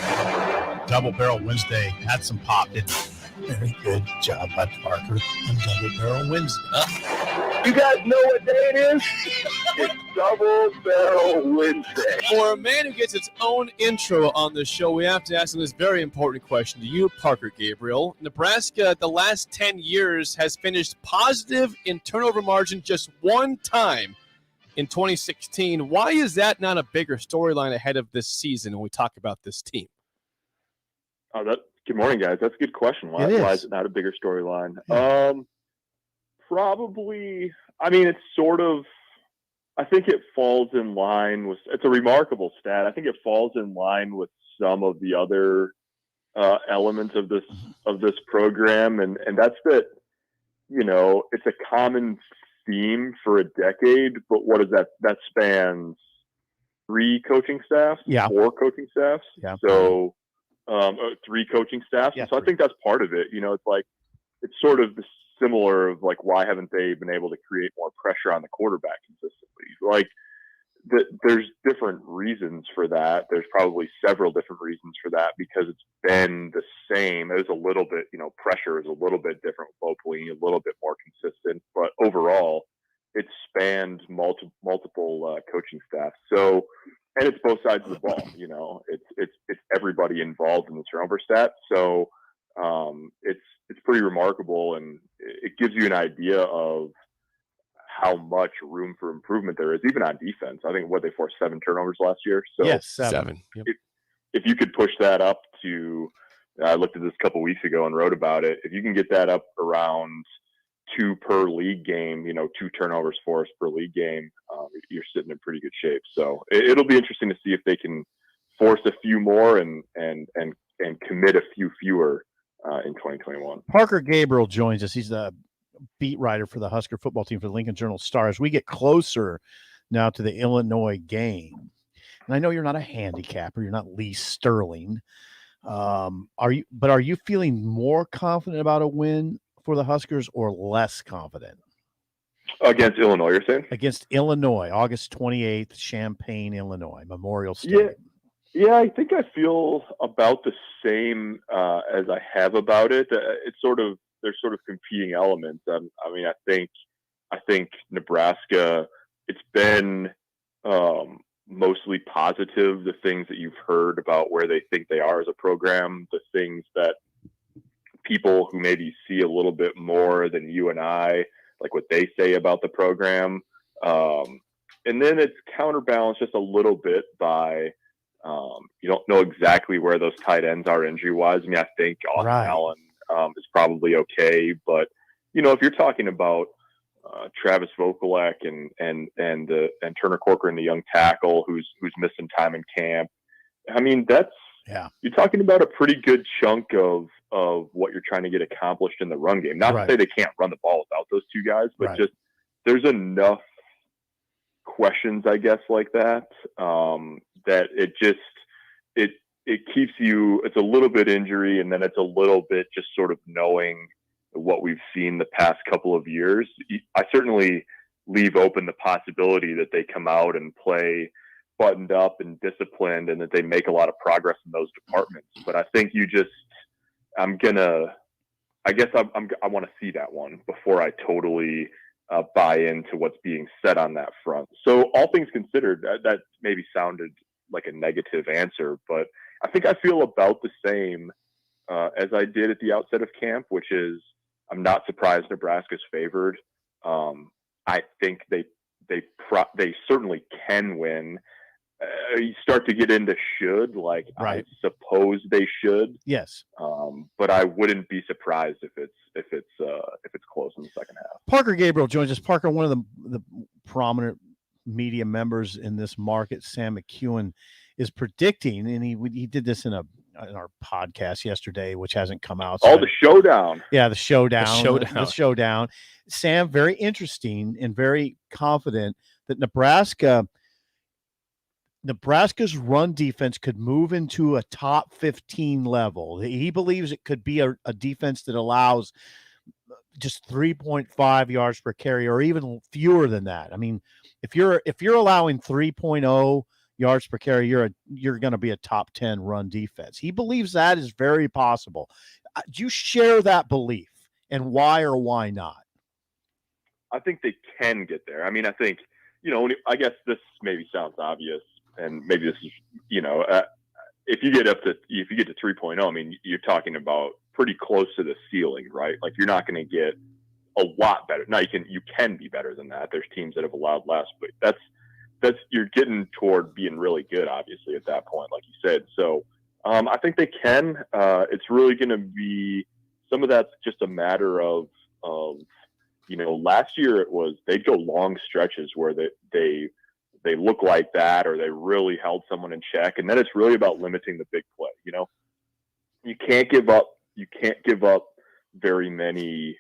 Speaker 13: Double Barrel Wednesday had some pop, didn't it? Very good job by Parker on Double Barrel Wednesday.
Speaker 14: You guys know what day it is? It's Double Barrel Wednesday.
Speaker 2: For a man who gets its own intro on the show, we have to ask him this very important question to you, Parker Gabriel. Nebraska, the last 10 years, has finished positive in turnover margin just one time in 2016. Why is that not a bigger storyline ahead of this season when we talk about this team?
Speaker 15: Good morning, guys. That's a good question. Why is it not a bigger storyline?
Speaker 3: Yeah.
Speaker 15: Probably, I mean, it's sort of, I think it falls in line with, it's a remarkable stat. I think it falls in line with some of the other elements of this program. And that's that, you know, it's a common theme for a decade, but what is that? That spans 3 coaching staffs, 4 coaching staffs.
Speaker 3: Yeah.
Speaker 15: So 3 coaching staffs.
Speaker 3: Yeah,
Speaker 15: so I think that's part of it. You know, it's like, it's sort of the similar of like, why haven't they been able to create more pressure on the quarterback consistently? Like there's different reasons for that. There's probably several different reasons for that because it's been the same. It was a little bit, you know, pressure is a little bit different locally, a little bit more consistent, but overall it spanned multiple coaching staffs. So, and it's both sides of the ball, you know, it's everybody involved in the turnover stat. So it's pretty remarkable, and it gives you an idea of how much room for improvement there is, even on defense. I think they forced 7 turnovers last year. So
Speaker 3: yes, 7. Yep.
Speaker 15: If you could push that up to, I looked at this a couple weeks ago and wrote about it. If you can get that up around 2 per league game, you know, 2 turnovers forced per league game, you're sitting in pretty good shape. So it'll be interesting to see if they can force a few more and commit a few fewer in 2021.
Speaker 3: Parker Gabriel joins us. He's the beat writer for the Husker football team for the Lincoln Journal-Star. As we get closer now to the Illinois game, and I know you're not a handicapper, you're not Lee Sterling. Are you feeling more confident about a win for the Huskers or less confident?
Speaker 15: Against Illinois, you're saying?
Speaker 3: Against Illinois, August 28th, Champaign, Illinois, Memorial Stadium.
Speaker 15: Yeah, I think I feel about the same as I have about it. It's sort of, there's sort of competing elements. I mean, I think Nebraska, it's been mostly positive, the things that you've heard about where they think they are as a program, the things that people who maybe see a little bit more than you and I, like what they say about the program. And then it's counterbalanced just a little bit by, you don't know exactly where those tight ends are injury-wise. I mean, I think Austin Allen is probably okay, but you know, if you're talking about Travis Vokolek and Turner Corcoran, the young tackle who's missing time in camp, I mean, you're talking about a pretty good chunk of what you're trying to get accomplished in the run game. Not to say they can't run the ball without those 2 guys, but just there's enough questions, I guess, like that, that it keeps you, it's a little bit injury, and then it's a little bit just sort of knowing what we've seen the past couple of years. I certainly leave open the possibility that they come out and play buttoned up and disciplined and that they make a lot of progress in those departments. But I think I want to see that one before I totally buy into what's being said on that front. So all things considered, that maybe sounded like a negative answer, but I think I feel about the same as I did at the outset of camp, which is I'm not surprised Nebraska's favored. I think they certainly can win. You start to get into should, like I suppose they should.
Speaker 3: Yes.
Speaker 15: But I wouldn't be surprised if it's close in the second half.
Speaker 3: Parker Gabriel joins us. Parker, one of the prominent media members in this market, Sam McEwen, is predicting, and he did this in our podcast yesterday, which hasn't come out.
Speaker 15: So the showdown.
Speaker 3: Yeah, the showdown. Sam, very interesting and very confident that Nebraska's run defense could move into a top 15 level. He believes it could be a defense that allows just 3.5 yards per carry or even fewer than that. I mean, if you're allowing 3.0 yards per carry, you're going to be a top 10 run defense. He believes that is very possible. Do you share that belief, and why or why not?
Speaker 15: I think they can get there. I mean, I think, you know, I guess this maybe sounds obvious, and maybe this is, you know, if you get to 3.0, I mean, you're talking about pretty close to the ceiling, right? Like, you're not going to get a lot better. Now you can be better than that. There's teams that have allowed less, but that's you're getting toward being really good, obviously, at that point, like you said. So I think they can. It's really going to be, some of that's just a matter of you know, last year it was, they'd go long stretches where they look like that, or they really held someone in check. And then it's really about limiting the big play. You know, you can't give up very many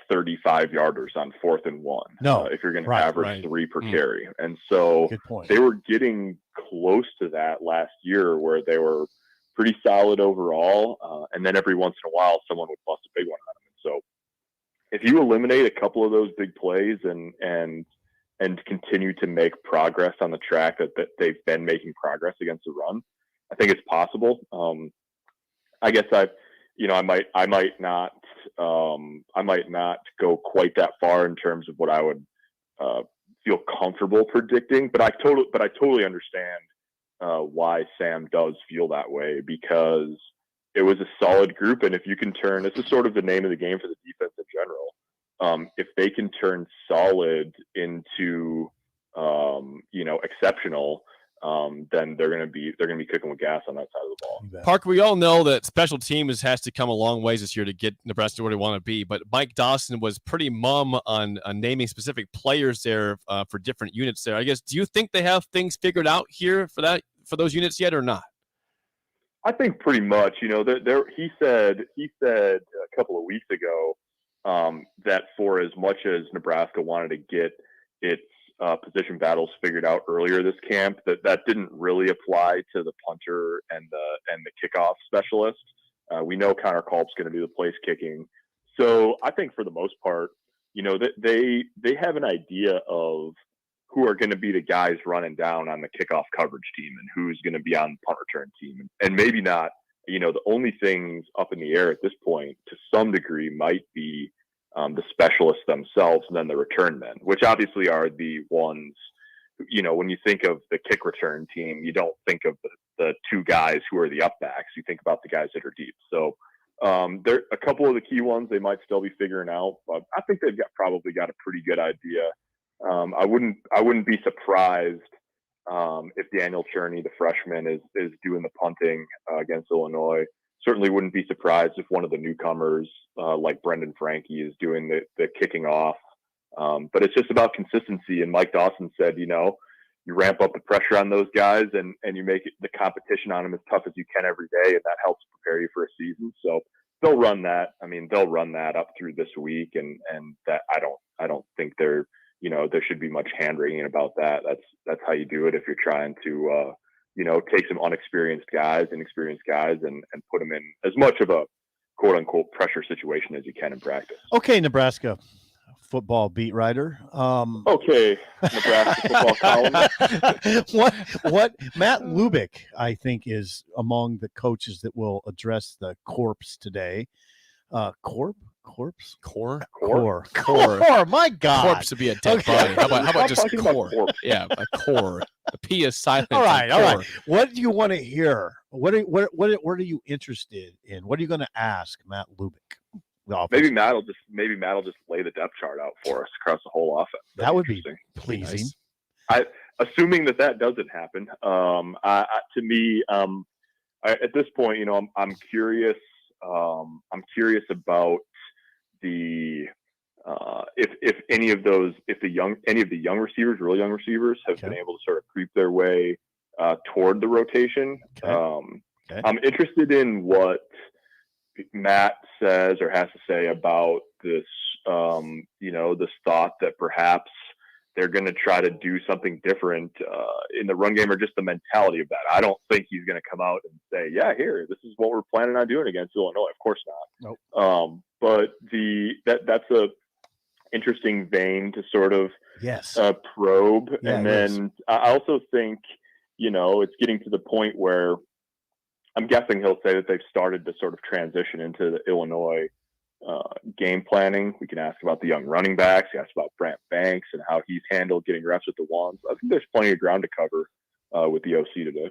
Speaker 15: 35-yarders on 4th and 1.
Speaker 3: No,
Speaker 15: if you're going to average 3 per carry. And so
Speaker 3: Good point.
Speaker 15: they were getting close to that last year, where they were pretty solid overall. And then every once in a while, someone would bust a big one on them. And so if you eliminate a couple of those big plays and continue to make progress on the track that they've been making progress against the run, I think it's possible. I guess I might not go quite that far in terms of what I would feel comfortable predicting, but I totally understand why Sam does feel that way, because it was a solid group. And if you can turn, this is sort of the name of the game for the defense in general. If they can turn solid into, exceptional, then they're going to be cooking with gas on that side of the ball.
Speaker 2: Parker, we all know that special teams has to come a long ways this year to get Nebraska where they want to be, but Mike Dawson was pretty mum on naming specific players there for different units there. I guess, do you think they have things figured out here for those units yet, or not?
Speaker 15: I think pretty much. You know, he said a couple of weeks ago that for as much as Nebraska wanted to get its position battles figured out earlier this camp, that didn't really apply to the punter and the kickoff specialist. We know Connor Culp's going to do the place kicking, so I think for the most part, you know, that they have an idea of who are going to be the guys running down on the kickoff coverage team and who's going to be on the punt return team, and maybe not. You know, the only things up in the air at this point, to some degree, might be the specialists themselves, and then the return men, which obviously are the ones, you know, when you think of the kick return team, you don't think of the two guys who are the up backs. You think about the guys that are deep. So there a couple of the key ones they might still be figuring out, but I think they've probably got a pretty good idea. I wouldn't be surprised if Daniel Cherney, the freshman, is doing the punting against Illinois. Certainly wouldn't be surprised if one of the newcomers, like Brendan Frankie, is doing the kicking off. But it's just about consistency. And Mike Dawson said, you know, you ramp up the pressure on those guys and you make the competition on them as tough as you can every day, and that helps prepare you for a season. So they'll run that. I mean, they'll run that up through this week, and that I don't think there should be much hand wringing about that. That's how you do it if you're trying to take some inexperienced guys and put them in as much of a quote unquote pressure situation as you can in practice.
Speaker 3: Okay, Nebraska football beat writer.
Speaker 15: Okay, Nebraska football column.
Speaker 3: What Matt Lubick, I think, is among the coaches that will address the corpse today. Core. My God,
Speaker 2: corpse would be a dead body. How about just core? Yeah, a core. The P is silent.
Speaker 3: All right. What do you want to hear? What are you interested in? What are you going to ask Matt Lubick?
Speaker 15: Maybe Matt will just lay the depth chart out for us across the whole offense.
Speaker 3: That would be pleasing.
Speaker 15: Nice. Assuming that doesn't happen, to me, at this point, you know, I'm curious. I'm curious about the if any of the young receivers, really young receivers, have been able to sort of creep their way toward the rotation. I'm interested in what Matt says or has to say about this. This thought that perhaps they're going to try to do something different in the run game, or just the mentality of that. I don't think he's going to come out and say, "Yeah, here, this is what we're planning on doing against Illinois." Of course not.
Speaker 3: Nope.
Speaker 15: But that's a interesting vein to sort of probe.
Speaker 3: Yeah,
Speaker 15: and then I also think, you know, it's getting to the point where I'm guessing he'll say that they've started to sort of transition into the Illinois game planning. We can ask about the young running backs. We ask about Brant Banks and how he's handled getting reps with the ones. I think there's plenty of ground to cover with the OC today.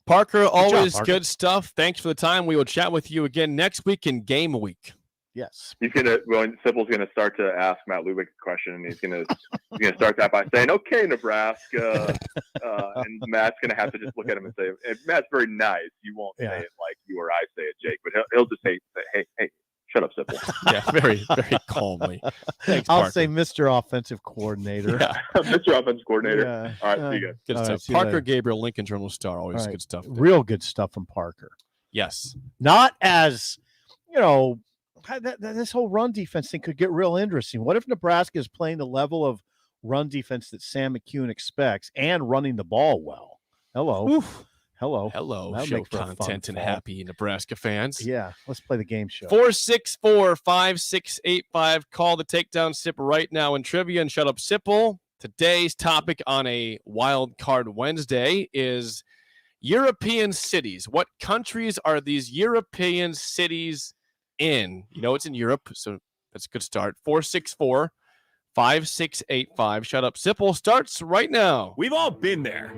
Speaker 2: Parker,
Speaker 3: job,
Speaker 2: always
Speaker 3: Parker.
Speaker 2: good stuff. Thanks for the time. We will chat with you again next week in Game Week.
Speaker 3: Yes.
Speaker 15: Sipple's gonna start to ask Matt Lubick a question, and he's gonna start that by saying, "Okay, Nebraska," and Matt's gonna have to just look at him and say, and Matt's very nice. You won't say it like you or I say it, Jake, but he'll just say, "Hey, shut up, Sipple."
Speaker 2: Yeah, very, very calmly. Thanks,
Speaker 3: I'll
Speaker 2: Parker.
Speaker 3: say Mr. Offensive Coordinator.
Speaker 2: Yeah.
Speaker 15: Mr. Offensive Coordinator.
Speaker 3: Yeah.
Speaker 15: All right, see you guys.
Speaker 2: Good
Speaker 3: All
Speaker 2: stuff.
Speaker 3: right, see you
Speaker 2: Parker
Speaker 3: later.
Speaker 2: Gabriel, Lincoln Journal-Star, always
Speaker 3: All right.
Speaker 2: good stuff. there.
Speaker 3: Real good stuff from Parker.
Speaker 2: Yes.
Speaker 3: Not as, this whole run defense thing could get real interesting. What if Nebraska is playing the level of run defense that Sam McCune expects and running the ball well? Hello. Hello. That'll
Speaker 2: Show
Speaker 3: make for a fun
Speaker 2: content and
Speaker 3: fall.
Speaker 2: happy Nebraska fans.
Speaker 3: Yeah, let's play the game show.
Speaker 2: 464-5685. Call the Takedown Sip right now in trivia and shut up, Sipple. Today's topic on a Wild Card Wednesday is European cities. What countries are these European cities in? You know it's in Europe, so that's a good start. 464-5685. Shut up, Sipple starts right now.
Speaker 1: We've all been there.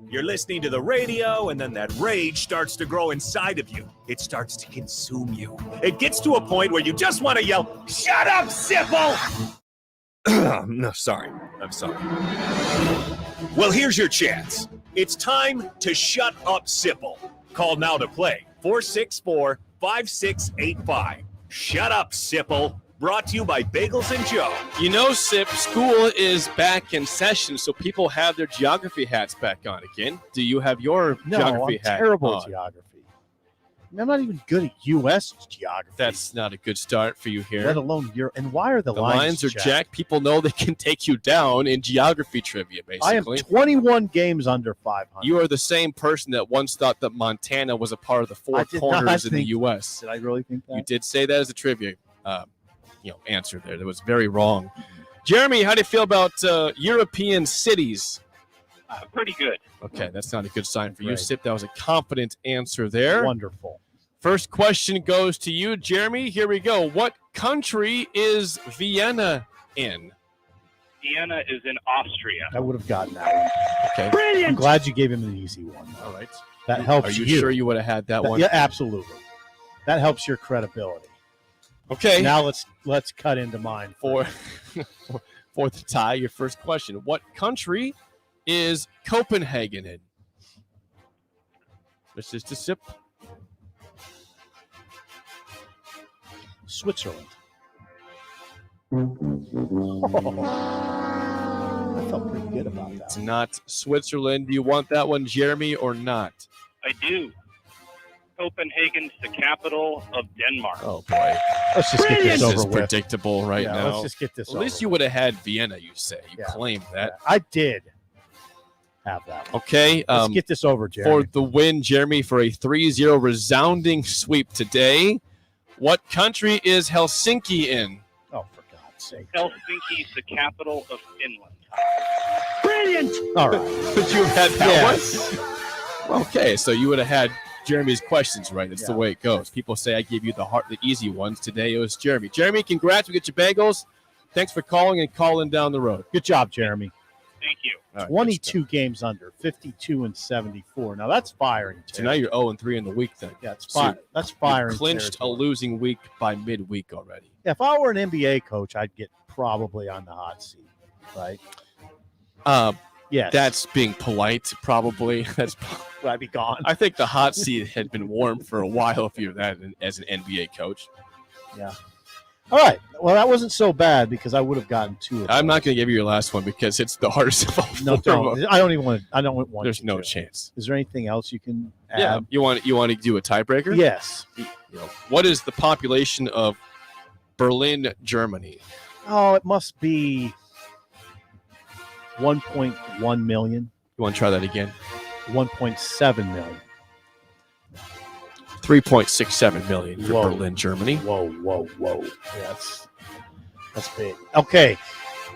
Speaker 1: You're listening to the radio, and then that rage starts to grow inside of you. It starts to consume you. It gets to a point where you just want to yell, "Shut up, Sipple!" No, sorry. I'm sorry. Well, here's your chance. It's time to shut up, Sipple. Call now to play. 464-5685. Shut up, Sipple. Brought to you by Bagels and Joe.
Speaker 2: You know, Sip, school is back in session, so people have their geography hats back on again. Do you have your geography hat
Speaker 3: terrible
Speaker 2: on?
Speaker 3: at geography. I'm not even good at U.S. geography.
Speaker 2: That's not a good start for you here.
Speaker 3: Let alone Europe. And why are the
Speaker 2: lines are jacked? People know they can take you down in geography trivia, basically.
Speaker 3: I am 21 games under 500.
Speaker 2: You are the same person that once thought that Montana was a part of the
Speaker 3: I
Speaker 2: four
Speaker 3: did
Speaker 2: corners
Speaker 3: not
Speaker 2: in the
Speaker 3: think-
Speaker 2: U.S.
Speaker 3: Did I really think that?
Speaker 2: You did say that as a trivia answer there. That was very wrong. Jeremy, how do you feel about European cities?
Speaker 12: Pretty good.
Speaker 2: Okay, that's not a good sign for you,
Speaker 3: Right.
Speaker 2: Sip. That was a confident answer there.
Speaker 3: Wonderful.
Speaker 2: First question goes to you, Jeremy. Here we go. What country is Vienna in?
Speaker 12: Vienna is in Austria.
Speaker 3: I would have gotten that one.
Speaker 2: Okay.
Speaker 12: Brilliant.
Speaker 3: I'm glad you gave him an easy one.
Speaker 2: All right.
Speaker 3: That helps
Speaker 2: Are you
Speaker 3: you.
Speaker 2: sure you would have had that one?
Speaker 3: Yeah, absolutely. That helps your credibility.
Speaker 2: Okay.
Speaker 3: Now let's cut into mine.
Speaker 2: For the tie, your first question. What country is Copenhagen in? This is to Sip.
Speaker 3: Switzerland. I felt pretty good about that.
Speaker 2: It's not Switzerland. Do you want that one, Jeremy, or not?
Speaker 12: I do. Copenhagen's the capital of Denmark.
Speaker 2: Oh, boy.
Speaker 3: Let's just get this
Speaker 2: This is
Speaker 3: over with.
Speaker 2: predictable right
Speaker 3: Yeah,
Speaker 2: now.
Speaker 3: let's just get this
Speaker 2: At least
Speaker 3: over
Speaker 2: you would have had Vienna, you say. You
Speaker 3: Yeah.
Speaker 2: claimed that.
Speaker 3: I did have that one.
Speaker 2: Okay.
Speaker 3: Let's get this over,
Speaker 2: For
Speaker 3: Jeremy.
Speaker 2: the win, Jeremy, for a 3-0 resounding sweep today. What country is Helsinki in?
Speaker 3: Oh, for God's sake.
Speaker 12: Helsinki's the capital of Finland.
Speaker 3: Brilliant. All right.
Speaker 2: Would you have had that
Speaker 3: Yes.
Speaker 2: one? Okay, so you would have had Jeremy's questions right. That's the
Speaker 3: Yeah.
Speaker 2: way it goes. People say I give you the easy ones. Today it was Jeremy. Jeremy, congrats. We get your bagels. Thanks for calling and calling down the road.
Speaker 3: Good job, Jeremy.
Speaker 12: Thank you.
Speaker 2: All right,
Speaker 3: 22 games under, 52-74. Now that's firing.
Speaker 2: so now you're 0-3 in the week then.
Speaker 3: Yeah, it's
Speaker 2: So
Speaker 3: that's
Speaker 2: you
Speaker 3: firing.
Speaker 2: clinched a
Speaker 3: territory.
Speaker 2: losing week by midweek already.
Speaker 3: If I were an NBA coach, I'd get probably on the hot seat, right? Yes.
Speaker 2: That's being polite, probably. That's.
Speaker 3: Would I be gone?
Speaker 2: I think the hot seat had been warm for a while if you're that as an NBA coach.
Speaker 3: Yeah. All right. Well, that wasn't so bad because I would have gotten two of
Speaker 2: I'm
Speaker 3: those.
Speaker 2: not going to give you your last one because it's the hardest of all.
Speaker 3: No,
Speaker 2: four.
Speaker 3: don't. I don't even want to. I don't want.
Speaker 2: There's
Speaker 3: you
Speaker 2: no
Speaker 3: to.
Speaker 2: chance.
Speaker 3: Is there anything else you can add?
Speaker 2: Yeah, you want to do a tiebreaker?
Speaker 3: Yes.
Speaker 2: You know, what is the population of Berlin, Germany?
Speaker 3: Oh, it must be 1.1 million.
Speaker 2: You want to try that again?
Speaker 3: 1.7 million.
Speaker 2: 3.67 million for
Speaker 3: Whoa.
Speaker 2: Berlin, Germany.
Speaker 3: Whoa. Yeah, that's big. Okay.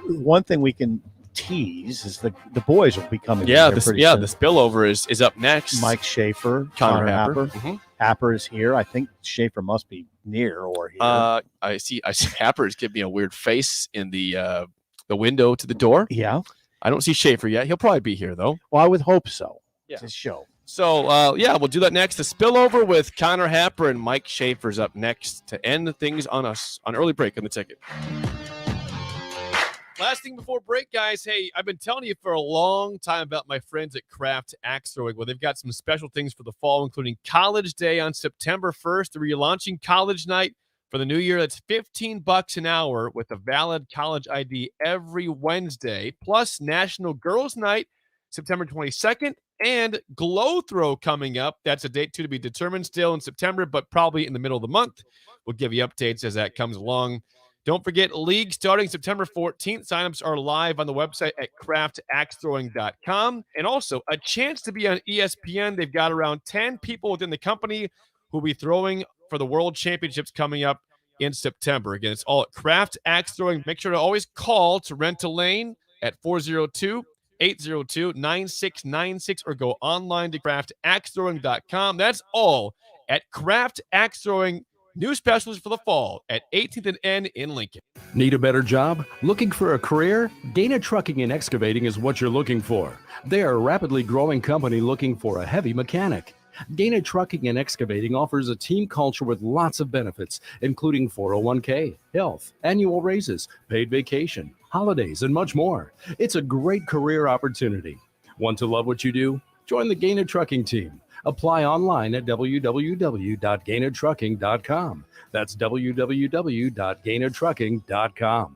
Speaker 3: One thing we can tease is the boys will be coming.
Speaker 2: Yeah,
Speaker 3: in here pretty
Speaker 2: the
Speaker 3: soon.
Speaker 2: spillover is up next.
Speaker 3: Mike Schaefer,
Speaker 2: Connor
Speaker 3: Happer.
Speaker 2: Happer.
Speaker 3: Happer is here. I think Schaefer must be near or here.
Speaker 2: I see Happer's giving me a weird face in the window to the door.
Speaker 3: Yeah.
Speaker 2: I don't see Schaefer yet. He'll probably be here though.
Speaker 3: Well, I would hope so.
Speaker 2: Yeah.
Speaker 3: It's his show.
Speaker 2: So we'll do that next. The spillover with Connor Happer and Mike Schaefer's up next to end things on us on early break on the ticket. Last thing before break, guys. Hey, I've been telling you for a long time about my friends at Craft Axe Throwing. Well, they've got some special things for the fall, including College Day on September 1st. They're relaunching College Night for the new year. That's $15 an hour with a valid college ID every Wednesday, plus National Girls Night September 22nd, and Glow Throw coming up. That's a date to be determined still in September, but probably in the middle of the month. We'll give you updates as that comes along. Don't forget, league starting September 14th. Signups are live on the website at craftaxethrowing.com. And also a chance to be on ESPN. They've got around 10 people within the company who will be throwing for the World Championships coming up in September. Again, it's all at Craft Axe Throwing. Make sure to always call to rent a lane at 402-802-9696 or go online to craftaxethrowing.com. That's all at Craft Axe Throwing. New specials for the fall at 18th and N in Lincoln.
Speaker 4: Need a better job? Looking for a career? Dana Trucking and Excavating is what you're looking for. They are a rapidly growing company looking for a heavy mechanic. Dana Trucking and Excavating offers a team culture with lots of benefits, including 401k, health, annual raises, paid vacation, holidays, and much more. It's a great career opportunity. Want to love what you do? Join the Dana Trucking team. Apply online at www.gainatrucking.com. That's www.gainatrucking.com.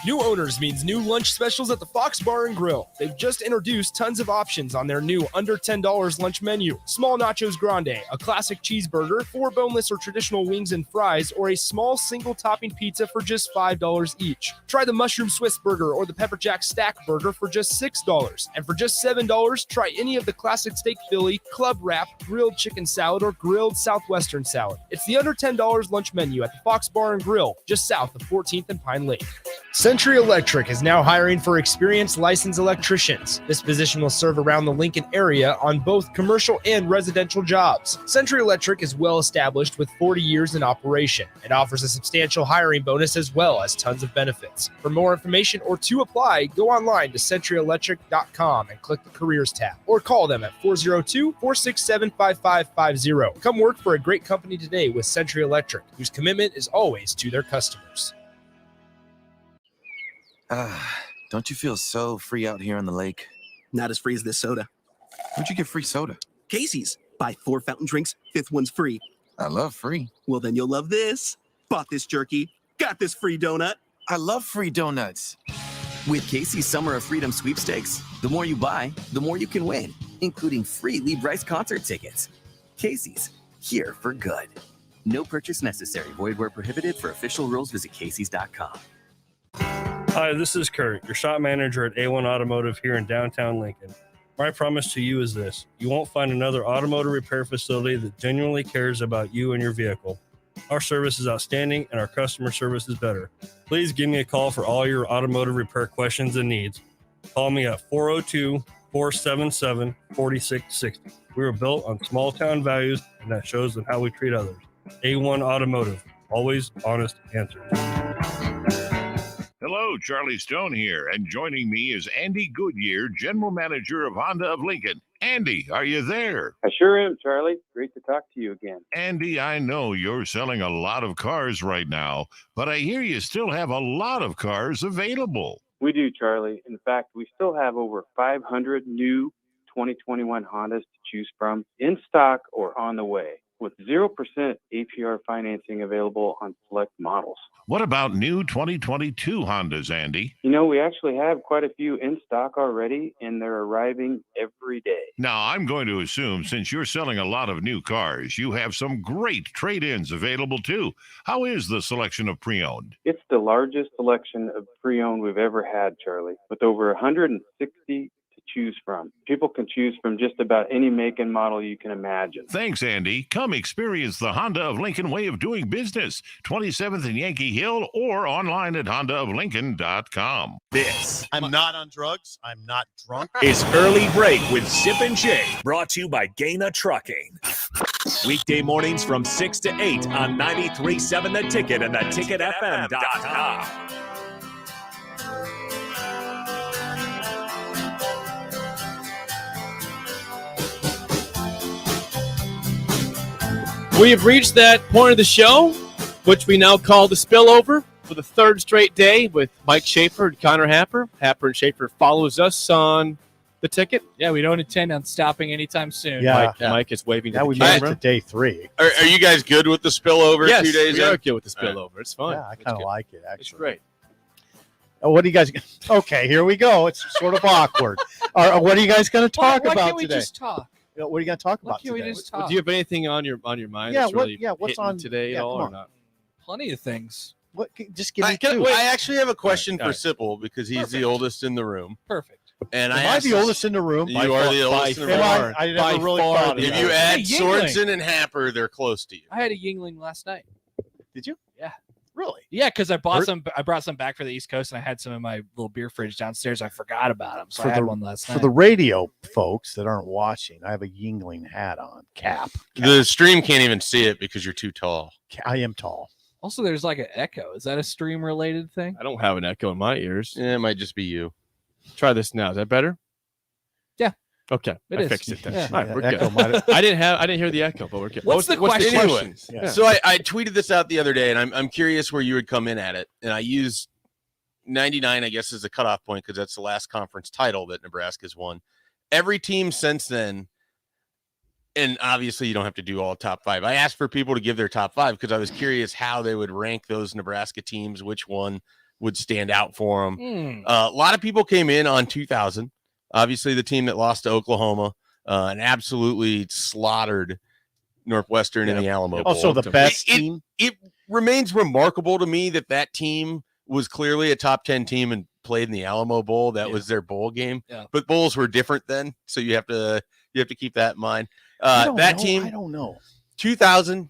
Speaker 16: New owners means new lunch specials at the Fox Bar and Grill. They've just introduced tons of options on their new under $10 lunch menu. Small nachos grande, a classic cheeseburger, 4 boneless or traditional wings and fries, or a small single topping pizza for just $5 each. Try the mushroom Swiss burger or the pepper jack stack burger for just $6. And for just $7, try any of the classic steak Philly, club wrap, grilled chicken salad, or grilled southwestern salad. It's the under $10 lunch menu at the Fox Bar and Grill, just south of 14th and Pine Lake. Century Electric is now hiring for experienced licensed electricians. This position will serve around the Lincoln area on both commercial and residential jobs. Century Electric is well established with 40 years in operation. It offers a substantial hiring bonus as well as tons of benefits. For more information or to apply, go online to centuryelectric.com and click the careers tab or call them at 402-467-5550. Come work for a great company today with Century Electric, whose commitment is always to their customers.
Speaker 18: Don't you feel so free out here on the lake?
Speaker 19: Not as free as this soda.
Speaker 18: Where'd you get free soda?
Speaker 19: Casey's. Buy 4 fountain drinks, 5th one's free.
Speaker 18: I love free.
Speaker 19: Well, then you'll love this. Bought this jerky. Got this free donut.
Speaker 18: I love free donuts.
Speaker 19: With Casey's Summer of Freedom sweepstakes, the more you buy, the more you can win, including free Lee Brice concert tickets. Casey's, here for good. No purchase necessary. Void where prohibited. For official rules, visit Casey's.com.
Speaker 6: Hi, this is Kurt, your shop manager at A1 Automotive here in downtown Lincoln. My promise to you is this: you won't find another automotive repair facility that genuinely cares about you and your vehicle. Our service is outstanding and our customer service is better. Please give me a call for all your automotive repair questions and needs. Call me at 402-477-4660. We were built on small town values, and that shows in how we treat others. A1 Automotive, always honest answers.
Speaker 21: Hello, Charlie Stone here, and joining me is Andy Goodyear, General Manager of Honda of Lincoln. Andy, are you there?
Speaker 26: I sure am, Charlie. Great to talk to you again.
Speaker 21: Andy, I know you're selling a lot of cars right now, but I hear you still have a lot of cars available.
Speaker 26: We do, Charlie. In fact, we still have over 500 new 2021 Hondas to choose from in stock or on the way, with 0% APR financing available on select models.
Speaker 21: What about new 2022 Hondas, Andy?
Speaker 26: You know, we actually have quite a few in stock already, and they're arriving every day.
Speaker 21: Now, I'm going to assume since you're selling a lot of new cars, you have some great trade-ins available too. How is the selection of pre-owned?
Speaker 26: It's the largest selection of pre-owned we've ever had, Charlie, with over 160 choose from. People can choose from just about any make and model you can imagine.
Speaker 21: Thanks, Andy. Come experience the Honda of Lincoln way of doing business. 27th and Yankee Hill or online at hondaoflincoln.com.
Speaker 13: This I'm not on drugs. I'm not drunk.
Speaker 1: is Early Break with Sip and Jay, brought to you by Gaina Trucking. Weekday mornings from 6 to 8 on 93.7 The Ticket and theticketfm.com.
Speaker 2: We have reached that point of the show, which we now call the spillover, for the third straight day with Mike Schaefer and Connor Happer. Happer and Schaefer follows us on The Ticket.
Speaker 5: Yeah, we don't intend on stopping anytime soon.
Speaker 3: Yeah.
Speaker 2: Mike is waving to
Speaker 3: Now
Speaker 2: the
Speaker 3: we made it
Speaker 2: camera.
Speaker 3: to day 3.
Speaker 7: Are you guys good with the spillover?
Speaker 2: Yes,
Speaker 7: 2 days
Speaker 2: we are
Speaker 7: in?
Speaker 2: good with the spillover. It's fun.
Speaker 3: Yeah, I kind of like it, actually.
Speaker 2: It's great.
Speaker 3: Oh, what do you guys? Okay, here we go. It's sort of awkward. What are you guys going to talk
Speaker 5: Why
Speaker 3: about
Speaker 5: can't we
Speaker 3: today?
Speaker 5: just talk?
Speaker 3: What are you going to talk about
Speaker 5: Can't we
Speaker 3: today?
Speaker 5: just talk?
Speaker 2: Do you have anything on your mind?
Speaker 3: Yeah,
Speaker 2: that's
Speaker 3: what-
Speaker 2: really
Speaker 3: yeah, what's
Speaker 2: hitting
Speaker 3: on-
Speaker 2: today
Speaker 3: yeah,
Speaker 2: at all
Speaker 3: come
Speaker 2: or
Speaker 3: on.
Speaker 2: not?
Speaker 5: Plenty of things.
Speaker 3: What? Just give me two.
Speaker 7: I actually have a question
Speaker 2: All
Speaker 7: for
Speaker 2: right.
Speaker 7: Sipple because he's the oldest in the room.
Speaker 5: Perfect.
Speaker 7: And
Speaker 3: Am
Speaker 7: I
Speaker 3: I
Speaker 7: asked
Speaker 3: the oldest in the room?
Speaker 7: You are the oldest in the room.
Speaker 3: Am I never really thought of
Speaker 7: If
Speaker 3: that.
Speaker 7: you add
Speaker 5: Hey, Yingling.
Speaker 7: Sorensen and Happer, they're close to you.
Speaker 5: I had a Yingling last night.
Speaker 3: Did you?
Speaker 5: Yeah.
Speaker 3: Really?
Speaker 5: Yeah, because I bought
Speaker 3: Where-
Speaker 5: some. I brought some back for the East Coast, and I had some in my little beer fridge downstairs. I forgot about them, so I had one last night.
Speaker 3: For the radio folks that aren't watching, I have a Yingling hat on, cap.
Speaker 7: The stream can't even see it because you're too tall.
Speaker 3: I am tall.
Speaker 5: Also, there's like an echo. Is that a stream related thing?
Speaker 2: I don't have an echo in my ears.
Speaker 7: Yeah, it might just be you.
Speaker 2: Try this now. Is that better?
Speaker 5: Yeah.
Speaker 2: Okay.
Speaker 5: It
Speaker 2: I
Speaker 5: is.
Speaker 2: fixed it then.
Speaker 5: Yeah.
Speaker 2: All right, we're
Speaker 3: Echo
Speaker 2: good.
Speaker 3: might-
Speaker 2: I didn't hear the echo, but we're good.
Speaker 5: What's the question?
Speaker 7: Anyway,
Speaker 3: Yeah.
Speaker 7: so I tweeted this out the other day, and I'm curious where you would come in at it. And I used 99, I guess, as a cutoff point because that's the last conference title that Nebraska's won. Every team since then, and obviously you don't have to do all top 5. I asked for people to give their top 5 because I was curious how they would rank those Nebraska teams, which one would stand out for them. A lot of people came in on 2000. Obviously, the team that lost to Oklahoma and absolutely slaughtered Northwestern in the Alamo Bowl.
Speaker 3: Also, the best team.
Speaker 7: It remains remarkable to me that team was clearly a top 10 team and played in the Alamo Bowl. That was their bowl game.
Speaker 5: Yeah.
Speaker 7: But bowls were different then, so you have to keep that in mind.
Speaker 3: I don't
Speaker 7: That
Speaker 3: know.
Speaker 7: team,
Speaker 3: I don't know.
Speaker 7: 2000,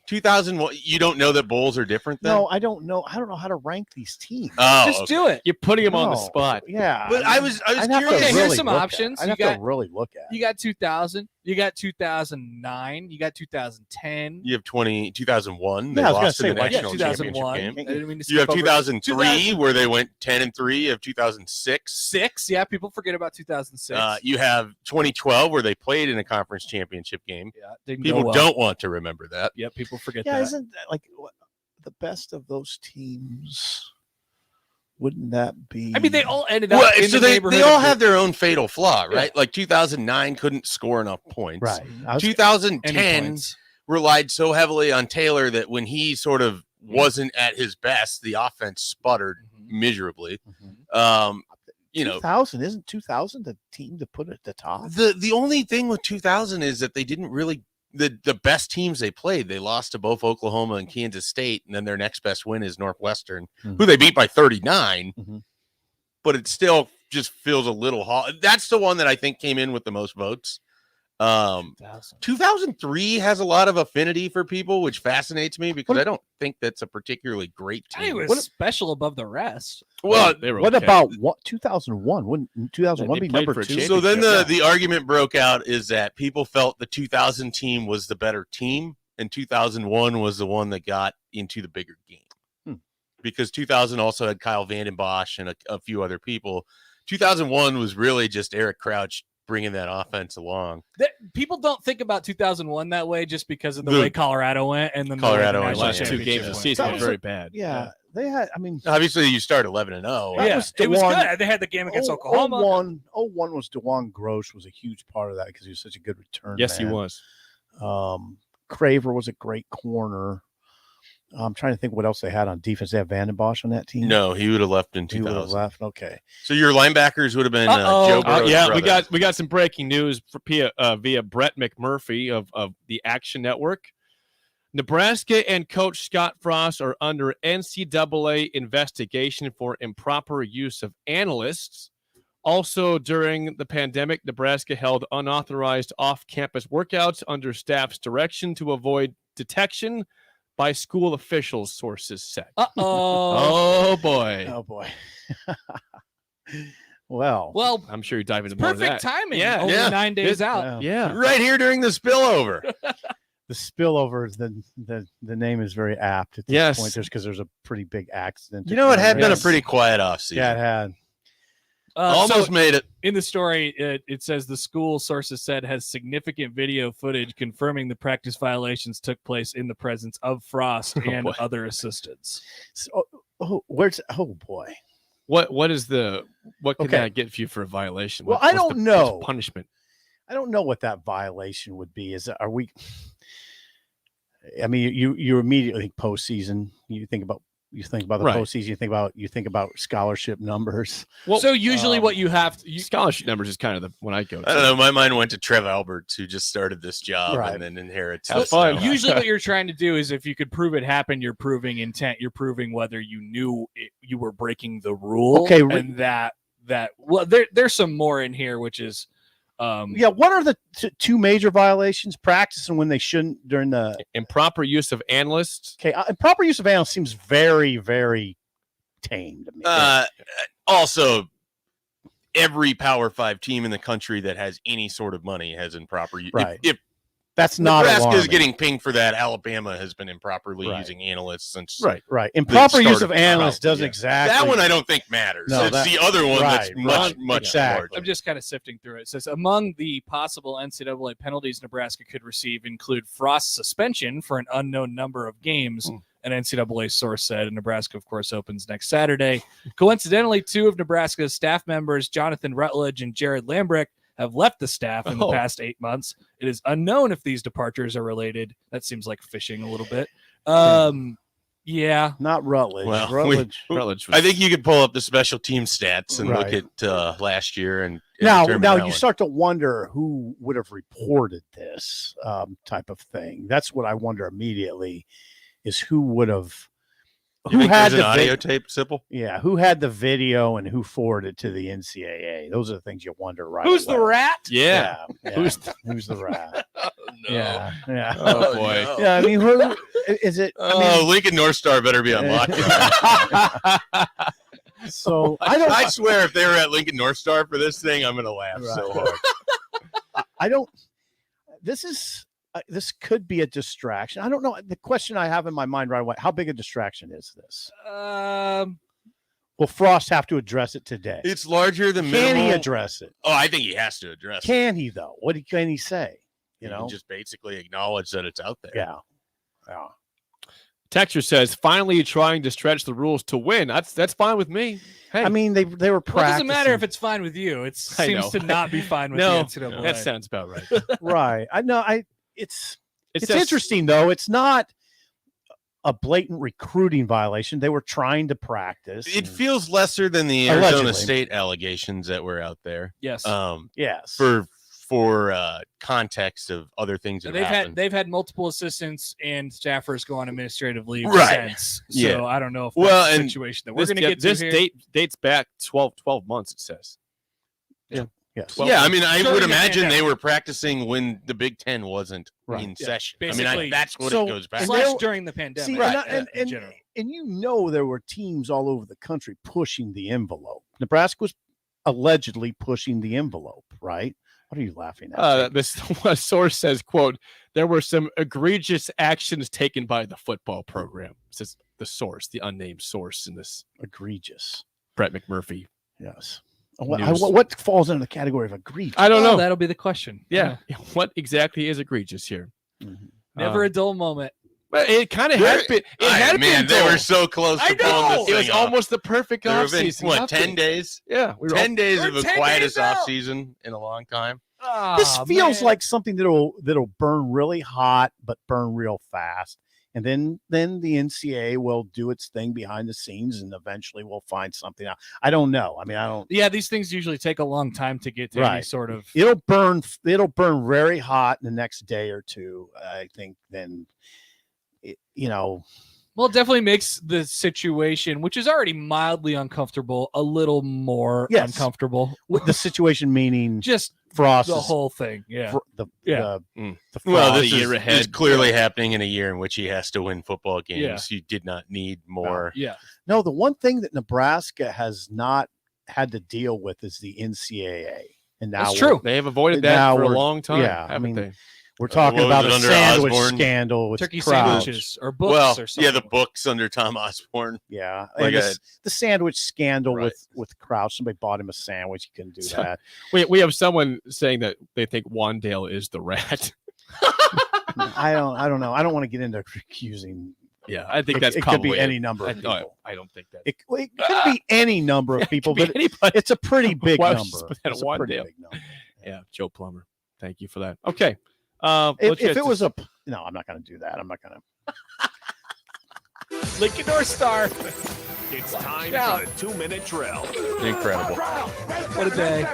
Speaker 7: you don't know that bowls are different then?
Speaker 3: No, I don't know. I don't know how to rank these teams.
Speaker 7: Oh,
Speaker 5: Just
Speaker 7: okay.
Speaker 5: do it.
Speaker 2: You're putting them on the
Speaker 3: No.
Speaker 2: spot.
Speaker 3: Yeah,
Speaker 7: But I was
Speaker 3: I'd have to
Speaker 7: curious.
Speaker 5: Okay, here's
Speaker 3: really
Speaker 5: some
Speaker 3: look at-
Speaker 5: options.
Speaker 3: I'd
Speaker 5: You
Speaker 3: have
Speaker 5: got-
Speaker 3: to really look at.
Speaker 5: You got 2000. You got 2009. You got 2010.
Speaker 7: You have 2001. They
Speaker 3: Yeah, I was gonna
Speaker 7: lost
Speaker 3: say,
Speaker 7: in the
Speaker 3: like,
Speaker 7: national
Speaker 5: 2001.
Speaker 7: championship
Speaker 5: I
Speaker 7: game.
Speaker 5: didn't mean to
Speaker 7: You have
Speaker 5: skip over
Speaker 7: 2003, where they went 10-3. You have 2006.
Speaker 5: 2006. Yeah, people forget about 2006.
Speaker 7: You have 2012, where they played in a conference championship game.
Speaker 5: yeah, didn't
Speaker 7: People
Speaker 5: go well.
Speaker 7: don't want to remember that.
Speaker 5: Yep, people forget
Speaker 3: Yeah,
Speaker 5: that.
Speaker 3: isn't that like the best of those teams? Wouldn't that be?
Speaker 5: I mean, they all ended up
Speaker 7: Well,
Speaker 5: in
Speaker 7: so
Speaker 5: the
Speaker 7: they
Speaker 5: neighborhood.
Speaker 7: all
Speaker 5: of
Speaker 7: have
Speaker 5: the-
Speaker 7: their own fatal flaw, right? Like 2009 couldn't score enough points.
Speaker 3: right. I was-
Speaker 7: 2010
Speaker 5: Any points.
Speaker 7: relied so heavily on Taylor that when he sort of wasn't at his best, the offense sputtered miserably. You know,
Speaker 3: 2000 isn't 2000 the team to put at the top?
Speaker 7: the only thing with 2000 is that they didn't really the best teams they played. They lost to both Oklahoma and Kansas State, and then their next best win is Northwestern, who they beat by 39. But it still just feels a little hot. That's the one that I think came in with the most votes. 2003 has a lot of affinity for people, which fascinates me because I don't think that's a particularly great
Speaker 5: I think
Speaker 7: team.
Speaker 5: it was special above the rest.
Speaker 7: Well,
Speaker 3: what about 2001? Wouldn't 2001
Speaker 2: They
Speaker 3: be
Speaker 2: played
Speaker 3: number
Speaker 2: for a
Speaker 3: 2?
Speaker 7: So then the argument broke out is that people felt the 2000 team was the better team, and 2001 was the one that got into the bigger game. Because 2000 also had Kyle Vanden Bosch and a few other people. 2001 was really just Eric Crouch bringing that offense along.
Speaker 5: People don't think about 2001 that way just because of the
Speaker 7: The-
Speaker 5: way Colorado went and then
Speaker 7: Colorado
Speaker 5: the
Speaker 7: went
Speaker 5: national
Speaker 7: last 2 games of the
Speaker 5: championship
Speaker 7: season
Speaker 5: went.
Speaker 7: were very bad.
Speaker 3: Yeah, they had. I mean,
Speaker 7: Obviously, you start 11-0.
Speaker 3: that
Speaker 5: Yeah,
Speaker 3: was
Speaker 5: it was
Speaker 3: DeJuan-
Speaker 5: good. They had the game against Oklahoma.
Speaker 3: 01 was DeJuan Grosh was a huge part of that because he was such a good return.
Speaker 2: Yes, he
Speaker 3: man.
Speaker 2: was.
Speaker 3: Craver was a great corner. I'm trying to think what else they had on defense. They have Vanden Bosch on that team.
Speaker 7: No, he would have left in
Speaker 3: He would have
Speaker 7: 2000.
Speaker 3: left. Okay.
Speaker 7: So your linebackers would have been Joe Burrow's
Speaker 2: Yeah,
Speaker 7: brother.
Speaker 2: we got some breaking news via Brett McMurphy of the Action Network. Nebraska and Coach Scott Frost are under NCAA investigation for improper use of analysts. Also, during the pandemic, Nebraska held unauthorized off-campus workouts under staff's direction to avoid detection by school officials, sources said. Oh, boy.
Speaker 3: Oh, boy. Well,
Speaker 2: I'm sure you dive into more of
Speaker 5: Perfect
Speaker 2: that.
Speaker 5: timing.
Speaker 2: Yeah.
Speaker 5: Only
Speaker 2: yeah.
Speaker 5: 9 days out.
Speaker 2: Yeah.
Speaker 7: Right here during the spillover.
Speaker 3: the spillover is the name is very apt at this point. Because there's a pretty big accident.
Speaker 7: You know, it had been a pretty quiet offseason.
Speaker 3: Yeah, it had.
Speaker 7: Almost made it.
Speaker 5: In the story, it says the school, sources said, has significant video footage confirming the practice violations took place in the presence of Frost and other assistants.
Speaker 3: So, oh boy.
Speaker 2: What can that get you for a violation?
Speaker 3: Well, I don't know.
Speaker 2: What's the punishment?
Speaker 3: I don't know what that violation would be. Are we? I mean, you immediately think postseason. You think about the postseason. You think about scholarship numbers.
Speaker 5: Well, so usually what you have
Speaker 2: scholarship numbers is kind of the one I go to.
Speaker 7: I don't know. My mind went to Trev Alberts, who just started this job and then inherits.
Speaker 2: Have fun.
Speaker 5: Usually, what you're trying to do is, if you could prove it happened, you're proving intent. You're proving whether you knew you were breaking the rule.
Speaker 3: Okay,
Speaker 5: and that well, there's some more in here, which is.
Speaker 3: What are the two major violations? Practicing when they shouldn't during the
Speaker 2: improper use of analysts.
Speaker 3: Okay, improper use of analysts seems very, very tame to me.
Speaker 7: Also, every Power 5 team in the country that has any sort of money has improper use.
Speaker 3: Right.
Speaker 7: If
Speaker 3: that's not
Speaker 7: Nebraska is
Speaker 3: alarming.
Speaker 7: getting pinged for that, Alabama has been improperly using analysts since
Speaker 3: right. Improper use of analysts doesn't exactly.
Speaker 7: That one I don't think matters.
Speaker 3: No,
Speaker 7: it's the other one that's much larger.
Speaker 5: I'm just kind of sifting through it. It says among the possible NCAA penalties Nebraska could receive include Frost's suspension for an unknown number of games. An NCAA source said, and Nebraska, of course, opens next Saturday. Coincidentally, two of Nebraska's staff members, Jonathan Rutledge and Jared Lambrick, have left the staff in the past 8 months. It is unknown if these departures are related. That seems like fishing a little bit. Yeah.
Speaker 3: Not Rutledge.
Speaker 7: Well,
Speaker 2: Rutledge.
Speaker 7: I think you could pull up the special team stats and look at last year and
Speaker 3: now
Speaker 7: determine
Speaker 3: you start to wonder who would have reported this type of thing. That's what I wonder immediately is who would have.
Speaker 7: Who had the audio tape, Sipple?
Speaker 3: Yeah, who had the video and who forwarded to the NCAA? Those are the things you wonder right
Speaker 5: Who's
Speaker 3: away.
Speaker 5: the rat?
Speaker 3: Yeah. Who's the rat?
Speaker 7: Oh, no.
Speaker 3: Yeah.
Speaker 2: Oh, boy.
Speaker 7: No.
Speaker 3: Yeah, I mean, who is it?
Speaker 7: Lincoln North Star better be on lockdown.
Speaker 3: So
Speaker 7: I swear, if they were at Lincoln North Star for this thing, I'm going to laugh so hard.
Speaker 3: I don't. This could be a distraction. I don't know. The question I have in my mind right away: how big a distraction is this? Will Frost have to address it today?
Speaker 7: It's larger than
Speaker 3: Can
Speaker 7: minimal.
Speaker 3: he address it?
Speaker 7: Oh, I think he has to address it.
Speaker 3: Can he though? What can he say?
Speaker 7: You know, just basically acknowledge that it's out there.
Speaker 3: Yeah.
Speaker 2: Texture says, finally trying to stretch the rules to win. That's fine with me. Hey,
Speaker 3: I mean, they were practicing.
Speaker 5: Well, it doesn't matter if it's fine with you. It seems to not be fine with the NCAA.
Speaker 2: That sounds about right.
Speaker 3: Right. I know. It's
Speaker 2: just
Speaker 3: interesting though. It's not a blatant recruiting violation. They were trying to practice.
Speaker 7: It feels lesser than the Arizona State allegations that were out there.
Speaker 5: Yes.
Speaker 3: Yes.
Speaker 7: For context of other things that happened.
Speaker 5: They've had multiple assistants and staffers go on administrative leave
Speaker 7: Right.
Speaker 5: since. So I don't know if
Speaker 2: Well,
Speaker 5: that's a
Speaker 2: and
Speaker 5: situation that we're going to get to
Speaker 2: this
Speaker 5: here.
Speaker 2: dates back 12 months, it says.
Speaker 3: Yeah. Yes.
Speaker 7: Yeah, I mean, I
Speaker 5: During
Speaker 7: would
Speaker 5: the
Speaker 7: imagine they
Speaker 5: pandemic.
Speaker 7: were practicing when the Big Ten wasn't in session. I mean,
Speaker 5: Basically,
Speaker 7: that's what
Speaker 3: so-
Speaker 7: it goes back.
Speaker 3: and
Speaker 7: to.
Speaker 3: they'll-
Speaker 5: during the pandemic.
Speaker 3: See,
Speaker 5: in
Speaker 3: and
Speaker 5: general.
Speaker 3: you know there were teams all over the country pushing the envelope. Nebraska was allegedly pushing the envelope, right? What are you laughing at?
Speaker 2: This source says, quote, there were some egregious actions taken by the football program. Says the source, the unnamed source in this.
Speaker 3: Egregious.
Speaker 2: Brett McMurphy.
Speaker 3: Yes.
Speaker 2: News.
Speaker 3: What falls into the category of egregious?
Speaker 2: I don't know.
Speaker 5: That'll be the question.
Speaker 2: Yeah. What exactly is egregious here?
Speaker 5: Never a dull moment.
Speaker 2: But it kind of had been. It had
Speaker 7: man,
Speaker 2: been
Speaker 7: they were
Speaker 2: dull.
Speaker 7: so close to pulling this
Speaker 2: It was
Speaker 7: thing off.
Speaker 2: almost the perfect
Speaker 7: There have been,
Speaker 2: offseason.
Speaker 7: what, 10 days?
Speaker 2: Yeah.
Speaker 7: 10 days of the
Speaker 5: 10
Speaker 7: quietest
Speaker 5: days out.
Speaker 7: offseason in a long time.
Speaker 3: This feels
Speaker 5: man.
Speaker 3: like something that'll burn really hot but burn real fast. And then the NCAA will do its thing behind the scenes and eventually we'll find something out. I don't know. I mean, I don't.
Speaker 5: Yeah, these things usually take a long time to get to any
Speaker 3: Right.
Speaker 5: sort of.
Speaker 3: It'll burn very hot in the next day or two. I think then,
Speaker 5: Well, it definitely makes the situation, which is already mildly uncomfortable, a little more
Speaker 3: Yes.
Speaker 5: uncomfortable.
Speaker 3: with the situation meaning
Speaker 5: Just
Speaker 3: Frost
Speaker 5: the
Speaker 3: is-
Speaker 5: whole thing. Yeah.
Speaker 3: the
Speaker 5: Yeah.
Speaker 3: the
Speaker 7: Well,
Speaker 3: Frost-
Speaker 7: this is clearly happening in a year in which he has to win football games.
Speaker 5: Yeah.
Speaker 7: You did not need more.
Speaker 5: Yeah.
Speaker 3: No, the one thing that Nebraska has not had to deal with is the NCAA. And now
Speaker 5: That's true.
Speaker 2: They have avoided
Speaker 3: Now
Speaker 2: that for a
Speaker 3: we're-
Speaker 2: long time.
Speaker 3: yeah, I
Speaker 2: haven't
Speaker 3: mean,
Speaker 2: they?
Speaker 3: We're talking
Speaker 7: What was
Speaker 3: about
Speaker 7: it
Speaker 3: a
Speaker 7: under
Speaker 3: sandwich
Speaker 7: Osborne?
Speaker 3: scandal with
Speaker 5: Turkey
Speaker 3: Crouch.
Speaker 5: sandwiches or books
Speaker 7: Well,
Speaker 5: or something.
Speaker 7: yeah, the books under Tom Osborne.
Speaker 3: Yeah,
Speaker 7: Like
Speaker 3: and
Speaker 7: a-
Speaker 3: the sandwich scandal
Speaker 2: Right.
Speaker 3: with Crouch. Somebody bought him a sandwich. You couldn't do
Speaker 2: So-
Speaker 3: that.
Speaker 2: We have someone saying that they think Wandale is the rat.
Speaker 3: I don't know. I don't want to get into accusing.
Speaker 2: Yeah, I think
Speaker 3: It-
Speaker 2: that's
Speaker 3: it could
Speaker 2: probably
Speaker 3: be any number of
Speaker 2: I
Speaker 3: people.
Speaker 2: don't think that.
Speaker 3: It could be any number of people,
Speaker 2: be
Speaker 3: but
Speaker 2: anybody.
Speaker 3: it's a pretty big
Speaker 2: Why would
Speaker 3: number.
Speaker 2: you just put that
Speaker 3: It's
Speaker 2: on
Speaker 3: a pretty
Speaker 2: Wandale?
Speaker 3: big number.
Speaker 2: Yeah, Joe Plumber. Thank you for that. Okay.
Speaker 3: If it was a no, I'm not going to do that. I'm not going to.
Speaker 2: Lincoln North Star.
Speaker 1: It's time
Speaker 2: out.
Speaker 1: for the 2-minute drill.
Speaker 2: Incredible.
Speaker 5: What a day.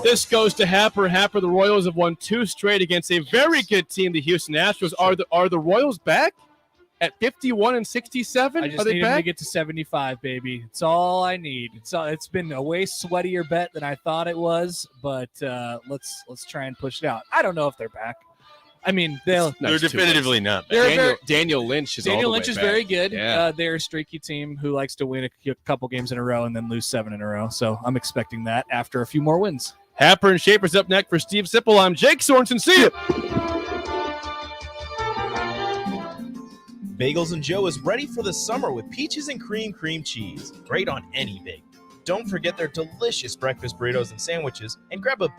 Speaker 2: This goes to Happer. Happer, the Royals have won 2 straight against a very good team, the Houston Astros. Are the Royals back at 51 and 67?
Speaker 5: I
Speaker 2: Are
Speaker 5: just
Speaker 2: they
Speaker 5: need him to
Speaker 2: back?
Speaker 5: get to 75, baby. It's all I need. It's been a way sweatier bet than I thought it was, but let's try and push it out. I don't know if they're back. I mean,
Speaker 7: They're definitively not back.
Speaker 2: Daniel Lynch is all
Speaker 5: Daniel
Speaker 2: the way
Speaker 5: Lynch is
Speaker 2: back.
Speaker 5: very good.
Speaker 2: Yeah.
Speaker 5: They're a streaky team who likes to win a couple games in a row and then lose 7 in a row. So I'm expecting that after a few more wins.
Speaker 2: Happer and Schaefer's up next for Steve Sipple. I'm Jake Sorensen. See you.
Speaker 9: Bagels and Joe is ready for the summer with peaches and cream cheese. Great on any bagel. Don't forget their delicious breakfast burritos and sandwiches, and grab a